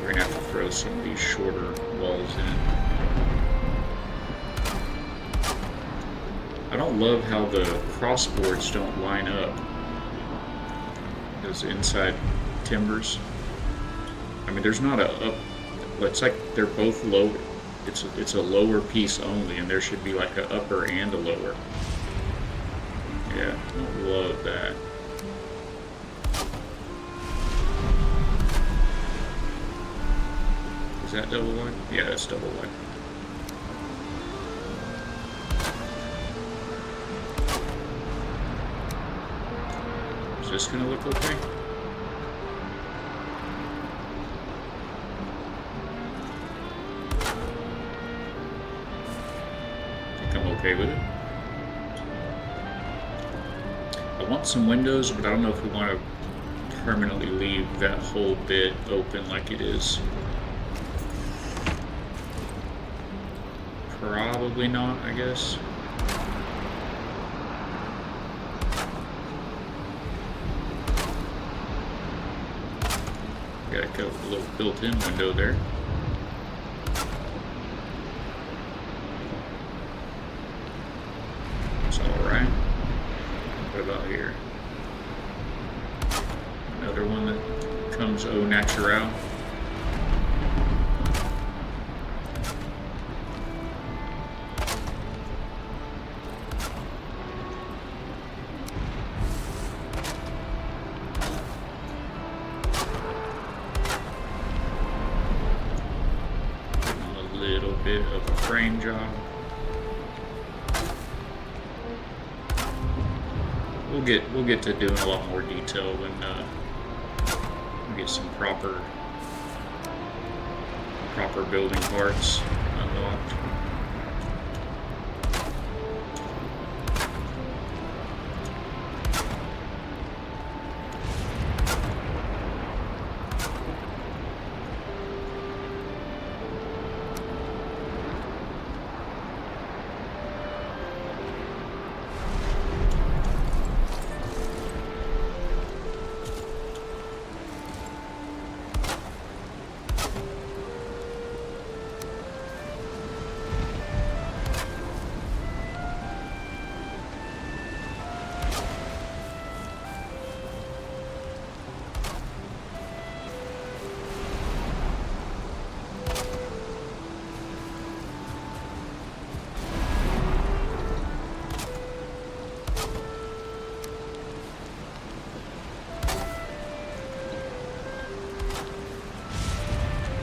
we're gonna have to throw some of these shorter walls in. I don't love how the crossboards don't line up. Those inside timbers. I mean, there's not a up. It's like they're both low. It's a lower piece only, and there should be like an upper and a lower. Yeah, I don't love that. Is that double wide? Yeah, that's double wide. Is this gonna look okay? I think I'm okay with it. I want some windows, but I don't know if we want to permanently leave that whole bit open like it is. Probably not, I guess. Got a little built-in window there. It's alright. What about here? Another one that comes au naturel. bit of a frame job. We'll get to doing a lot more detail when we get some proper building parts unlocked.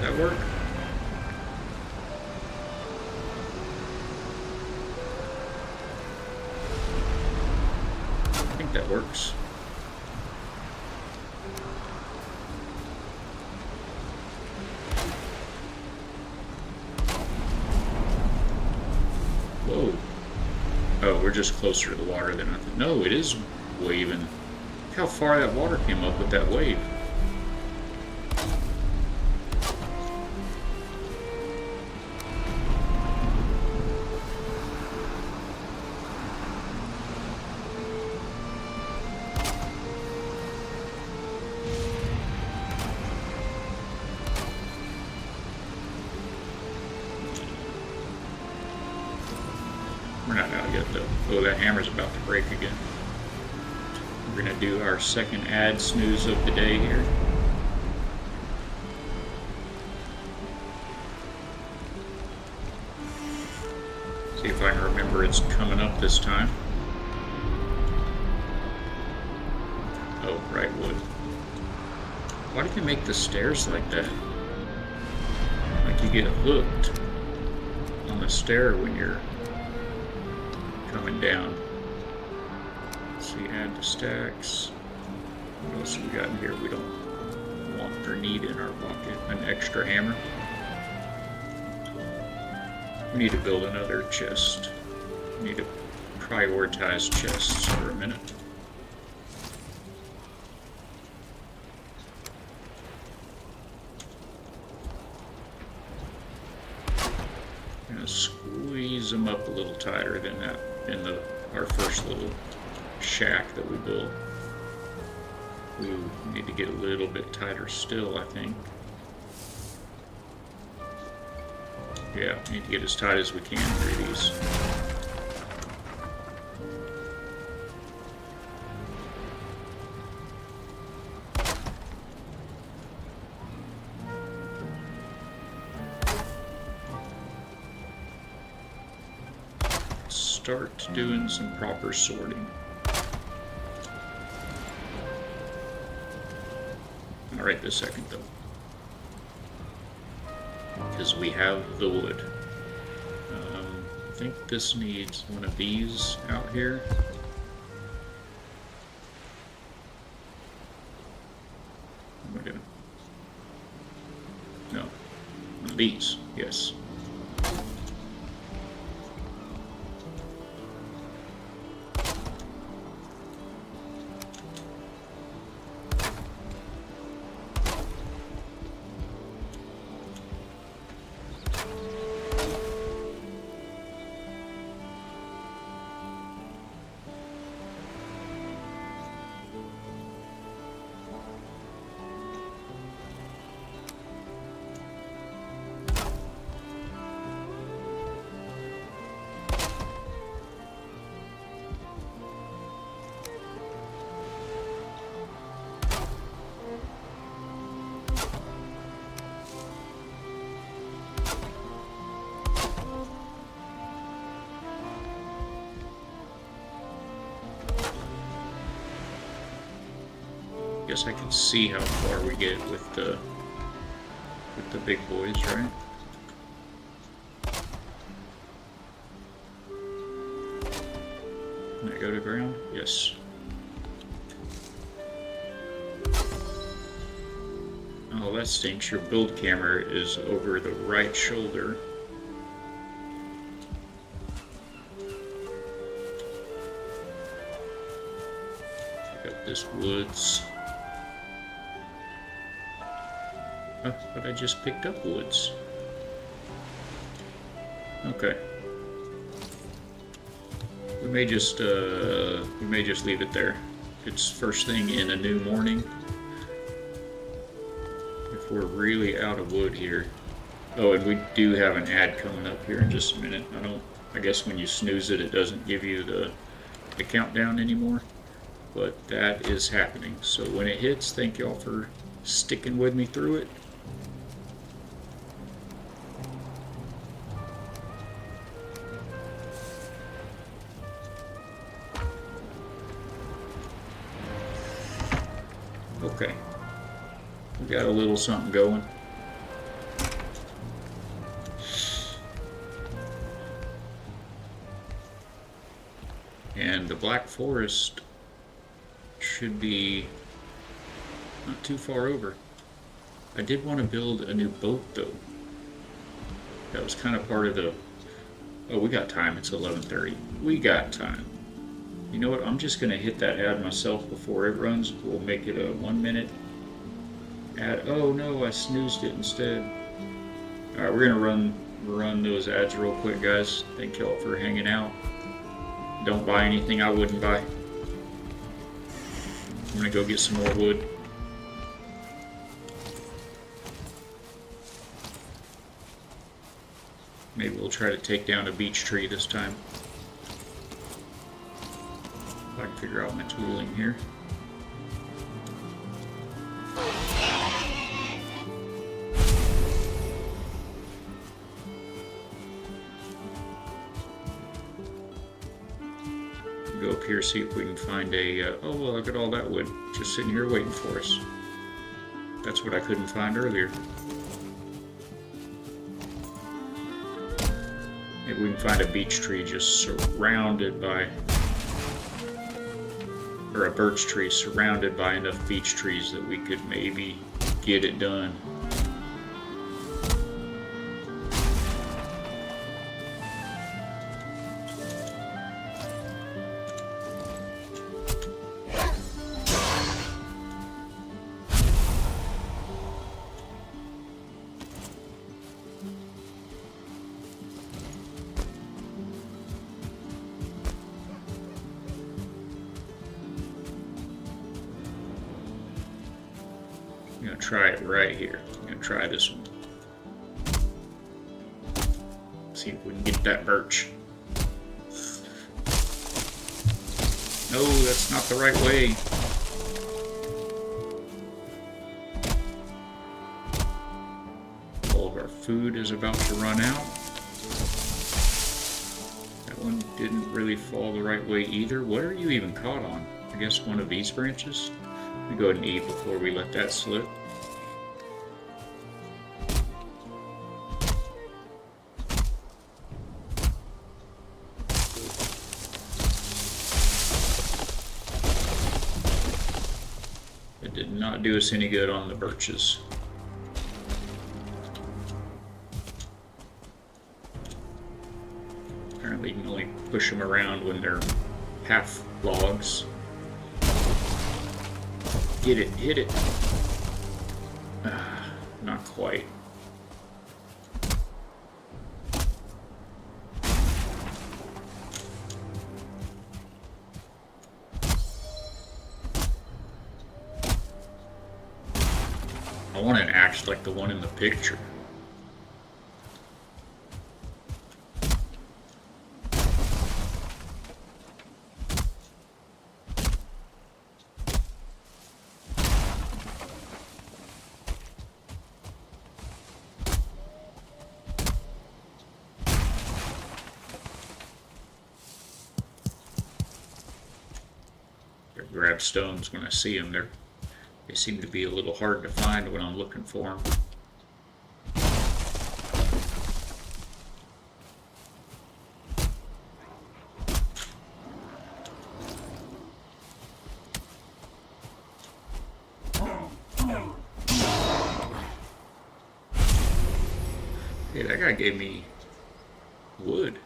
That work? I think that works. Whoa. Oh, we're just closer to the water than I thought. No, it is waving. Look how far that water came up with that wave. We're not out yet though. Oh, that hammer's about to break again. We're gonna do our second ad snooze of the day here. See if I can remember it's coming up this time. Oh, right wood. Why do you make the stairs like that? Like you get hooked on the stair when you're coming down. Let's see, add to stacks. What else we got in here we don't want or need in our pocket? An extra hammer. We need to build another chest. We need to prioritize chests for a minute. Gonna squeeze them up a little tighter than that in our first little shack that we built. We need to get a little bit tighter still, I think. Yeah, we need to get as tight as we can through these. Start doing some proper sorting. Not right this second though, because we have the wood. I think this needs one of these out here. What am I doing? No, one of these, yes. Guess I can see how far we get with the big boys, right? Can I go to ground? Yes. Oh, that stinks. Your build camera is over the right shoulder. Pick up this woods. Oh, but I just picked up woods. Okay. We may just leave it there. It's first thing in a new morning. If we're really out of wood here. Oh, and we do have an ad coming up here in just a minute. I guess when you snooze it, it doesn't give you the countdown anymore. But that is happening. So when it hits, thank y'all for sticking with me through it. Okay. We got a little something going. And the Black Forest should be not too far over. I did want to build a new boat though. That was kind of part of the... Oh, we got time. It's 11:30. We got time. You know what? I'm just going to hit that ad myself before it runs. We'll make it a 1 minute ad. Oh no, I snoozed it instead. Alright, we're going to run those ads real quick, guys. Thank y'all for hanging out. Don't buy anything I wouldn't buy. I'm going to go get some more wood. Maybe we'll try to take down a beech tree this time. If I can figure out my tooling here. Go up here, see if we can find a... oh, well, look at all that wood just sitting here waiting for us. That's what I couldn't find earlier. Maybe we can find a beech tree just surrounded by... or a birch tree surrounded by enough beech trees that we could maybe get it done. I'm gonna try it right here. I'm gonna try this one. See if we can get that birch. No, that's not the right way. All of our food is about to run out. That one didn't really fall the right way either. What are you even caught on? I guess one of these branches? Let me go ahead and eat before we let that slip. It did not do us any good on the birches. Apparently you can only push them around when they're half logs. Get it, hit it. Not quite. I want an axe like the one in the picture. Grab stones when I see them. They seem to be a little hard to find when I'm looking for them. Hey, that guy gave me wood.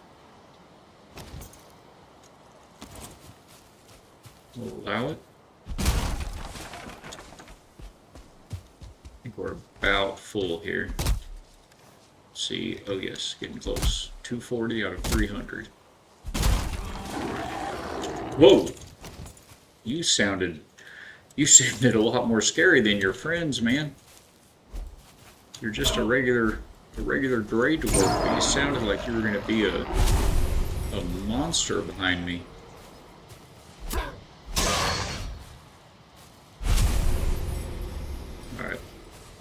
We'll allow it. I think we're about full here. Let's see. Oh yes, getting close. 240 out of 300. Whoa! You sounded a lot more scary than your friends, man. You're just a regular grade dwarf, but you sounded like you were gonna be a monster behind me. Alright.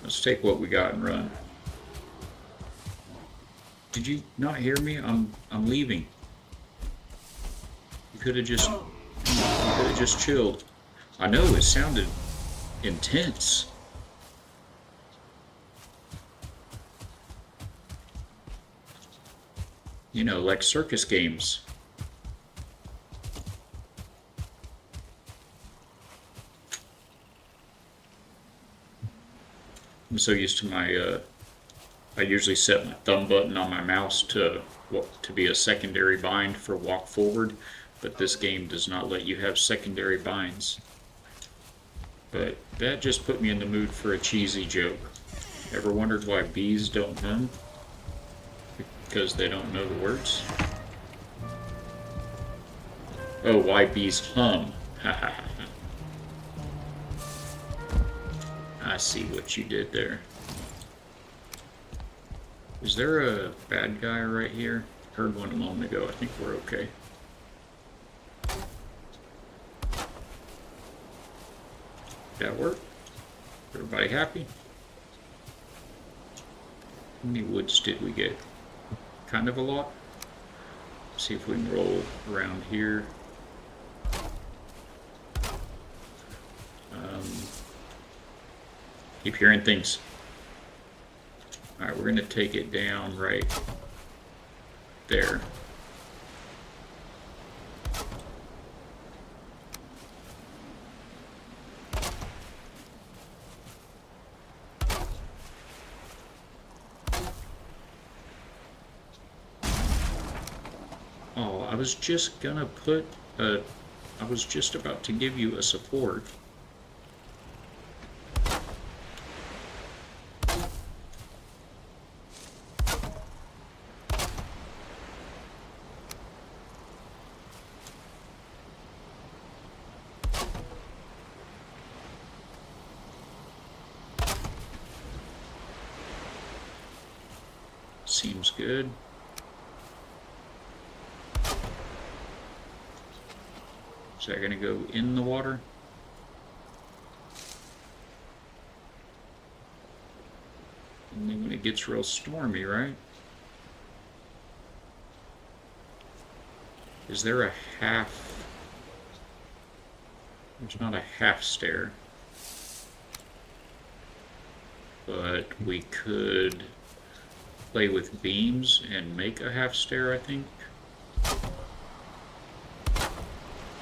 Let's take what we got and run. Did you not hear me? I'm leaving. You could have just chilled. I know it sounded intense. You know, like circus games. I'm so used to my, I usually set my thumb button on my mouse to be a secondary bind for walk forward, but this game does not let you have secondary binds. But that just put me in the mood for a cheesy joke. Ever wondered why bees don't hum? Because they don't know the words? Oh, why bees hum? Ha ha ha. I see what you did there. Is there a bad guy right here? Heard one a moment ago. I think we're okay. That work? Everybody happy? How many woods did we get? Kind of a lot. See if we can roll around here. Keep hearing things. Alright, we're going to take it down right there. Oh, I was just gonna put a... I was just about to give you a support. Seems good. Is that going to go in the water? Only when it gets real stormy, right? Is there a half? There's not a half stair. But we could play with beams and make a half stair, I think.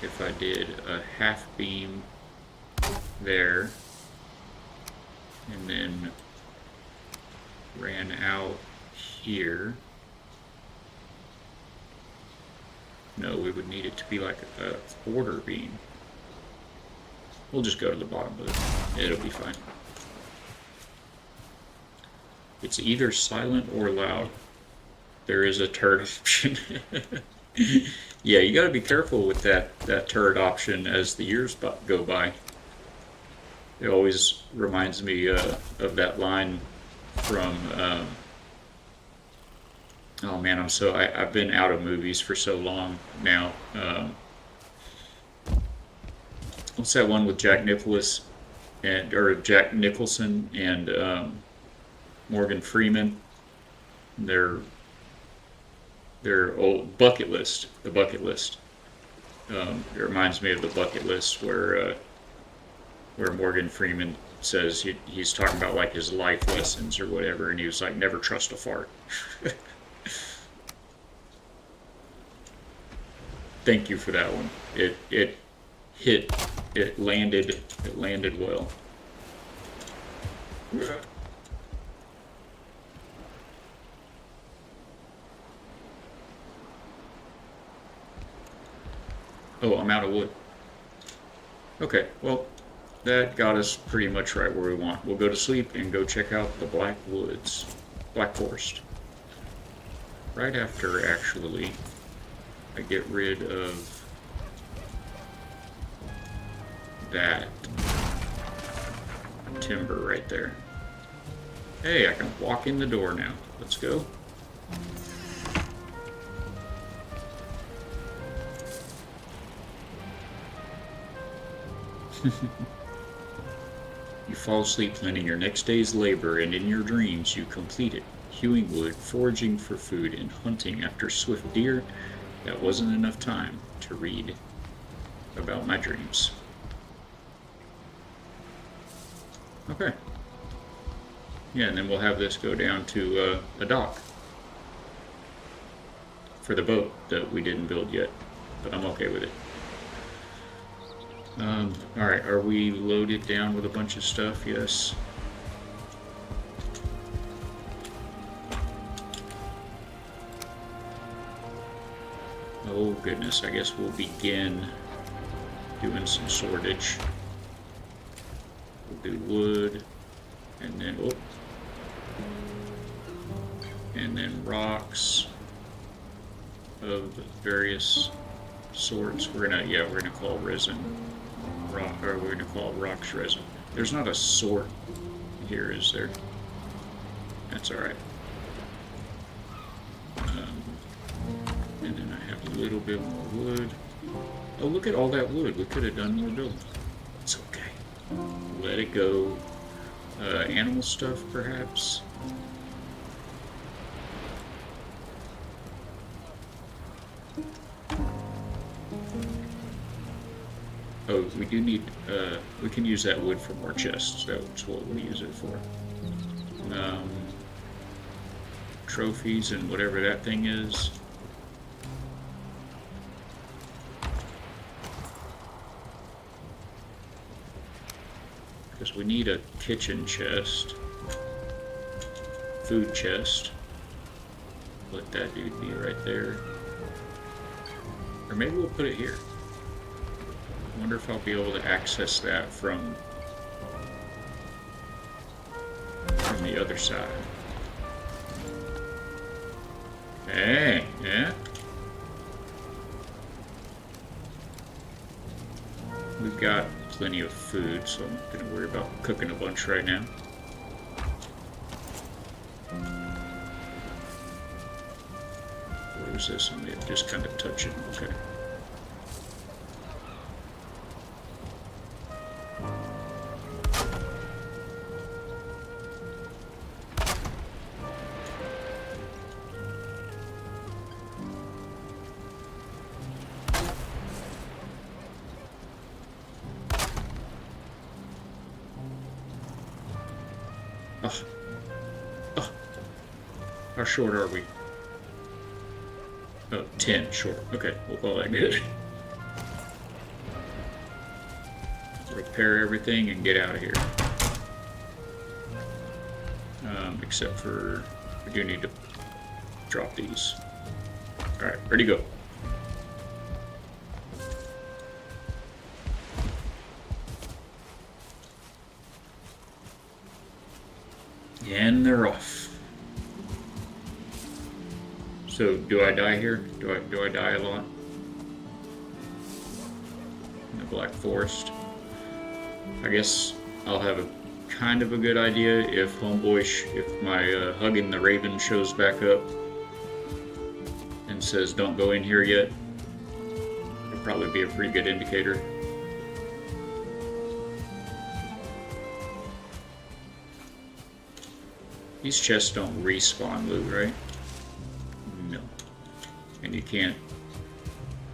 If I did a half beam there and then ran out here. No, we would need it to be like a quarter beam. We'll just go to the bottom of it. It'll be fine. It's either silent or loud. There is a turret option. Yeah, you gotta be careful with that turret option as the years go by. It always reminds me of that line from, oh man, I've been out of movies for so long now. What's that one with Jack Nicholson and Morgan Freeman? Their old Bucket List, the Bucket List. It reminds me of the Bucket List where Morgan Freeman says he's talking about like his life lessons or whatever, and he was like, never trust a fart. Thank you for that one. It landed well. Oh, I'm out of wood. Okay, well, that got us pretty much right where we want. We'll go to sleep and go check out the Black Woods, Black Forest. Right after, actually, I get rid of that timber right there. Hey, I can walk in the door now. Let's go. You fall asleep planning your next day's labor, and in your dreams you complete it. Hewing wood, foraging for food, and hunting after swift deer. That wasn't enough time to read about my dreams. Okay. Yeah, and then we'll have this go down to a dock for the boat that we didn't build yet, but I'm okay with it. Alright, are we loaded down with a bunch of stuff? Yes. Oh goodness, I guess we'll begin doing some sortage. We'll do wood, and then, oh, and then rocks of various sorts. We're gonna call resin rock, or we're gonna call rocks resin. There's not a sort here, is there? That's all right. And then I have a little bit more wood. Oh, look at all that wood. We could have done more building. It's okay. Let it go. Animal stuff, perhaps. Oh, we do need, we can use that wood for more chests. That's what we'll use it for. Trophies and whatever that thing is. Because we need a kitchen chest. Food chest. Let that dude be right there. Or maybe we'll put it here. I wonder if I'll be able to access that from the other side. Hey, yeah. We've got plenty of food, so I'm not going to worry about cooking a bunch right now. Where is this? I'm going to just kind of touch it. Okay. How short are we? Oh, 10 short. Okay, we'll call that good. Repair everything and get out of here. Except for, we do need to drop these. Alright, ready to go. And they're off. So, do I die here? Do I die a lot? In the Black Forest? I guess I'll have a kind of a good idea if if my Hugging the Raven shows back up and says don't go in here yet. It'll probably be a pretty good indicator. These chests don't respawn loot, right? No. And you can't.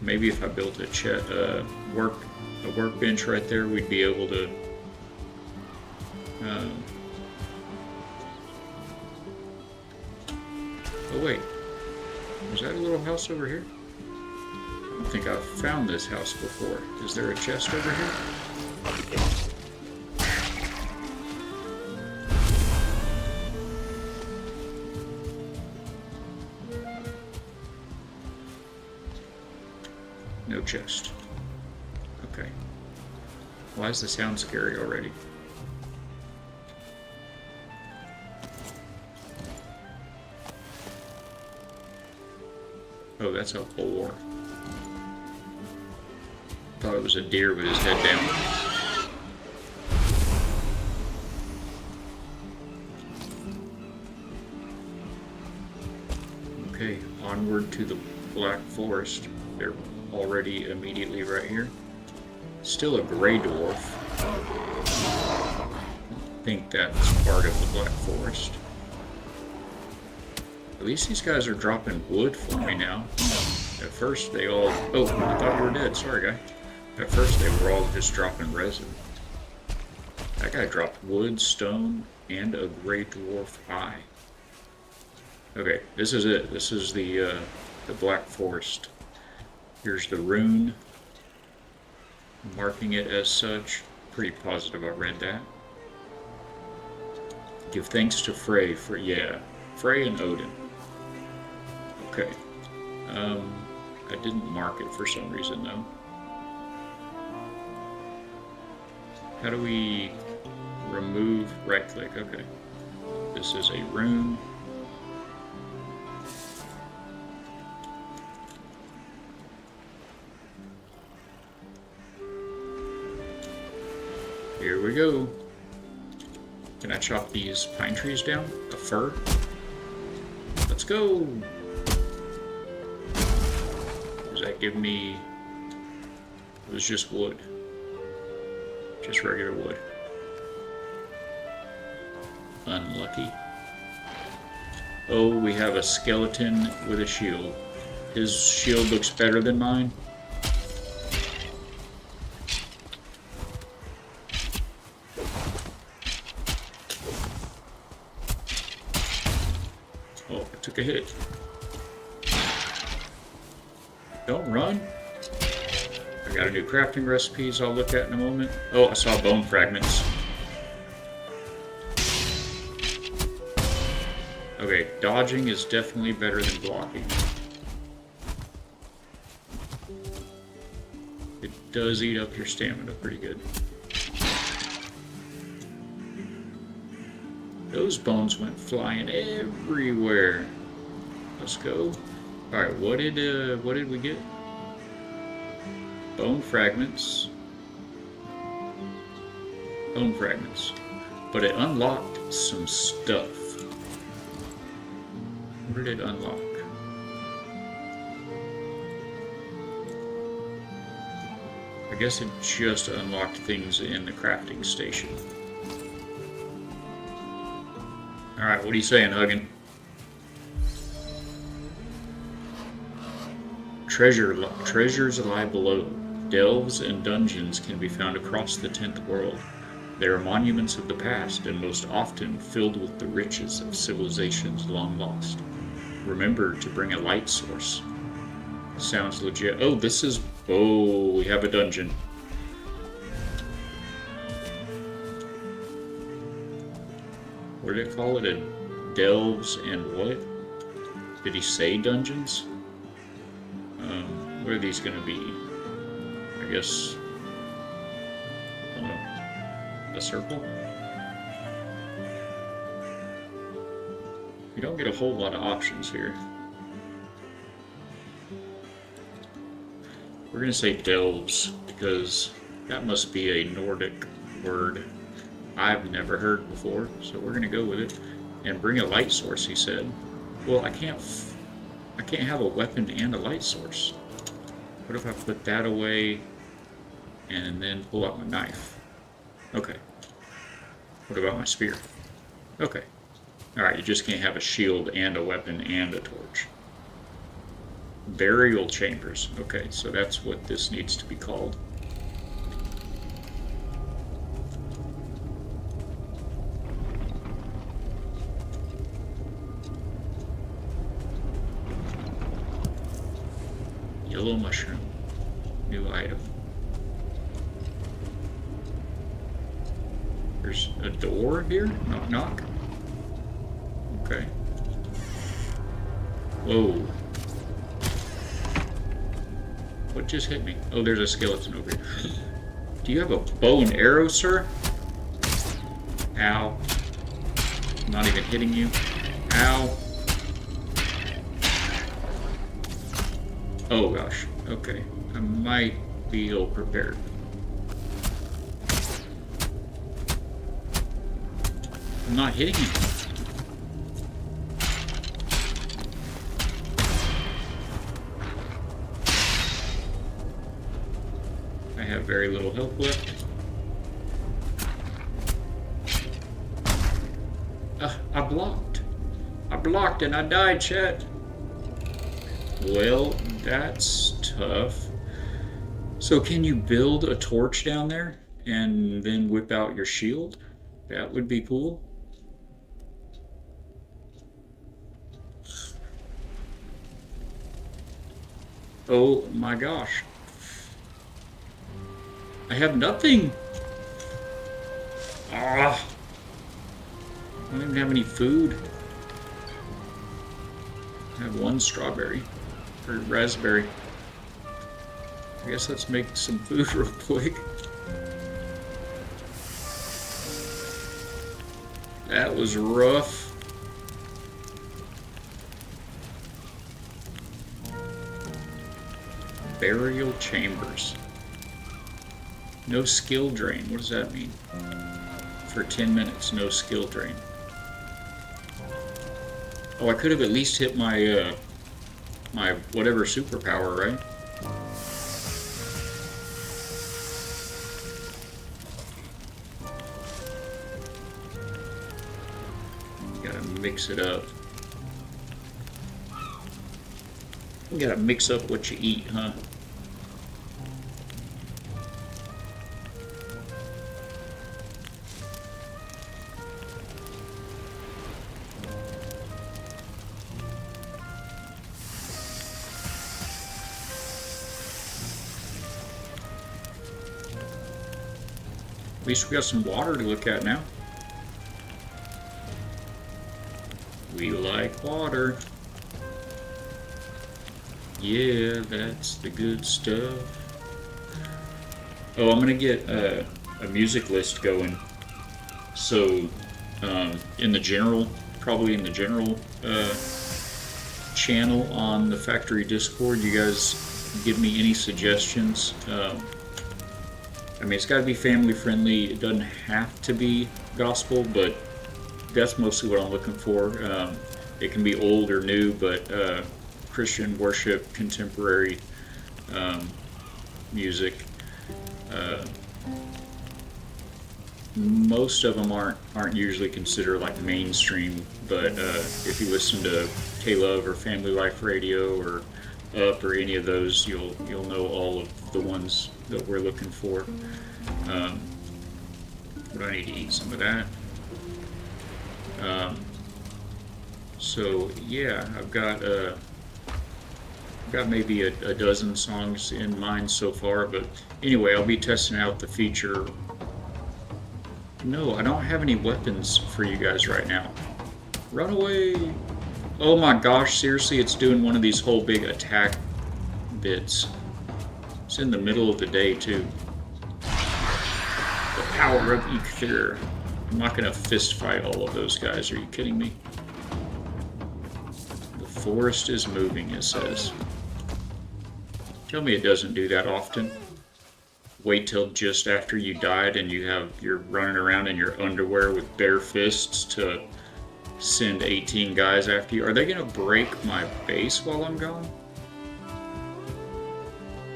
Maybe if I built a workbench right there, we'd be able to. Oh wait, was that a little house over here? I don't think I've found this house before. Is there a chest over here? chest. Okay. Why does the sound scary already? Oh, that's a boar. Thought it was a deer with his head down. Okay, onward to the Black Forest. They're already immediately right here. Still a gray dwarf. I think that's part of the Black Forest. At least these guys are dropping wood for me now. At first they all... Oh, I thought you were dead. Sorry, guy. At first they were all just dropping resin. That guy dropped wood, stone, and a gray dwarf eye. Okay, this is it. This is the Black Forest. Here's the rune. Marking it as such. Pretty positive I read that. Give thanks to Frey for... Yeah, Frey and Odin. Okay. I didn't mark it for some reason though. How do we remove right click? Okay. This is a rune. Here we go. Can I chop these pine trees down? A fir? Let's go! Does that give me... It was just wood. Just regular wood. Unlucky. Oh, we have a skeleton with a shield. His shield looks better than mine. Oh, I took a hit. Don't run. I got a new crafting recipes I'll look at in a moment. Oh, I saw bone fragments. Okay, dodging is definitely better than blocking. It does eat up your stamina pretty good. Those bones went flying everywhere. Let's go. All right, what did we get? Bone fragments. Bone fragments. But it unlocked some stuff. What did it unlock? I guess it just unlocked things in the crafting station. Alright, what are you saying, Huggin? Treasures lie below. Delves and dungeons can be found across the 10th world. They are monuments of the past and most often filled with the riches of civilizations long lost. Remember to bring a light source. Sounds legit. Oh, this is... Oh, we have a dungeon. What did it call it? A delves and what? Did he say dungeons? What are these going to be? I guess... I don't know. A circle? You don't get a whole lot of options here. We're going to say delves, because that must be a Nordic word I've never heard before, so we're going to go with it. And bring a light source, he said. Well, I can't have a weapon and a light source. What if I put that away and then pull out my knife? Okay. What about my spear? Okay. Alright, you just can't have a shield and a weapon and a torch. Burial chambers. Okay, so that's what this needs to be called. Yellow mushroom. New item. There's a door here? Knock knock. Okay. Whoa. What just hit me? Oh, there's a skeleton over here. Do you have a bow and arrow, sir? Ow. I'm not even hitting you. Ow. Oh gosh. Okay. I might be ill prepared. I'm not hitting you. I have very little health left. I blocked. I blocked and I died, chat. Well, that's tough. So can you build a torch down there and then whip out your shield? That would be cool. Oh my gosh. I have nothing. Ah. I don't even have any food. I have one strawberry. Or raspberry. I guess let's make some food real quick. That was rough. Burial chambers. No skill drain. What does that mean? For 10 minutes, no skill drain. Oh, I could have at least hit my my whatever superpower, right? Gotta mix it up. You gotta mix up what you eat, huh? At least we got some water to look at now. We like water. Yeah, that's the good stuff. Oh, I'm gonna get a music list going. So, in the general, probably in the general channel on the factory Discord, you guys give me any suggestions. I mean, it's got to be family friendly. It doesn't have to be gospel, but that's mostly what I'm looking for. It can be old or new, but Christian worship, contemporary music. Most of them aren't usually considered like mainstream, but if you listen to K-Love or Family Life Radio or Up or any of those, you'll know all of the ones that we're looking for. But I need to eat some of that. So yeah, I've got maybe a dozen songs in mind so far, but anyway, I'll be testing out the feature. No, I don't have any weapons for you guys right now. Run away! Oh my gosh, seriously, it's doing one of these whole big attack bits. It's in the middle of the day too. The power of Eikthyr. I'm not gonna fist fight all of those guys, are you kidding me? The forest is moving, it says. Tell me it doesn't do that often. Wait till just after you died and you're running around in your underwear with bare fists to send 18 guys after you. Are they gonna break my base while I'm gone?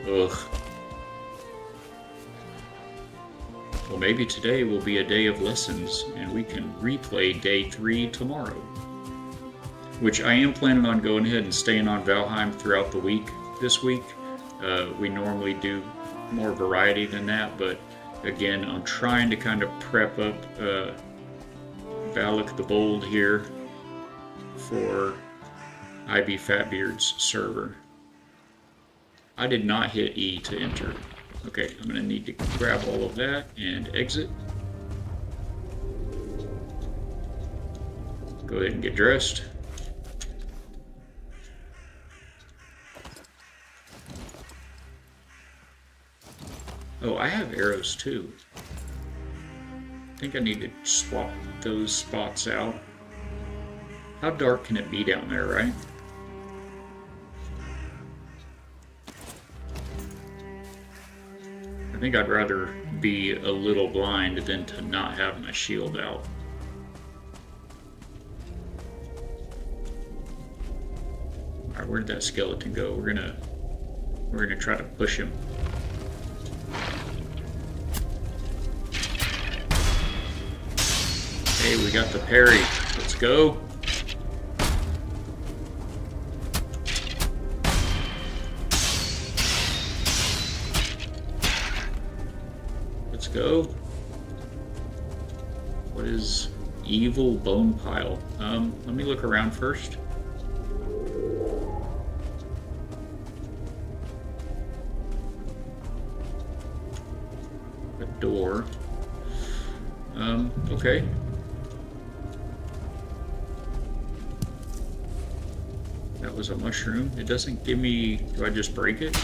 Ugh. Well, maybe today will be a day of lessons and we can replay day 3 tomorrow. Which I am planning on going ahead and staying on Valheim throughout the week this week. We normally do more variety than that, but again, I'm trying to kind of prep up Valak the Bold here for IB Fatbeard's server. I did not hit E to enter. Okay, I'm gonna need to grab all of that and exit. Go ahead and get dressed. Oh, I have arrows too. I think I need to swap those spots out. How dark can it be down there, right? I think I'd rather be a little blind than to not have my shield out. Alright, where did that skeleton go? We're gonna try to push him. Hey, we got the parry. Let's go. Let's go. What is evil bone pile? Let me look around first. A door. Okay. That was a mushroom. It doesn't give me... Do I just break it?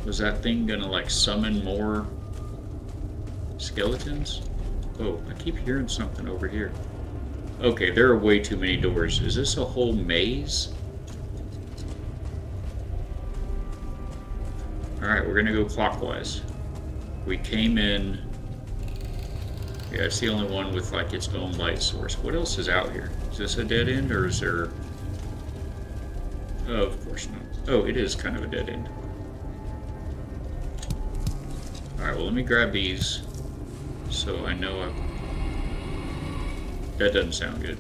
Was that thing gonna like summon more skeletons? Oh, I keep hearing something over here. Okay, there are way too many doors. Is this a whole maze? Alright, we're gonna go clockwise. We came in... Yeah, it's the only one with like its own light source. What else is out here? Is this a dead end or is there... Oh, of course not. Oh, it is kind of a dead end. Alright, well let me grab these so I know I've... That doesn't sound good.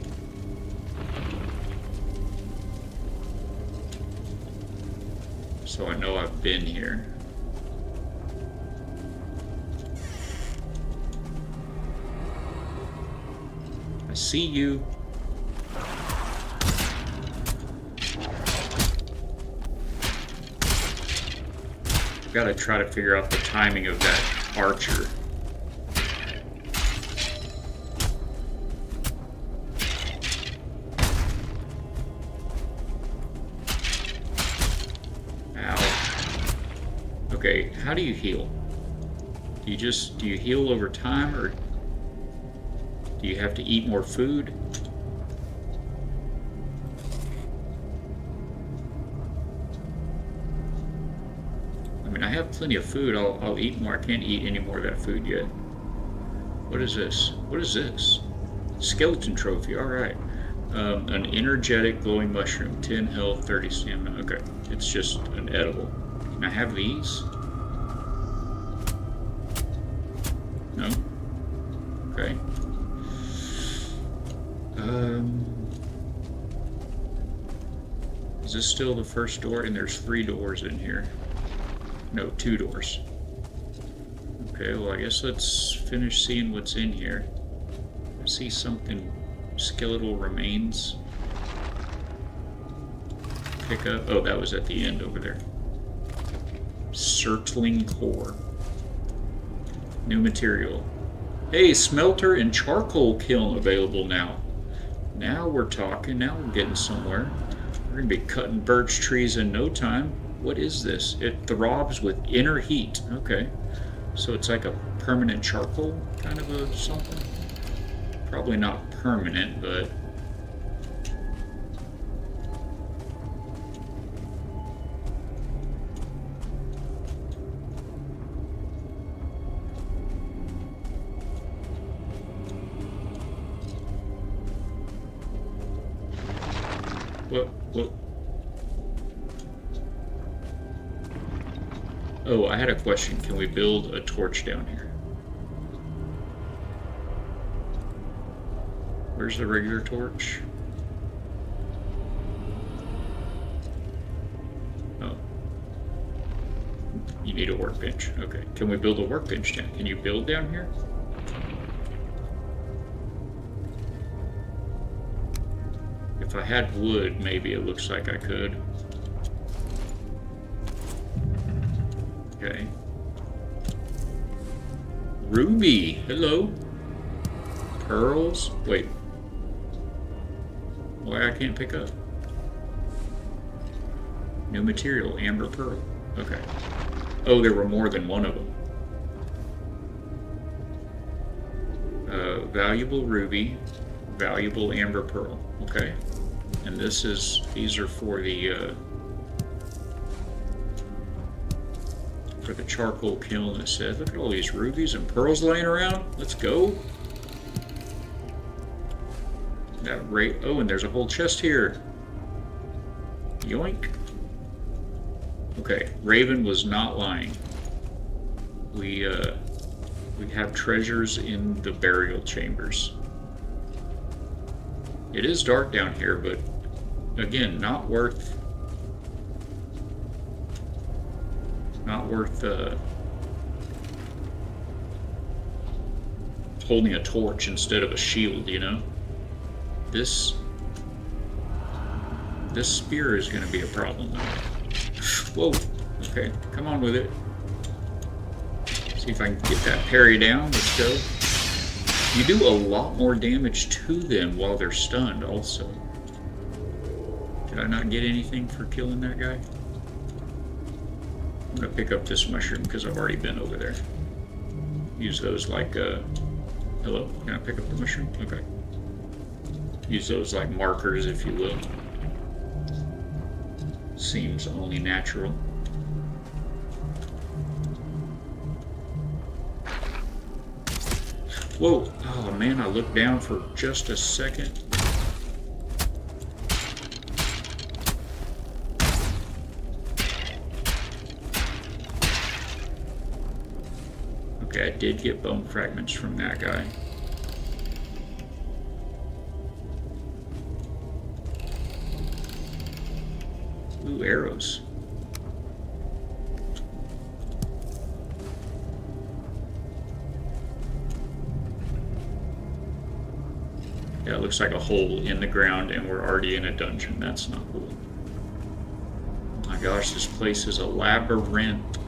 So I know I've been here. I see you. Gotta try to figure out the timing of that archer. Ow. Okay, how do you heal? Do you heal over time, or do you have to eat more food? I mean, I have plenty of food. I'll eat more. I can't eat any more of that food yet. What is this? What is this? Skeleton trophy. All right. An energetic glowing mushroom. 10 health, 30 stamina. Okay. It's just an edible. Can I have these? No? Okay. Is this still the first door? And there's 3 doors in here. No, 2 doors. Okay, well I guess let's finish seeing what's in here. I see something, skeletal remains. Pick up, oh that was at the end over there. Circling core. New material. Hey, smelter and charcoal kiln available now. Now we're talking, now we're getting somewhere. We're gonna be cutting birch trees in no time. What is this? It throbs with inner heat. Okay. So it's like a permanent charcoal kind of a something? Probably not permanent, but... What? Oh, I had a question. Can we build a torch down here? Where's the regular torch? Oh. You need a workbench. Okay. Can we build a workbench down? Can you build down here? If I had wood, maybe it looks like I could. Okay. Ruby, hello. Pearls? Wait. Why I can't pick up? New material, amber pearl. Okay. Oh, there were more than one of them. Valuable ruby, valuable amber pearl. Okay. And these are for the charcoal kiln. It said, look at all these rubies and pearls laying around. Let's go. Oh, and there's a whole chest here. Yoink. Okay, Raven was not lying. We have treasures in the burial chambers. It is dark down here, but again, not worth holding a torch instead of a shield, you know? This spear is going to be a problem, though. Whoa. Okay, come on with it. See if I can get that parry down. Let's go. You do a lot more damage to them while they're stunned, also. Did I not get anything for killing that guy? I'm going to pick up this mushroom because I've already been over there. Use those like, hello? Can I pick up the mushroom? Okay. Use those like markers, if you will. Seems only natural. Whoa! Oh man, I looked down for just a second. Okay, I did get bone fragments from that guy. Ooh, arrows. Yeah, it looks like a hole in the ground and we're already in a dungeon. That's not cool. Oh my gosh, this place is a labyrinth.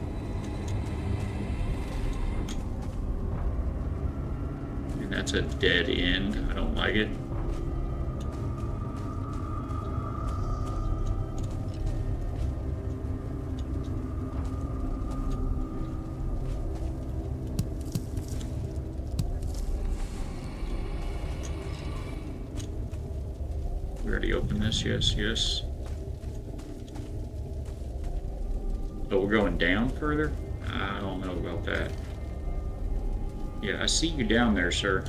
And that's a dead end. I don't like it. We already opened this, yes, yes. Oh, we're going down further? I don't know about that. Yeah, I see you down there, sir.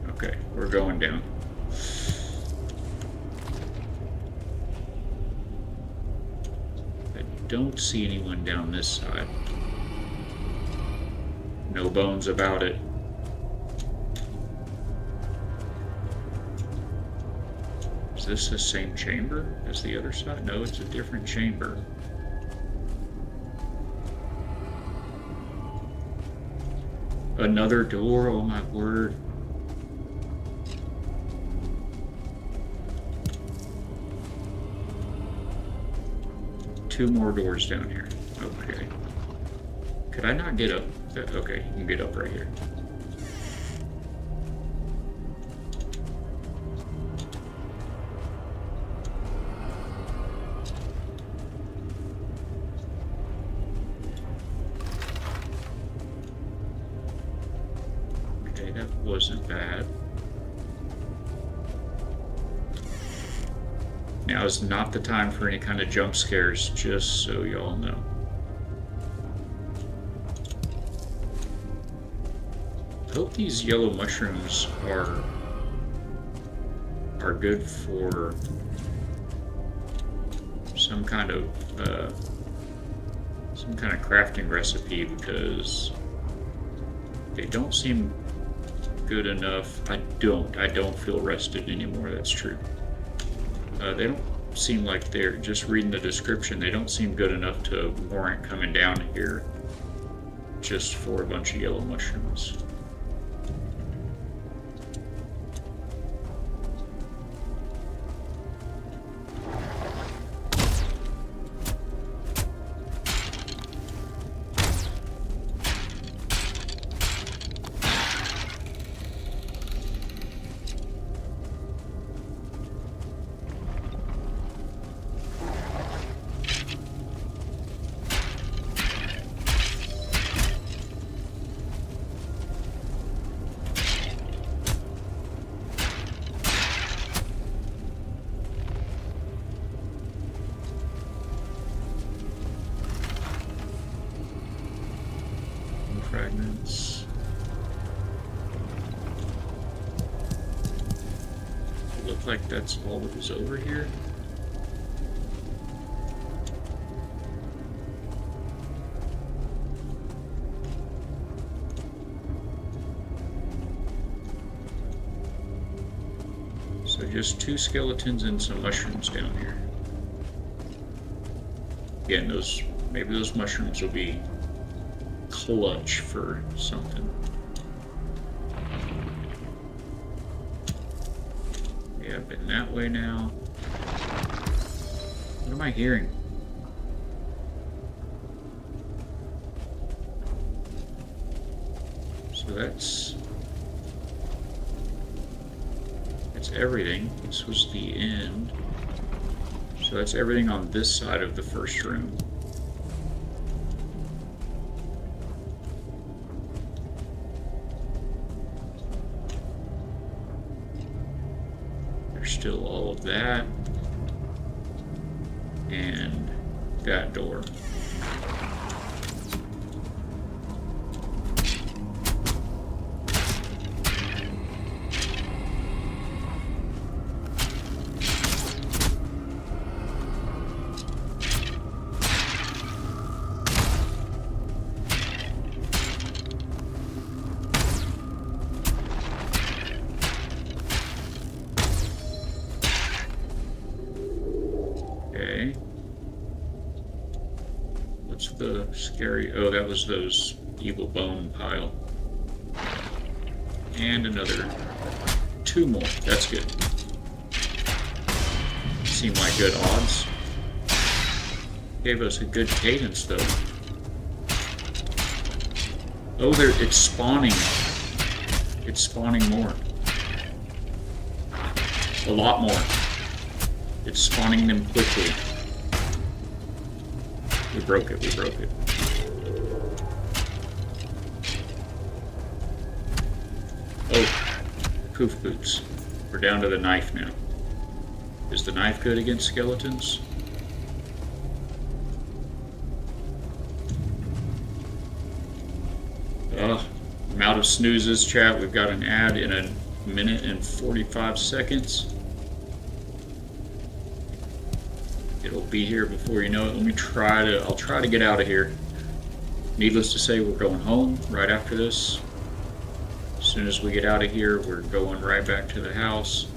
Okay, we're going down. I don't see anyone down this side. No bones about it. Is this the same chamber as the other side? No, it's a different chamber. Another door, oh my word. Two more doors down here. Okay. Could I not get up? Okay, you can get up right here. Okay, that wasn't bad. Now is not the time for any kind of jump scares, just so y'all know. I hope these yellow mushrooms are good for some kind of crafting recipe, because they don't seem good enough. I don't feel rested anymore. That's true. They don't seem like they're, just reading the description, they don't seem good enough to warrant coming down here just for a bunch of yellow mushrooms. looked like that's all that was over here. So just 2 skeletons and some mushrooms down here. Again, maybe those mushrooms will be clutch for something. Yeah, I've been that way now. What am I hearing? So that's everything. This was the end. So that's everything on this side of the first room. There's still all of that. And that door. Okay. What's the scary... Oh, that was those evil bone pile. And another 2 more. That's good. Seem like good odds. Gave us a good cadence, though. Oh, it's spawning. It's spawning more. A lot more. It's spawning them quickly. We broke it, we broke it. Oh, poof boots. We're down to the knife now. Is the knife good against skeletons? I'm out of snoozes, chat. We've got an ad in 1 minute and 45 seconds. It'll be here before you know it. I'll try to get out of here. Needless to say, we're going home right after this. As soon as we get out of here, we're going right back to the house.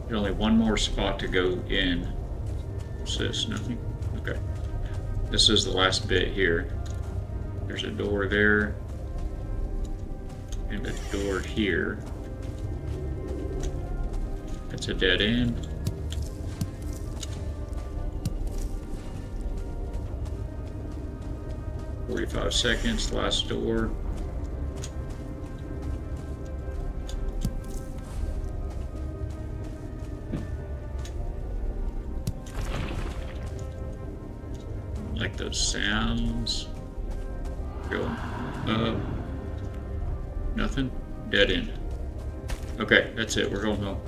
There's only 1 more spot to go in. What's this? Nothing? Okay. This is the last bit here. There's a door there. And a door here. That's a dead end. "45 seconds, last door." Like those sounds. Going up. Nothing? Dead end. Okay, that's it. We're going home.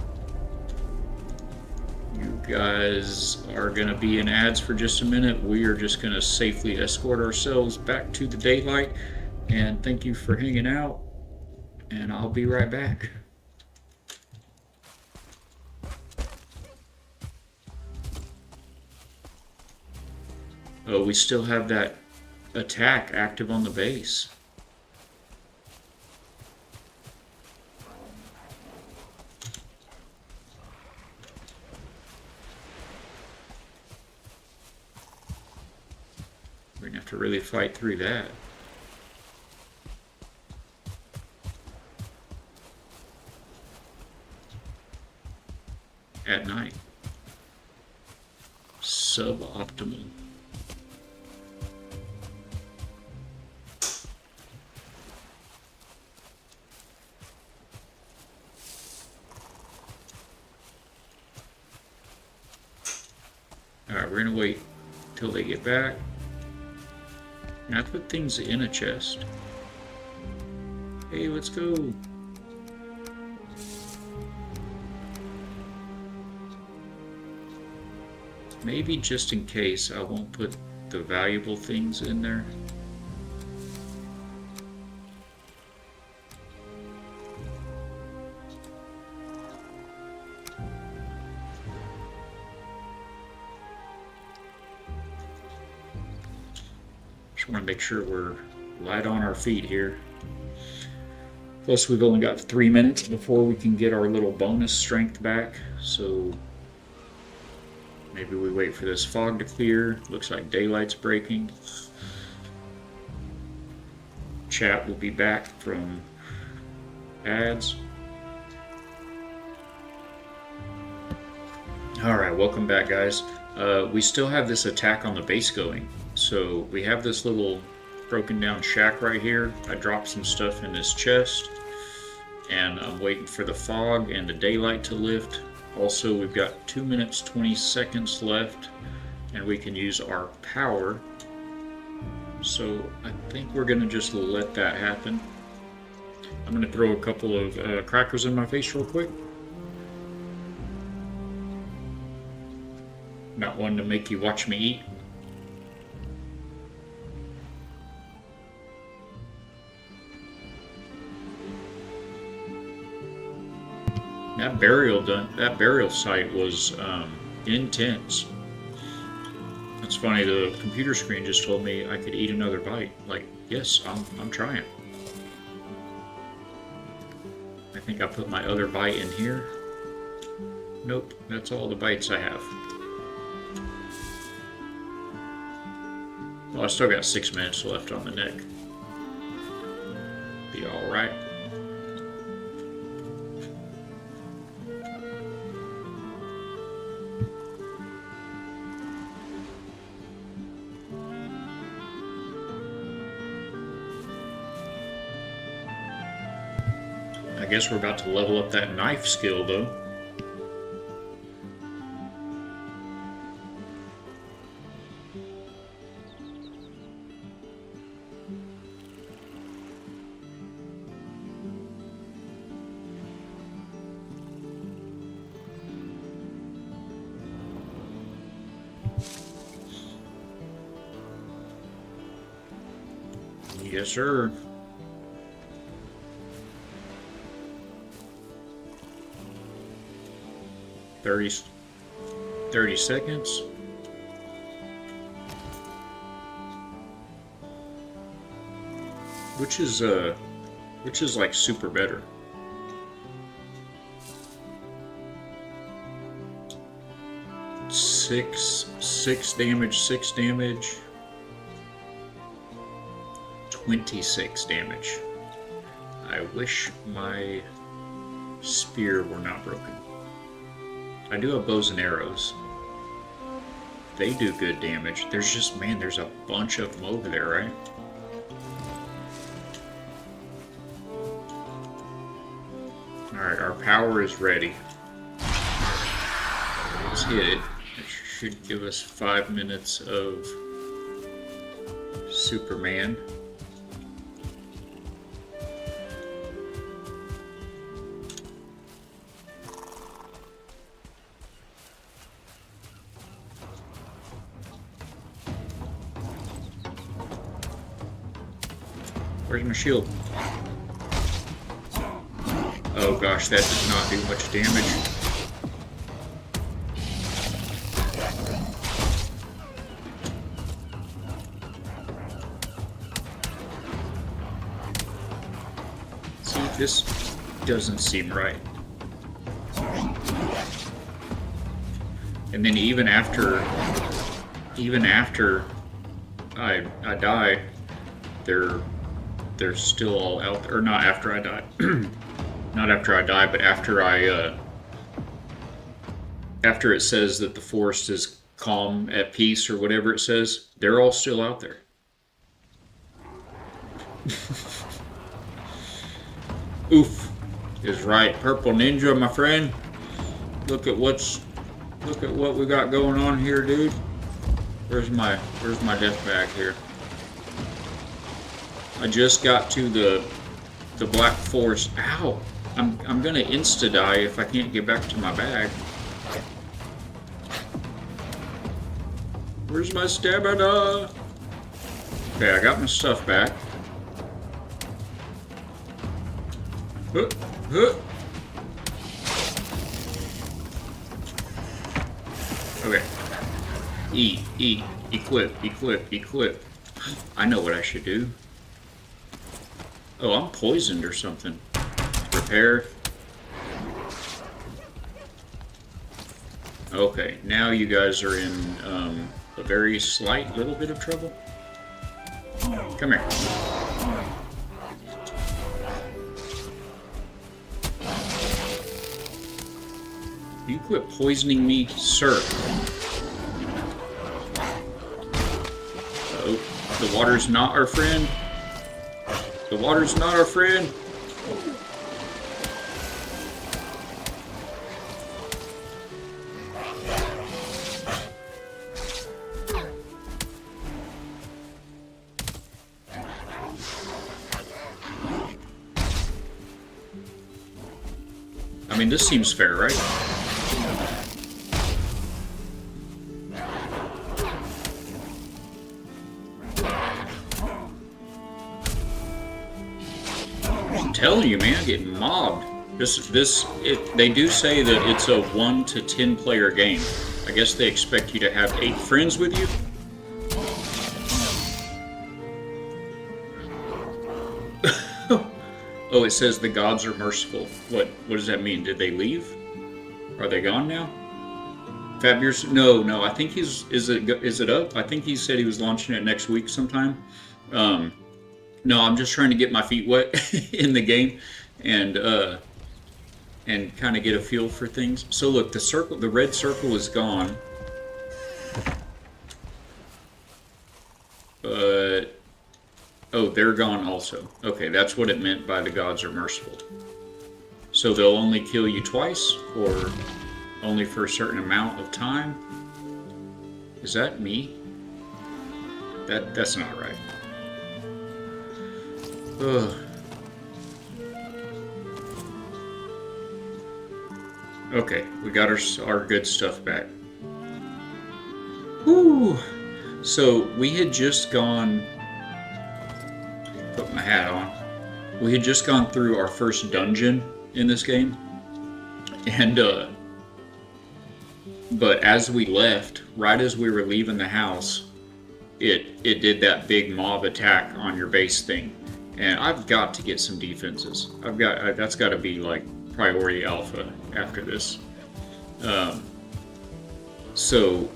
You guys are going to be in ads for just a minute. We are just going to safely escort ourselves back to the daylight. And thank you for hanging out. And I'll be right back. Oh, we still have that attack active on the base. We're gonna have to really fight through that. At night. Suboptimal. Alright, we're gonna wait till they get back. And I put things in a chest. Hey, let's go. Maybe just in case, I won't put the valuable things in there. Just want to make sure we're light on our feet here. Plus, we've only got 3 minutes before we can get our little bonus strength back, so maybe we wait for this fog to clear. Looks like daylight's breaking. Chat will be back from ads. Alright, welcome back, guys. We still have this attack on the base going. So we have this little broken down shack right here. I dropped some stuff in this chest, and I'm waiting for the fog and the daylight to lift. Also, we've got 2 minutes 20 seconds left, and we can use our power. So I think we're gonna just let that happen. I'm gonna throw a couple of crackers in my face real quick. Not one to make you watch me eat. That burial site was intense. It's funny, the computer screen just told me I could eat another bite. Like, yes, I'm trying. I think I put my other bite in here. Nope, that's all the bites I have. Well, I still got 6 minutes left on the neck. Be alright. I guess we're about to level up that knife skill, though. Yes, sir. Thirty seconds. Which is like super better. Six damage. 26 damage. I wish my spear were not broken. I do have bows and arrows. They do good damage. There's just, man, there's a bunch of them over there, right? Alright, our power is ready. Let's hit it. It should give us 5 minutes of Superman. Where's my shield? Oh gosh, that does not do much damage. See, this doesn't seem right. And then even after I die, they're still all out there. Or not after I die. Not after I die, but after after it says that the forest is calm, at peace, or whatever it says, they're all still out there. Oof is right. Purple Ninja, my friend. Look at what we got going on here, dude. Where's my death bag here? I just got to the Black Forest. Ow! I'm gonna insta die if I can't get back to my bag. Where's my stamina? Okay, I got my stuff back. Huh, huh. Okay. Eat, equip. I know what I should do. Oh, I'm poisoned or something. Repair. Okay, now you guys are in a very slight little bit of trouble. Come here. You quit poisoning me, sir. Oh, the water's not our friend. The water's not our friend. I mean, this seems fair, right? I'm telling you, man, getting mobbed. They do say that it's a 1 to 10 player game. I guess they expect you to have 8 friends with you. Oh, it says the gods are merciful. What does that mean? Did they leave? Are they gone now? Fabier's no. I think is it up? I think he said he was launching it next week sometime. No, I'm just trying to get my feet wet in the game and kind of get a feel for things. So look, the red circle is gone. But oh, they're gone also. Okay, that's what it meant by the gods are merciful. So they'll only kill you twice, or only for a certain amount of time? Is that me? That's not right. Ugh. Okay, we got our good stuff back. Whew. So we had just gone... Put my hat on. We had just gone through our first dungeon in this game. And, but as we left, right as we were leaving the house, it did that big mob attack on your base thing. And I've got to get some defenses. That's got to be like priority alpha after this. So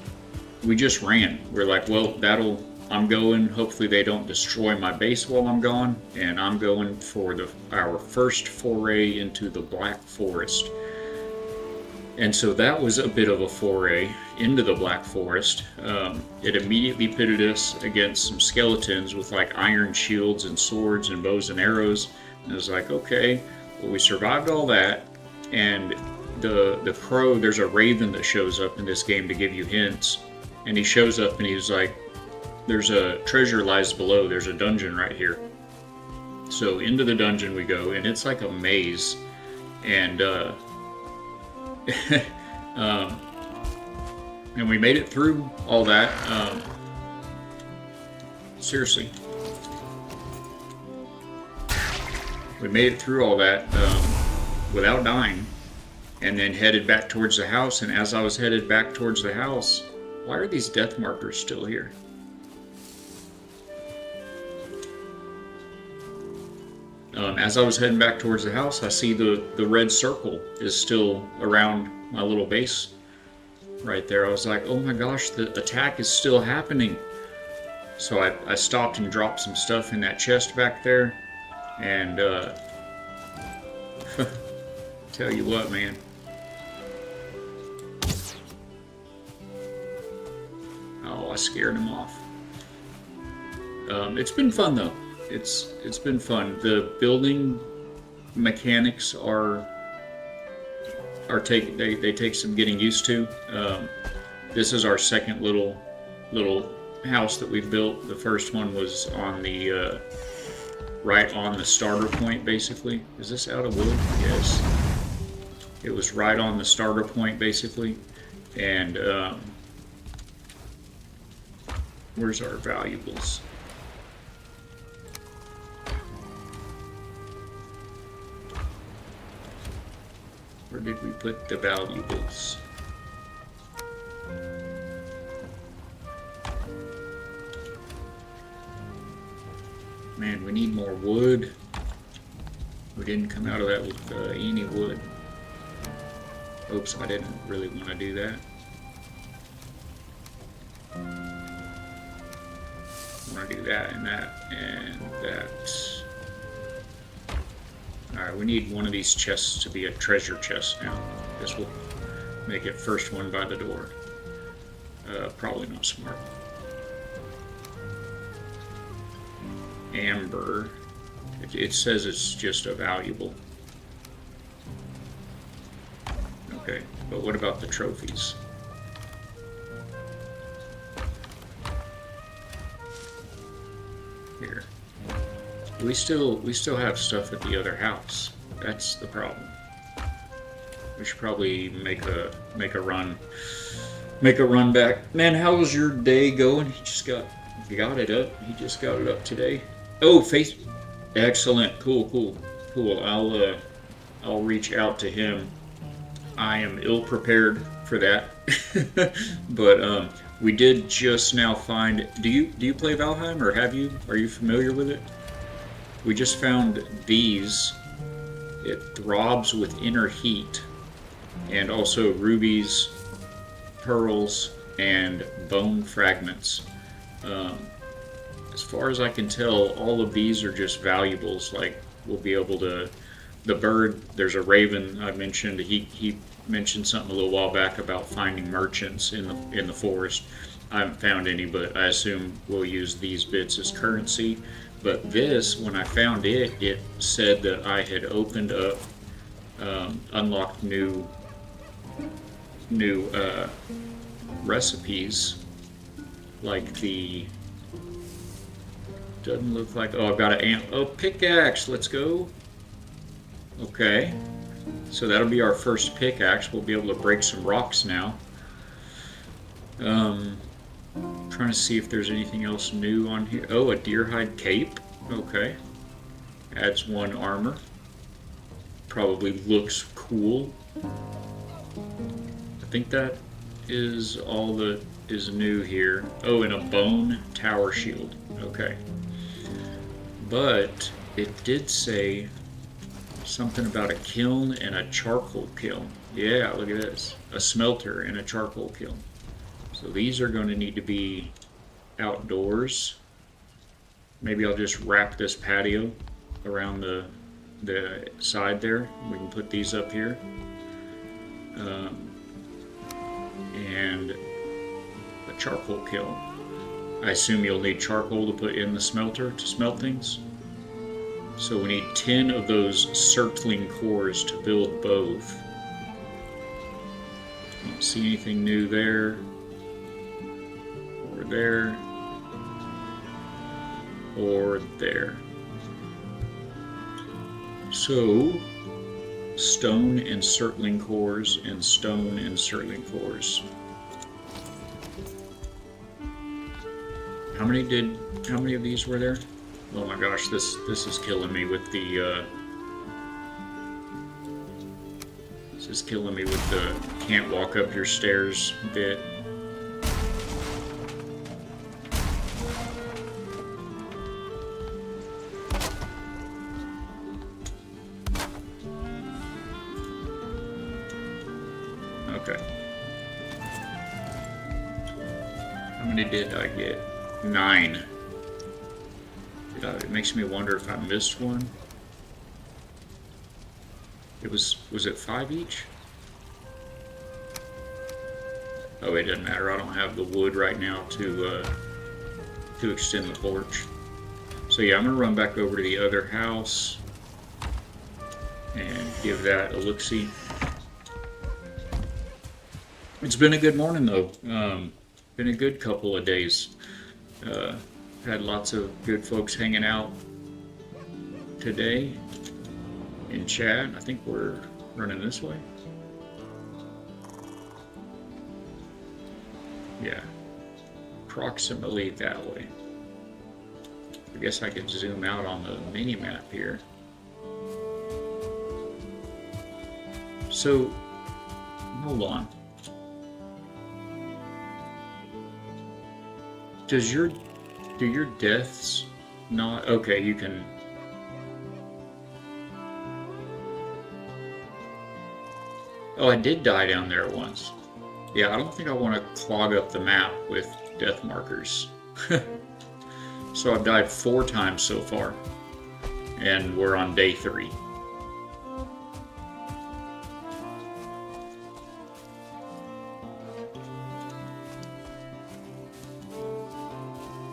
we just ran. We're like, well, I'm going. Hopefully they don't destroy my base while I'm gone. And I'm going for our first foray into the Black Forest. And so that was a bit of a foray into the Black Forest. It immediately pitted us against some skeletons with like iron shields and swords and bows and arrows. And I was like, okay, well, we survived all that. And the crow, there's a raven that shows up in this game to give you hints. And he shows up and he's like, there's a treasure lies below. There's a dungeon right here. So into the dungeon we go, and it's like a maze. And and we made it through all that. Seriously, we made it through all that without dying, and then headed back towards the house. And as I was headed back towards the house, why are these death markers still here? As I was heading back towards the house, I see the red circle is still around my little base right there. I was like, oh my gosh, the attack is still happening. So I stopped and dropped some stuff in that chest back there. And tell you what, man. Oh, I scared him off. It's been fun though. It's been fun. The building mechanics they take some getting used to. This is our second little house that we built. The first one was on the right on the starter point, basically. Is this out of wood? Yes. It was right on the starter point, basically, and Where's our valuables? Where did we put the valuables? Man, we need more wood. We didn't come out of that with any wood. Oops, I didn't really want to do that. I want to do that and that and that. Alright, we need one of these chests to be a treasure chest now. This will make it first one by the door. Probably not smart. Amber. It says it's just a valuable. Okay, but what about the trophies? Here. We still have stuff at the other house. That's the problem. We should probably make a run back. Man, how was your day going? He just got it up. He just got it up today. Oh, face. Excellent. Cool. I'll reach out to him. I am ill prepared for that. But we did just now find. Do you play Valheim, or have you? Are you familiar with it? We just found these. It throbs with inner heat, and also rubies, pearls, and bone fragments. As far as I can tell, all of these are just valuables. Like, we'll be able to. The bird. There's a raven I mentioned. He mentioned something a little while back about finding merchants in the forest. I haven't found any, but I assume we'll use these bits as currency. But this, when I found it, it said that I had opened up, unlocked new recipes, like the. Doesn't look like. Oh, I've got a pickaxe. Let's go. Okay, so that'll be our first pickaxe. We'll be able to break some rocks now. Trying to see if there's anything else new on here. Oh, a deer hide cape. Okay. Adds 1 armor. Probably looks cool. I think that is all that is new here. Oh, and a bone tower shield. Okay. But it did say something about a kiln and a charcoal kiln. Yeah, look at this. A smelter and a charcoal kiln. So these are going to need to be outdoors. Maybe I'll just wrap this patio around the side there. We can put these up here. And a charcoal kiln. I assume you'll need charcoal to put in the smelter to smelt things. So we need 10 of those circling cores to build both. Don't see anything new there. Or there. Or there. So, stone and circling cores and stone and circling cores. How many of these were there? Oh my gosh, this is killing me with the can't walk up your stairs bit. Okay. How many did I get? 9. It makes me wonder if I missed one. Was it 5 each? Oh, it doesn't matter. I don't have the wood right now to extend the porch. So yeah, I'm gonna run back over to the other house and give that a look-see. It's been a good morning though. Been a good couple of days. Had lots of good folks hanging out today in chat. I think we're running this way. Yeah. approximately that way. I guess I could zoom out on the mini map here. So, hold on. Do your deaths not? Okay, you can. Oh, I did die down there once. Yeah, I don't think I want to clog up the map with death markers. So I've died 4 times so far, and we're on day 3.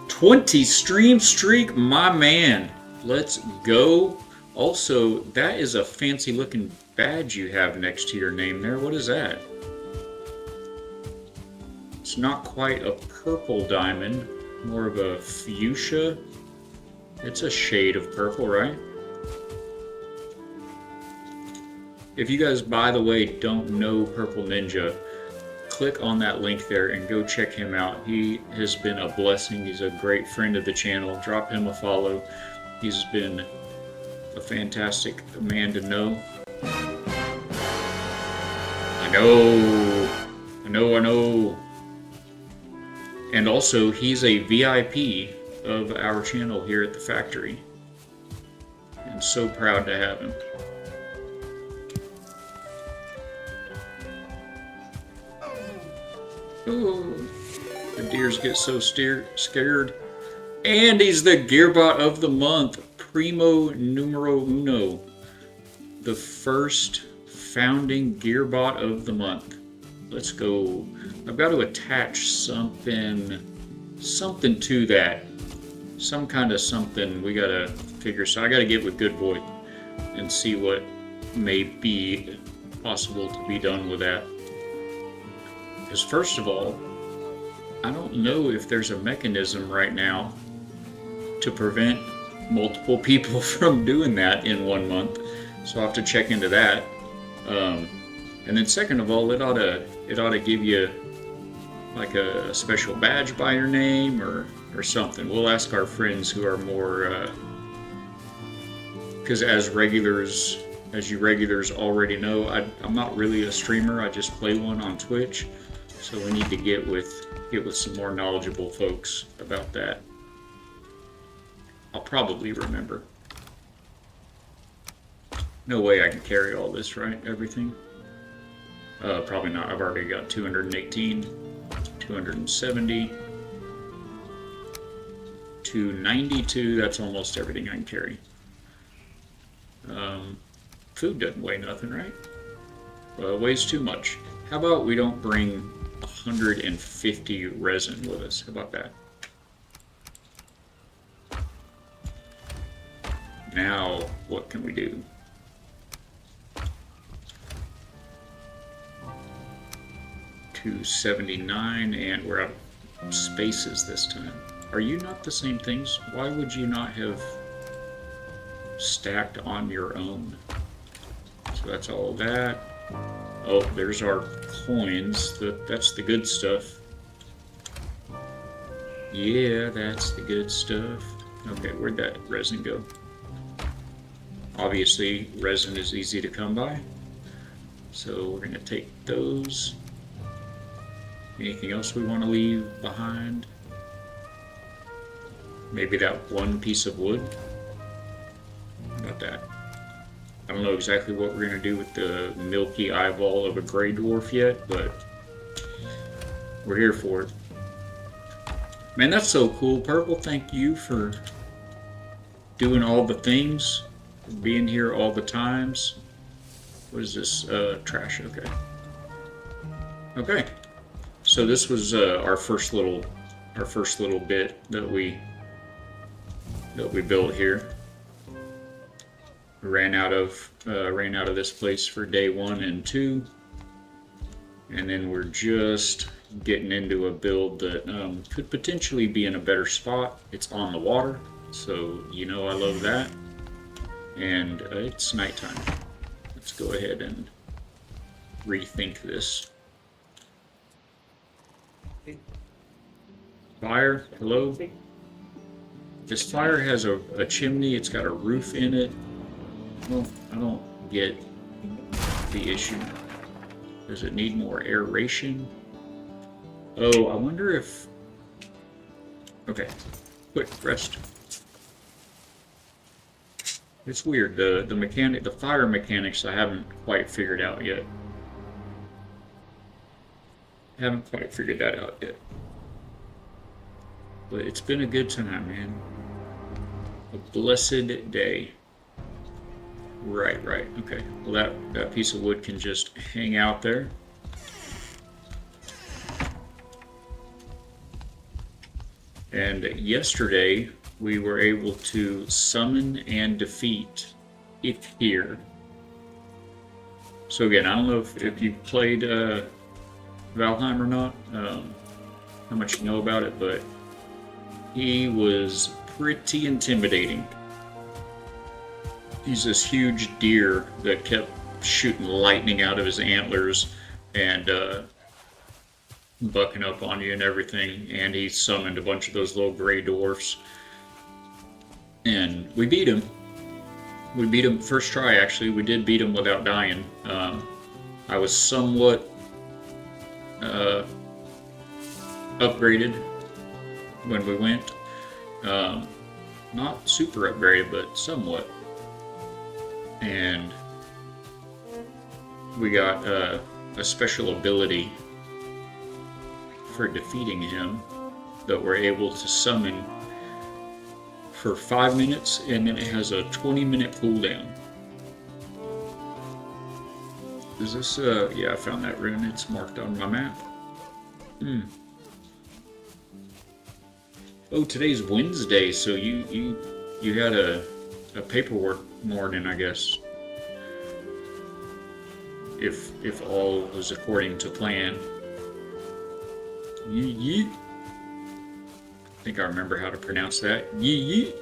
"20 stream streak, my man. Let's go." Also, that is a fancy looking badge you have next to your name there. What is that? It's not quite a purple diamond, more of a fuchsia. It's a shade of purple, right? If you guys, by the way, don't know Purple Ninja, click on that link there and go check him out. He has been a blessing. He's a great friend of the channel. Drop him a follow. He's been a fantastic man to know. I know. And also, he's a VIP of our channel here at the factory. And so proud to have him. Oh, the deers get so scared. And he's the Gearbot of the month, primo numero uno. The first founding Gearbot of the month. Let's go. I've got to attach something to that. Some kind of something we gotta figure. So I gotta get with Good Boy and see what may be possible to be done with that. Because first of all, I don't know if there's a mechanism right now to prevent multiple people from doing that in 1 month. So I'll have to check into that. And then second of all, it ought to give you like a special badge by your name or something. We'll ask our friends who are more, because as you regulars already know, I'm not really a streamer. I just play one on Twitch. So we need to get with some more knowledgeable folks about that. I'll probably remember. No way I can carry all this, right? Everything? Probably not. I've already got 218, 270, 292. That's almost everything I can carry. Food doesn't weigh nothing, right? Well, it weighs too much. How about we don't bring 150 resin with us? How about that? Now, what can we do? $279, and we're out of spaces this time. Are you not the same things? Why would you not have stacked on your own? So that's all of that. Oh, there's our coins. That's the good stuff. Yeah, that's the good stuff. Okay, where'd that resin go? Obviously, resin is easy to come by. So we're going to take those. Anything else we want to leave behind? Maybe that one piece of wood? How about that? I don't know exactly what we're going to do with the milky eyeball of a gray dwarf yet, but we're here for it. Man, that's so cool. Purple, thank you for doing all the things, being here all the times. What is this? Trash, okay. Okay. So this was our first little bit that we built here. We ran out of this place for day 1 and 2, and then we're just getting into a build that could potentially be in a better spot. It's on the water, so you know I love that, and it's nighttime. Let's go ahead and rethink this. Fire, hello? This fire has a chimney, it's got a roof in it. Well, I don't get the issue. Does it need more aeration? Oh, I wonder if... Okay, quick, rest. It's weird, the fire mechanics I haven't quite figured out yet. Haven't quite figured that out yet. But it's been a good time, man. A blessed day. Right, okay. Well, that piece of wood can just hang out there. And yesterday, we were able to summon and defeat it here. So again, I don't know if you've played Valheim or not, how much you know about it, but he was pretty intimidating. He's this huge deer that kept shooting lightning out of his antlers and bucking up on you and everything, and he summoned a bunch of those little gray dwarfs. And we beat him. We beat him first try, actually. We did beat him without dying. I was somewhat upgraded when we went. Not super upgraded, but somewhat. And we got a special ability for defeating him that we're able to summon for 5 minutes, and then it has a 20-minute cooldown. Is this, yeah, I found that rune. It's marked on my map. Oh, today's Wednesday, so you had a paperwork morning, I guess. If all was according to plan. Yeet. I think I remember how to pronounce that. Yeet.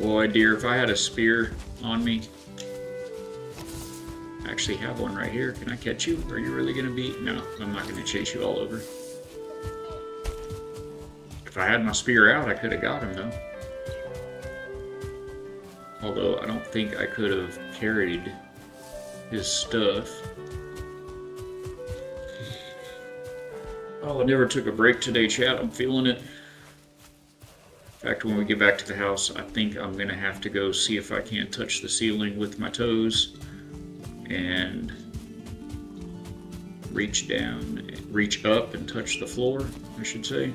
Boy, dear, if I had a spear on me. I actually have one right here. Can I catch you? Are you really going to be... No, I'm not going to chase you all over. If I had my spear out, I could have got him, though. Although, I don't think I could have carried his stuff. Oh, I never took a break today, chat. I'm feeling it. In fact, when we get back to the house, I think I'm going to have to go see if I can't touch the ceiling with my toes and reach up and touch the floor, I should say.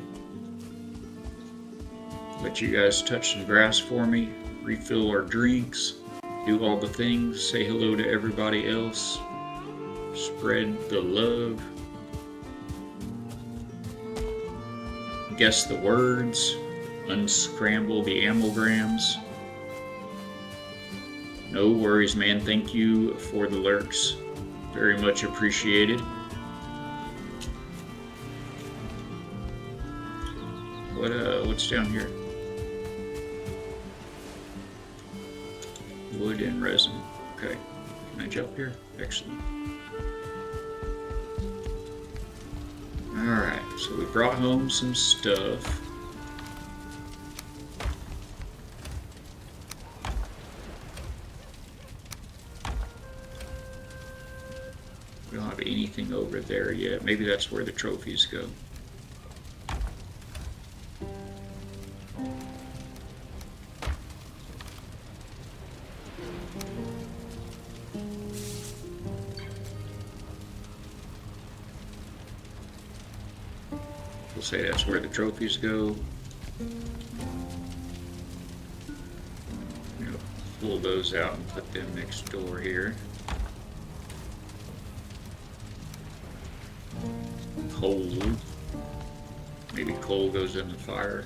Let you guys touch some grass for me, refill our drinks, do all the things, say hello to everybody else, spread the love, guess the words, unscramble the amograms. No worries, man. Thank you for the lurks. Very much appreciated. What's down here? Wood and resin. Okay. Can I jump here? Excellent. Alright, so we brought home some stuff. We don't have anything over there yet. Maybe that's where the trophies go. We'll say that's where the trophies go. Pull those out and put them next door here. Coal. Maybe coal goes in the fire.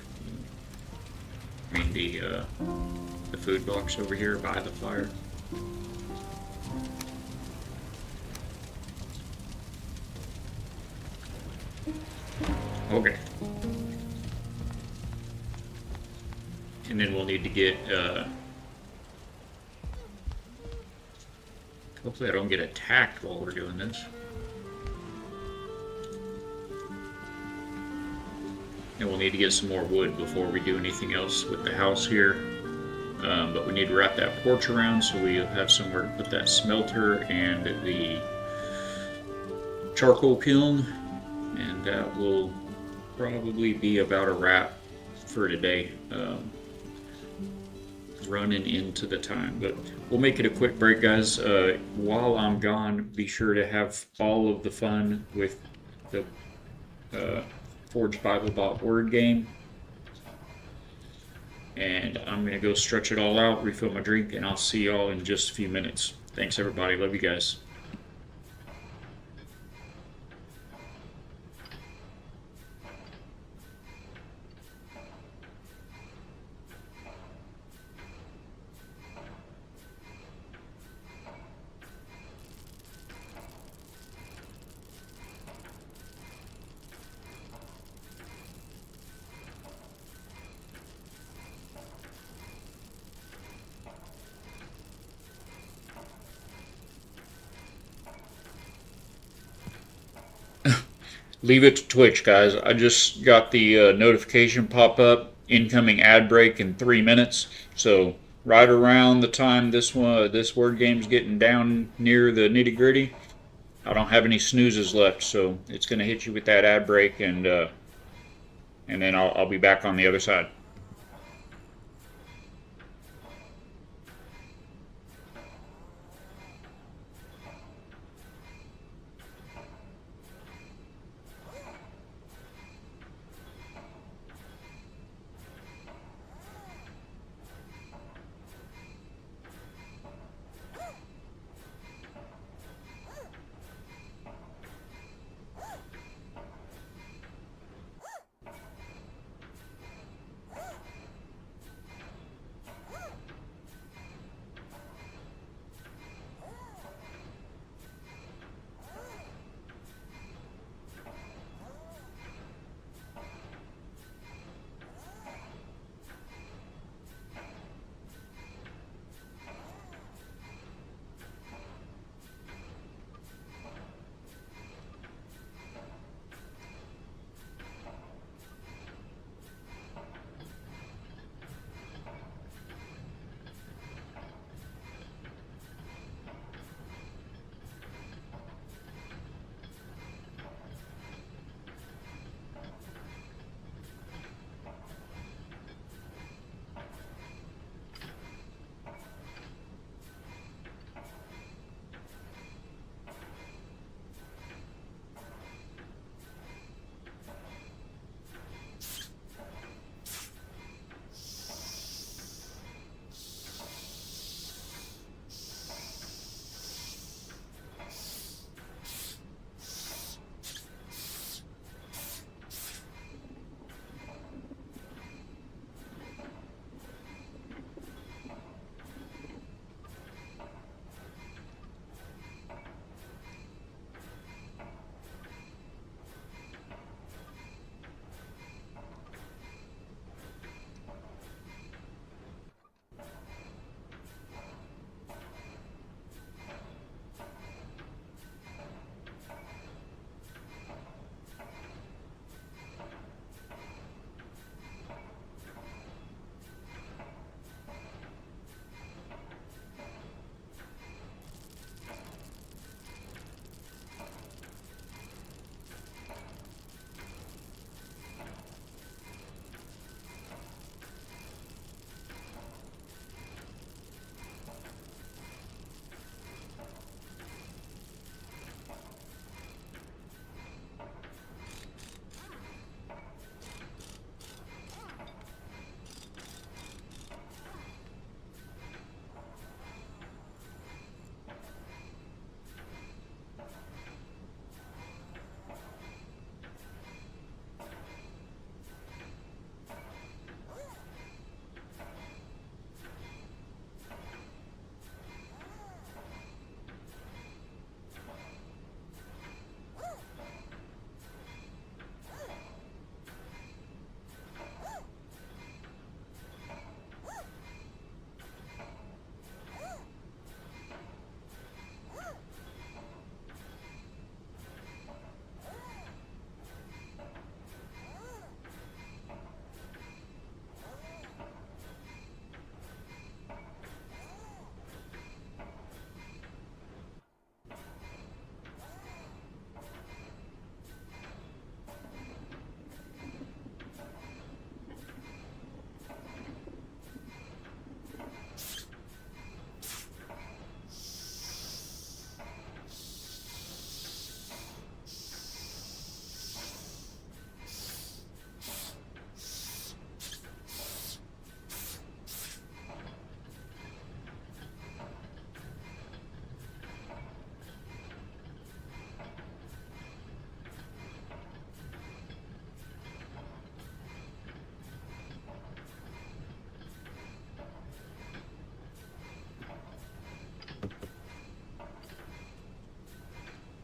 I mean the food box over here by the fire. Okay. And then we'll need to get Hopefully I don't get attacked while we're doing this. And we'll need to get some more wood before we do anything else with the house here. But we need to wrap that porch around so we have somewhere to put that smelter and the charcoal kiln. And that will probably be about a wrap for today. Running into the time, but we'll make it a quick break, guys. While I'm gone, be sure to have all of the fun with the Forge Bible Bot word game, and I'm gonna go stretch it all out, refill my drink, and I'll see y'all in just a few minutes. Thanks everybody, love you guys. Leave it to Twitch, guys. I just got the notification pop up, incoming ad break in 3 minutes. So right around the time this word game's getting down near the nitty gritty, I don't have any snoozes left. So it's gonna hit you with that ad break, and then I'll be back on the other side.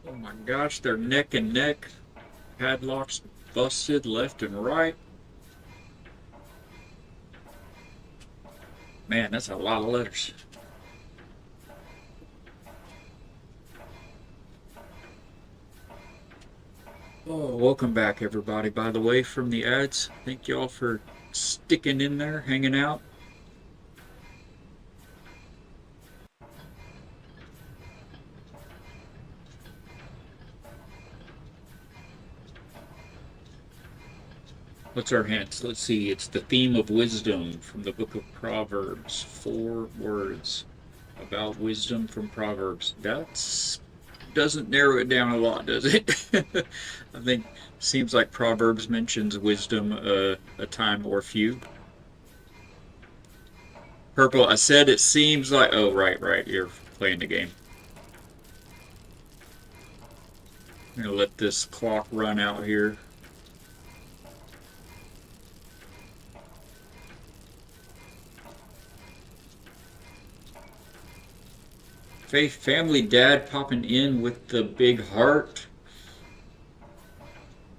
Oh my gosh, they're neck and neck. Padlocks busted left and right. Man, that's a lot of letters. Oh, welcome back, everybody, by the way, from the ads. Thank y'all for sticking in there, hanging out. What's our hints? Let's see. It's the theme of wisdom from the book of Proverbs. 4 words about wisdom from Proverbs. That's doesn't narrow it down a lot, does it? I think seems like Proverbs mentions wisdom a time or few. Purple, I said it seems like. Oh, right. You're playing the game. I'm gonna let this clock run out here. Faith Family Dad popping in with the big heart.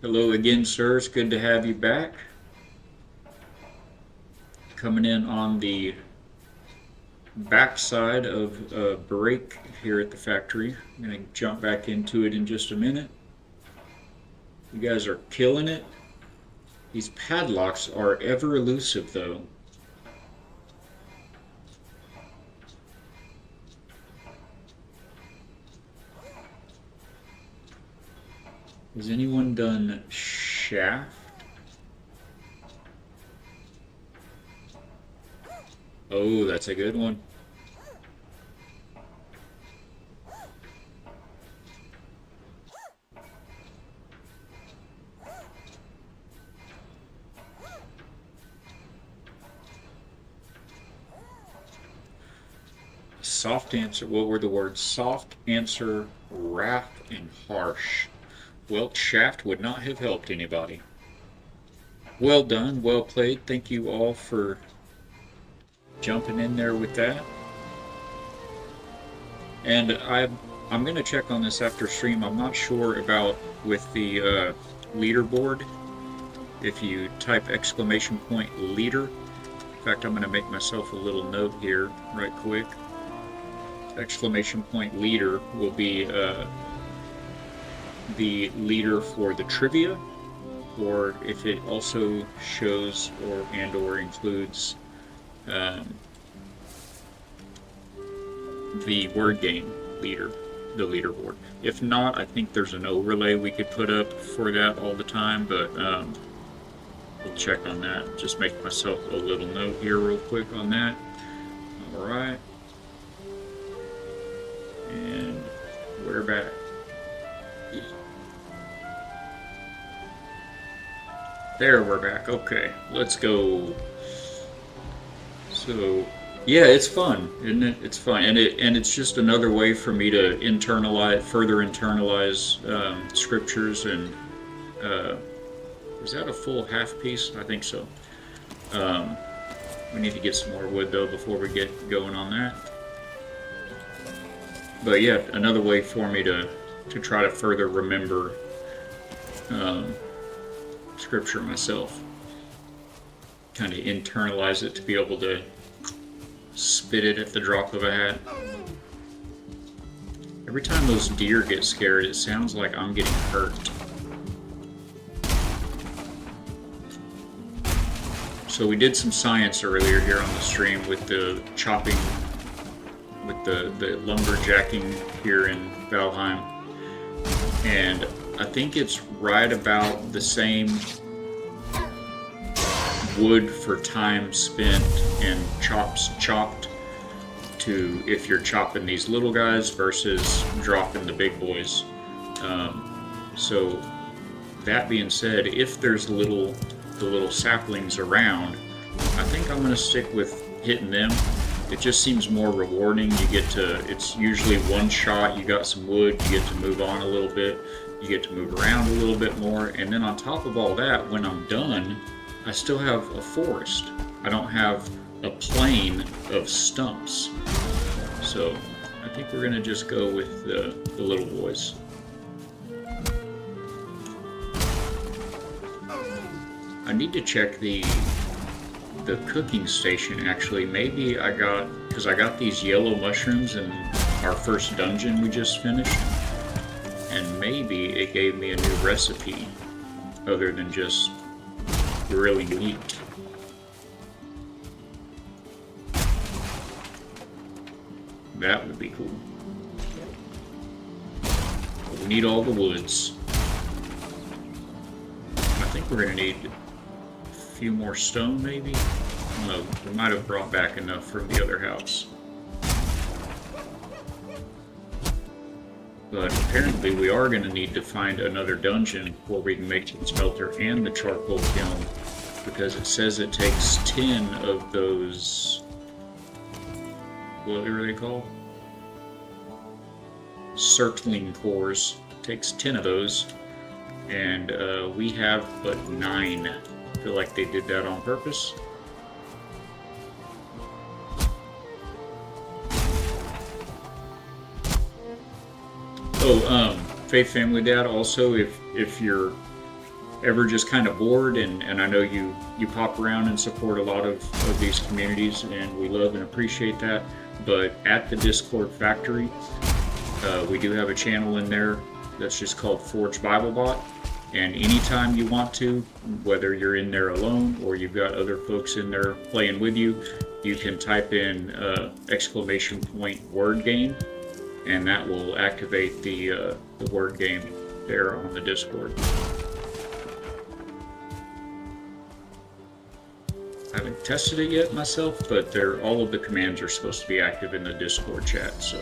Hello again, sir. It's good to have you back. Coming in on the backside of a break here at the factory. I'm going to jump back into it in just a minute. You guys are killing it. These padlocks are ever elusive, though. Has anyone done shaft? Oh, that's a good one. Soft answer. What were the words? Soft answer, wrath, and harsh. Well, shaft would not have helped anybody. Well done, well played. Thank you all for jumping in there with that. And I'm going to check on this after stream. I'm not sure about with the leaderboard. If you type exclamation point leader. In fact, I'm going to make myself a little note here right quick. Exclamation point leader will be the leader for the trivia, or if it also shows or includes the word game leader, the leaderboard. If not, I think there's an overlay we could put up for that all the time, but we'll check on that. Just make myself a little note here real quick on that. All right. And we're back. There, we're back. Okay, let's go. So, yeah, it's fun, isn't it? It's fun, and it's just another way for me to further internalize scriptures. And is that a full half piece? I think so. We need to get some more wood though before we get going on that. But yeah, another way for me to try to further remember scripture myself. Kind of internalize it to be able to spit it at the drop of a hat. Every time those deer get scared, it sounds like I'm getting hurt. So we did some science earlier here on the stream with the chopping, with the lumberjacking here in Valheim. And I think it's right about the same wood for time spent and chops chopped to if you're chopping these little guys versus dropping the big boys. So that being said, if there's the little saplings around, I think I'm going to stick with hitting them. It just seems more rewarding. You get to, it's usually one shot, you got some wood, you get to move on a little bit, you get to move around a little bit more, and then on top of all that, when I'm done, I still have a forest. I don't have a plain of stumps. So I think we're going to just go with the little boys. I need to check the cooking station. Actually, maybe because I got these yellow mushrooms in our first dungeon we just finished, and maybe it gave me a new recipe other than just grilling meat. That would be cool. We need all the woods. I think we're gonna need a few more stone, maybe? No, we might have brought back enough from the other house. But apparently we are going to need to find another dungeon where we can make the smelter and the charcoal kiln, because it says it takes 10 of those, what are they called? Circling cores. It takes 10 of those, and we have but 9. I feel like they did that on purpose. Oh, Faith Family Dad, also, if you're ever just kind of bored, and I know you pop around and support a lot of these communities, and we love and appreciate that, but at the Discord Factory, we do have a channel in there that's just called Forge Bible Bot, and anytime you want to, whether you're in there alone or you've got other folks in there playing with you, you can type in !word game, and that will activate the word game there on the Discord. I haven't tested it yet myself, but all of the commands are supposed to be active in the Discord chat, so.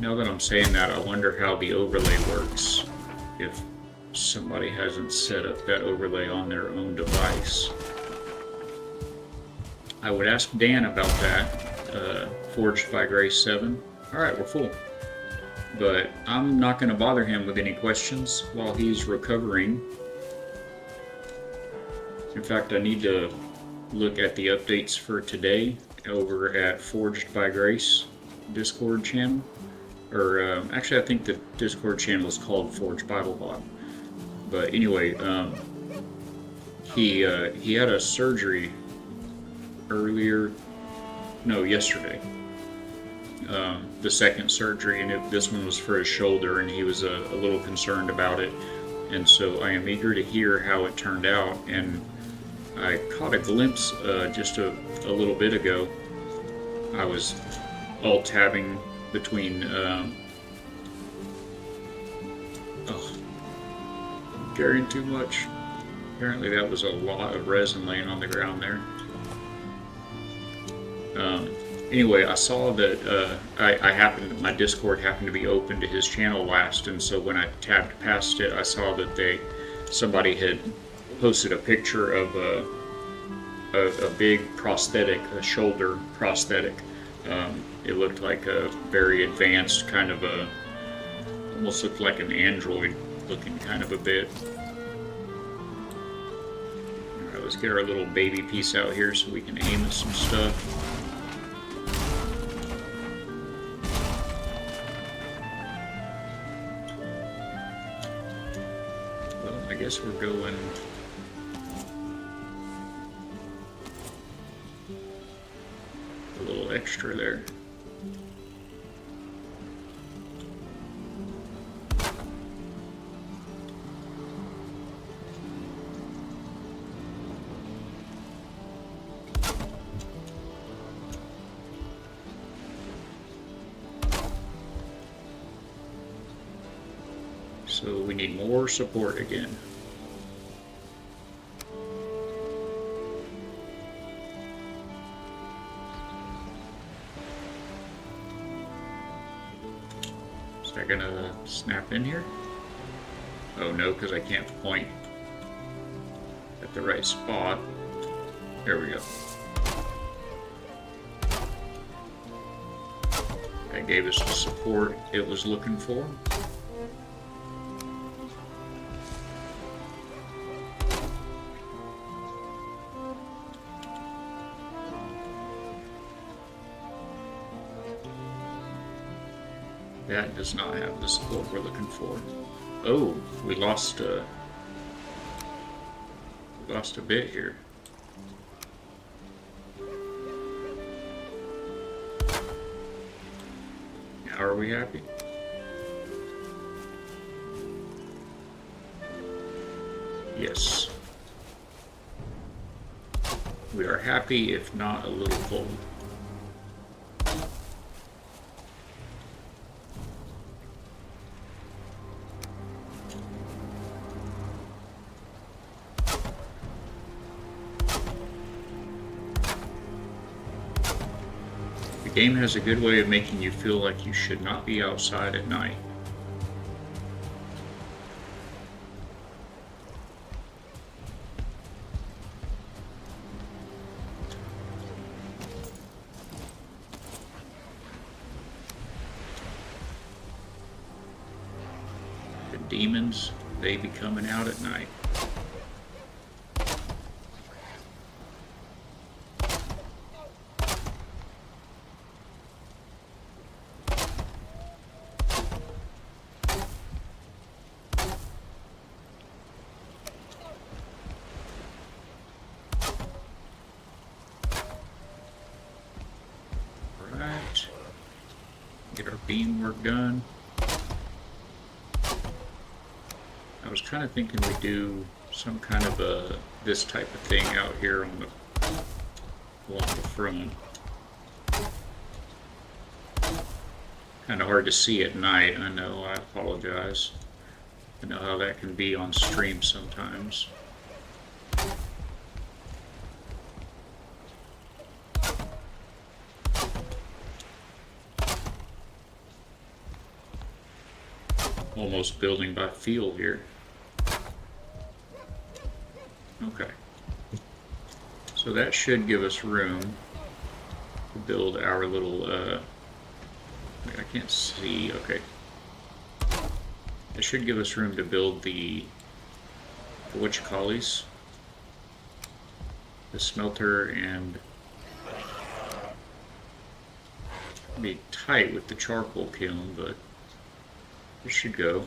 Now that I'm saying that, I wonder how the overlay works if somebody hasn't set up that overlay on their own device. I would ask Dan about that, Forged by Grace 7. Alright, we're full. But I'm not going to bother him with any questions while he's recovering. In fact, I need to look at the updates for today over at Forged by Grace Discord channel. Or, actually, I think the Discord channel is called Forge Bible Bot. But anyway, he had a surgery yesterday. The second surgery, and this one was for his shoulder, and he was a little concerned about it. And so I am eager to hear how it turned out. And I caught a glimpse just a little bit ago. I was alt-tabbing between carrying too much. Apparently that was a lot of resin laying on the ground there. Anyway, I saw that my Discord happened to be open to his channel last, and so when I tabbed past it, I saw that somebody had posted a picture of a big prosthetic, a shoulder prosthetic. It looked like a very advanced kind of almost looked like an android looking kind of a bit. Alright, let's get our little baby piece out here so we can aim at some stuff. Well, I guess we're going a little extra there. So we need more support again. Is that gonna snap in here? Oh no, because I can't point at the right spot. There we go. That gave us the support it was looking for. That does not have the support we're looking for. Oh, we lost a bit here. Now are we happy? Yes. We are happy, if not a little cold. The game has a good way of making you feel like you should not be outside at night. The demons, they be coming out at night. Right. Get our beam work done. I was kind of thinking we do some kind of this type of thing out here on along the front. Kind of hard to see at night. I know. I apologize. I know how that can be on stream sometimes. Almost building by feel here. Okay. So that should give us room to build our little, I can't see, okay. It should give us room to build the whatchamacallit, the smelter, and be tight with the charcoal kiln, but it should go.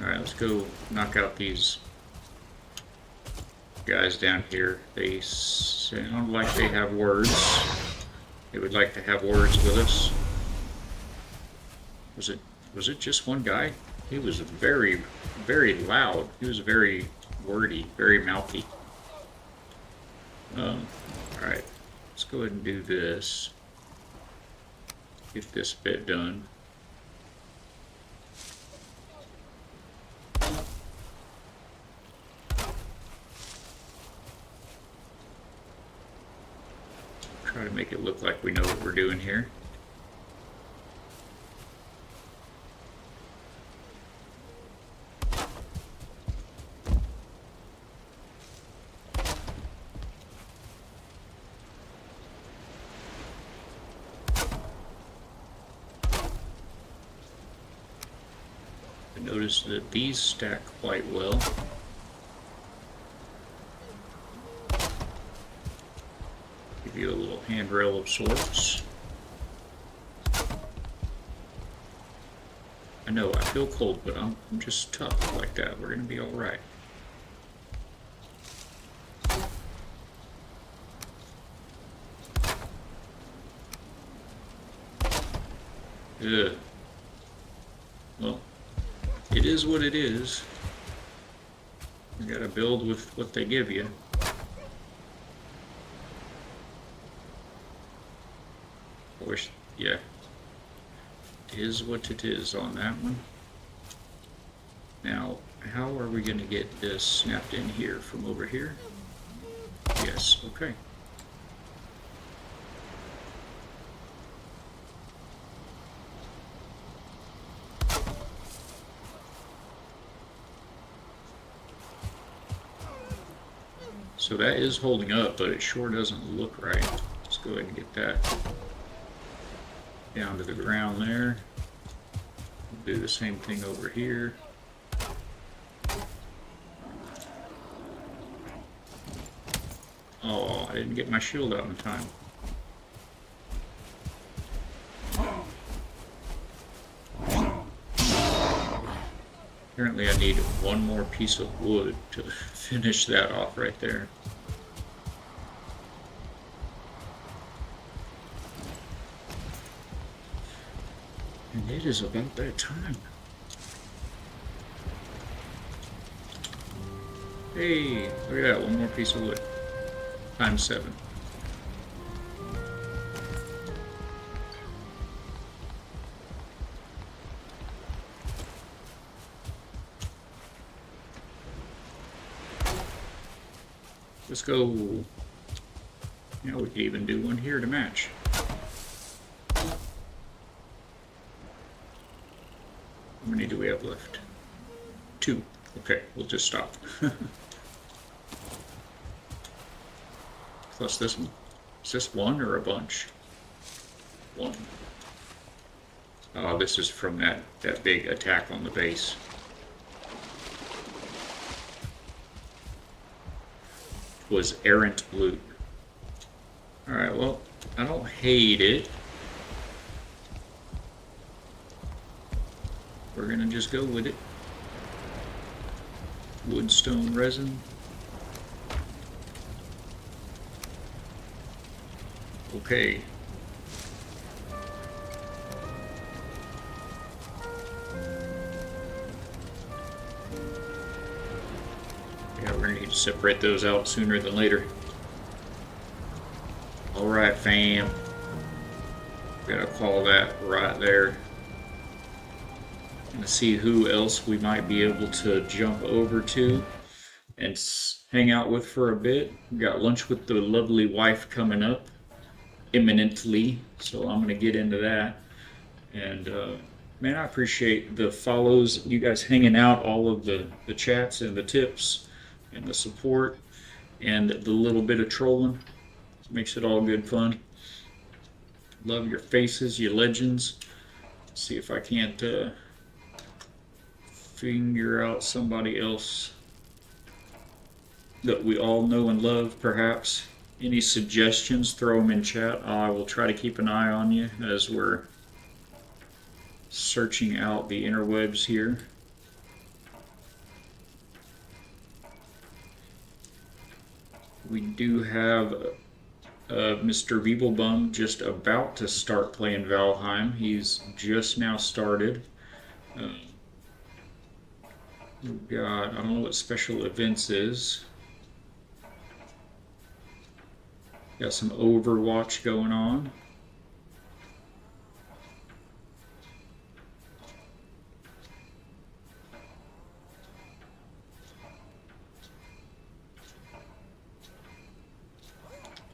Alright, let's go knock out these guys down here. They sound like they have words. They would like to have words with us. Was it just one guy? He was very, very loud. He was very wordy, very mouthy. Alright, let's go ahead and do this. Get this bit done. Try to make it look like we know what we're doing here. Notice that these stack quite well. Give you a little handrail of sorts. I know I feel cold, but I'm just tough like that. We're gonna be all right. Ugh. Well, it is what it is. You gotta build with what they give you. I wish, yeah. It is what it is on that one. Now, how are we gonna get this snapped in here from over here? Yes, okay. So that is holding up, but it sure doesn't look right. Let's go ahead and get that down to the ground there. We'll do the same thing over here. Oh, I didn't get my shield out in time. Apparently I need one more piece of wood to finish that off right there. And it is about that time. Hey, look at that, one more piece of wood. Times 7. Let's go. Now we could even do one here to match. How many do we have left? 2. Okay, we'll just stop. Plus this one. Is this one or a bunch? 1. Oh, this is from that big attack on the base. Was errant loot. Alright, well, I don't hate it. We're gonna just go with it. Wood, stone, resin. Okay. Yeah, we're gonna need to separate those out sooner than later. Alright, fam. Gotta call that right there. Gonna see who else we might be able to jump over to and hang out with for a bit. We got lunch with the lovely wife coming up imminently, so I'm gonna get into that. And man, I appreciate the follows, you guys hanging out, all of the chats and the tips and the support and the little bit of trolling. Makes it all good fun. Love your faces, you legends. Let's see if I can't figure out somebody else that we all know and love, perhaps. Any suggestions, throw them in chat. I will try to keep an eye on you as we're searching out the interwebs here. We do have Mr. Beeblebum just about to start playing Valheim. He's just now started. We've got, I don't know what special events is. Got some Overwatch going on.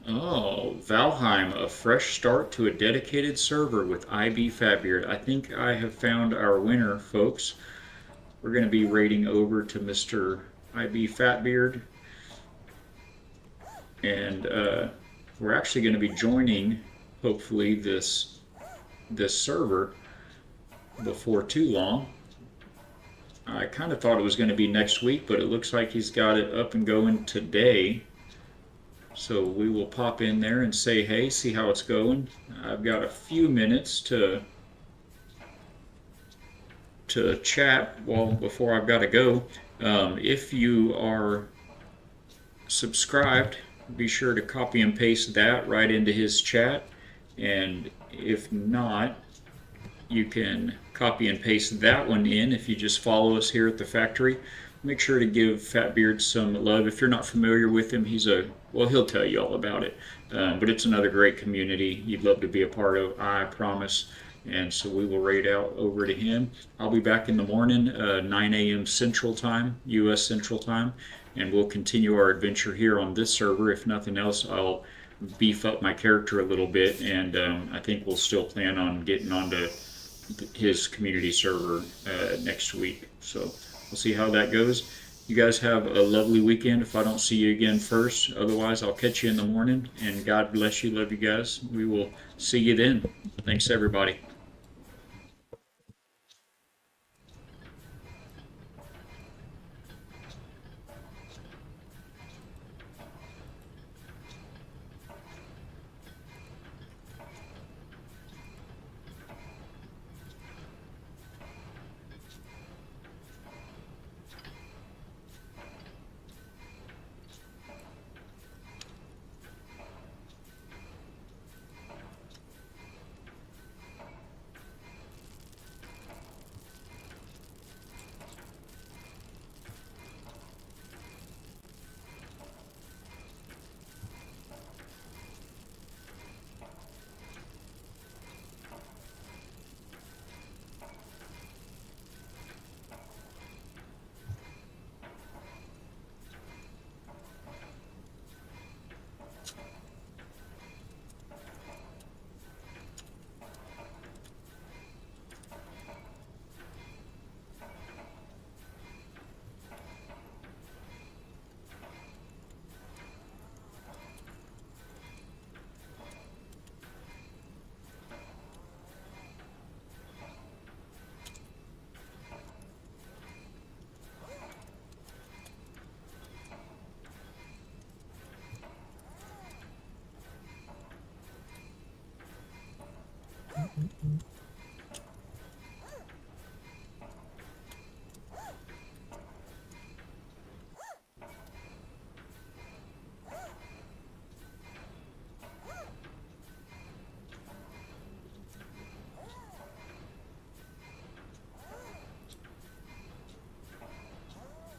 Oh, Valheim, a fresh start to a dedicated server with IB Fatbeard. I think I have found our winner, folks. We're going to be raiding over to Mr. IB Fatbeard. And we're actually going to be joining, hopefully, this server before too long. I kind of thought it was going to be next week, but it looks like he's got it up and going today. So we will pop in there and say hey, see how it's going. I've got a few minutes to chat before I've got to go. If you are subscribed, be sure to copy and paste that right into his chat. And if not, you can copy and paste that one in if you just follow us here at the factory. Make sure to give Fatbeard some love. If you're not familiar with him, he'll tell you all about it. But it's another great community you'd love to be a part of, I promise. And so we will raid out over to him. I'll be back in the morning, 9 a.m. Central Time, U.S. Central Time, and we'll continue our adventure here on this server. If nothing else, I'll beef up my character a little bit, and I think we'll still plan on getting onto his community server next week. So we'll see how that goes. You guys have a lovely weekend if I don't see you again first. Otherwise, I'll catch you in the morning, and God bless you. Love you guys. We will see you then. Thanks, everybody.